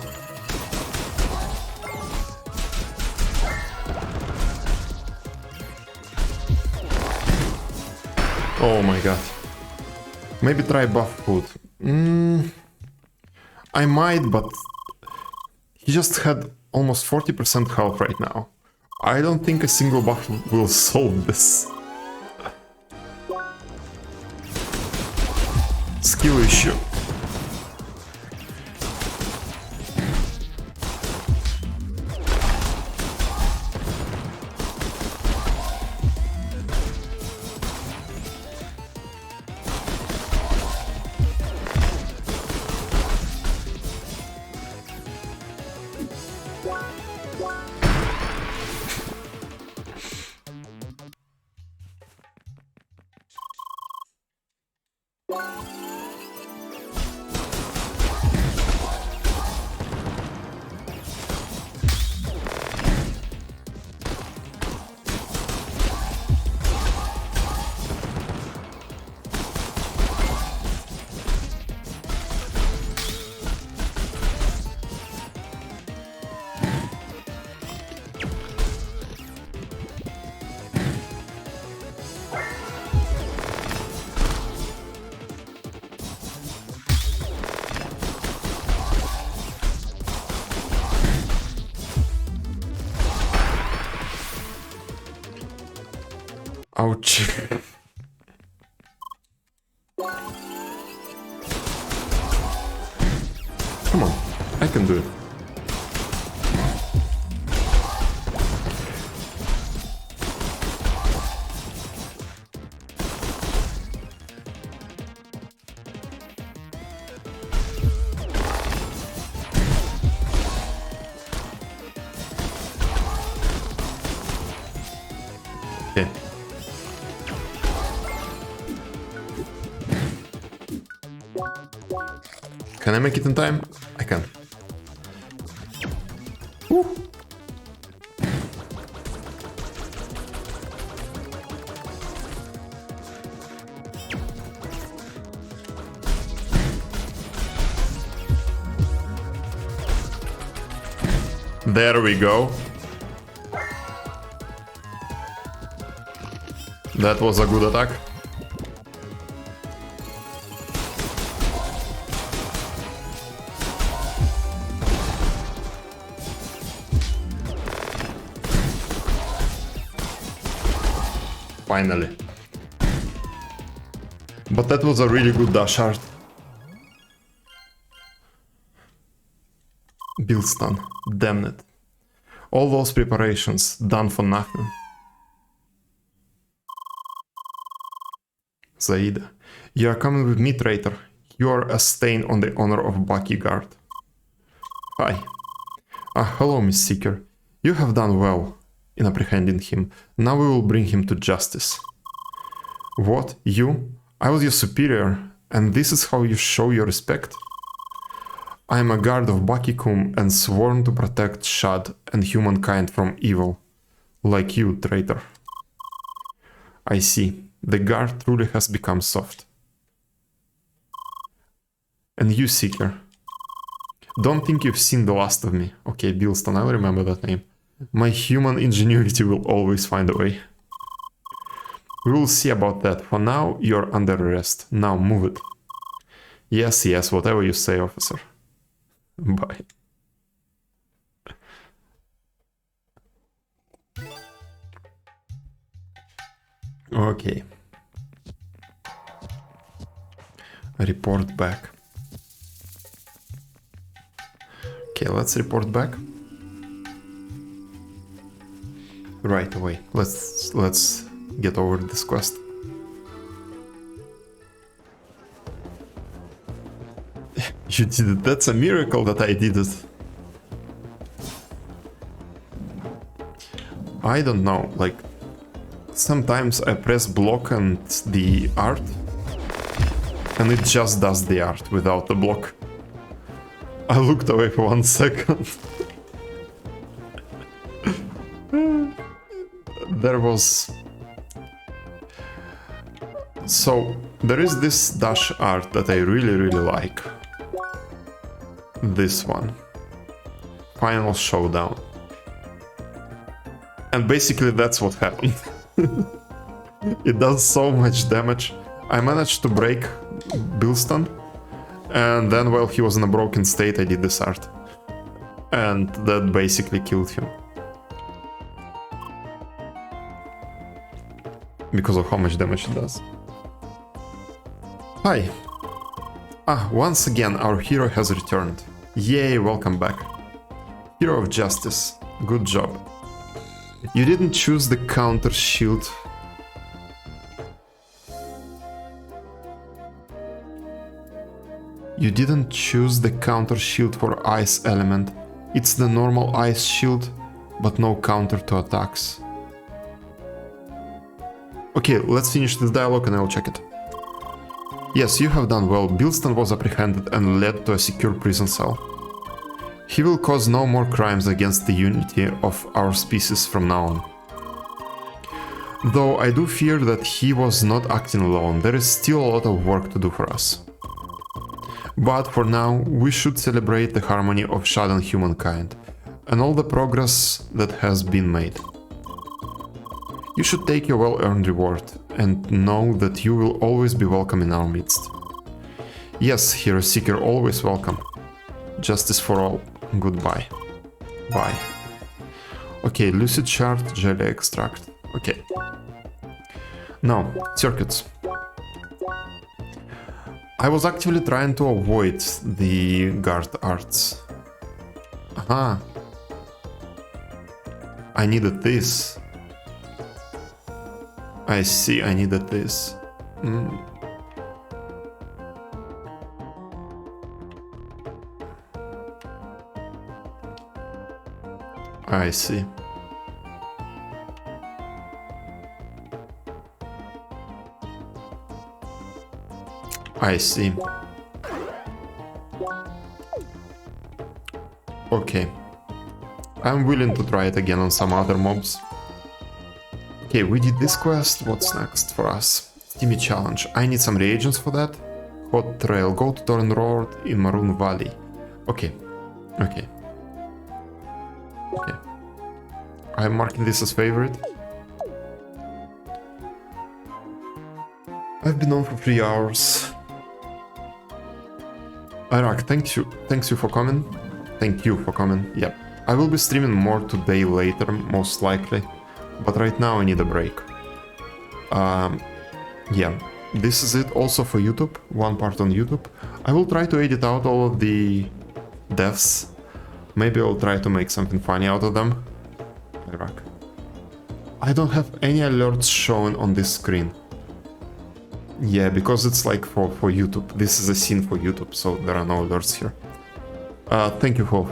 Oh my god. Maybe try buff food. I might, but he just had almost 40% health right now. I don't think a single buff will solve this. Skill issue. Ouch. Come on, I can do it. Okay. Can I make it in time? I can. Woo. There we go. That was a good attack. Finally. But that was a really good dash art. Build stun. Damn it. All those preparations done for nothing. Zaida. You are coming with me, traitor. You are a stain on the honor of Bucky Guard. Hi. Hello, Miss Seeker. You have done well in apprehending him. Now we will bring him to justice. What? You? I was your superior, and this is how you show your respect? I am a guard of Bakikum and sworn to protect Shad and humankind from evil. Like you, traitor. I see. The guard truly has become soft. And you, Seeker. Don't think you've seen the last of me. Okay, Bilston, I'll remember that name. My human ingenuity will always find a way. We will see about that. For now, you're under arrest. Now move it. Yes, yes, whatever you say, officer. Bye. Okay. Report back. Okay, let's report back. Right away. Let's get over this quest. You did it. That's a miracle that I did it. I don't know, like sometimes I press block and the art and it just does the art without the block. I looked away for 1 second. There was... So, there is this dash art that I really like. This one. Final Showdown. And basically that's what happened. It does so much damage. I managed to break Bilston, and then while he was in a broken state I did this art. And that basically killed him. Because of how much damage it does. Hi! Ah, once again our hero has returned. Yay, welcome back. Hero of Justice, good job. You didn't choose the counter shield. You didn't choose the counter shield for ice element. It's the normal ice shield, but no counter to attacks. Okay, let's finish this dialogue and I'll check it. Yes, you have done well. Bilston was apprehended and led to a secure prison cell. He will cause no more crimes against the unity of our species from now on. Though I do fear that he was not acting alone, there is still a lot of work to do for us. But for now, we should celebrate the harmony of shodden humankind and all the progress that has been made. You should take your well-earned reward and know that you will always be welcome in our midst. Yes, Hero Seeker, always welcome. Justice for all. Goodbye. Bye. Okay, Lucid Shard, Jelly Extract. Okay. Now, circuits. I was actively trying to avoid the guard arts. Aha. I needed this. I see, I needed this. I see. I see. Okay. I'm willing to try it again on some other mobs. Okay, we did this quest. What's next for us? Steamy Challenge. I need some reagents for that. Hot Trail. Go to Torn Road in Maroon Valley. Okay. Okay. Okay. I'm marking this as favorite. I've been on for 3 hours. Iraq, thanks you for coming. Thank you for coming. Yep. I will be streaming more today later, most likely. But right now I need a break. Yeah. This is it also for YouTube. One part on YouTube. I will try to edit out all of the deaths. Maybe I'll try to make something funny out of them. Iraq. I don't have any alerts shown on this screen. Yeah, because it's like for YouTube. This is a scene for YouTube, so there are no alerts here. Thank you for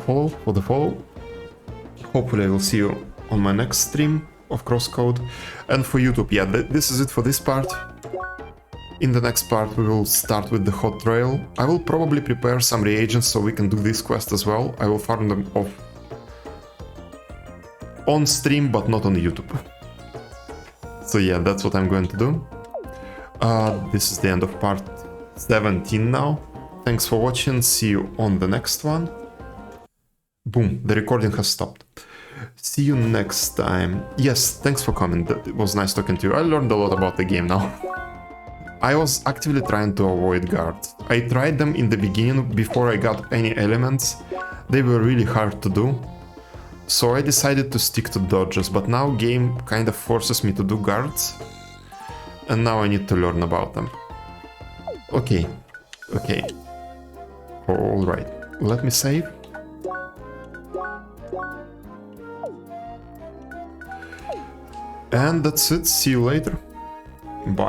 the follow. Hopefully I will see you on my next stream of CrossCode. And for YouTube, yeah, this is it for this part. In the next part we will start with the Hot Trail. I will probably prepare some reagents so we can do this quest as well. I will farm them off on stream, but not on YouTube. So yeah, that's what I'm going to do. This is the end of part 17 now. Thanks for watching, see you on the next one. Boom, the recording has stopped. See you next time. Yes, thanks for coming, it was nice talking to you. I learned a lot about the game now. I was actively trying to avoid guards. I tried them in the beginning before I got any elements. They were really hard to do. So I decided to stick to dodges, but now game kind of forces me to do guards. and now I need to learn about them. Okay, okay. Alright, let me save. And that's it, see you later. Bye.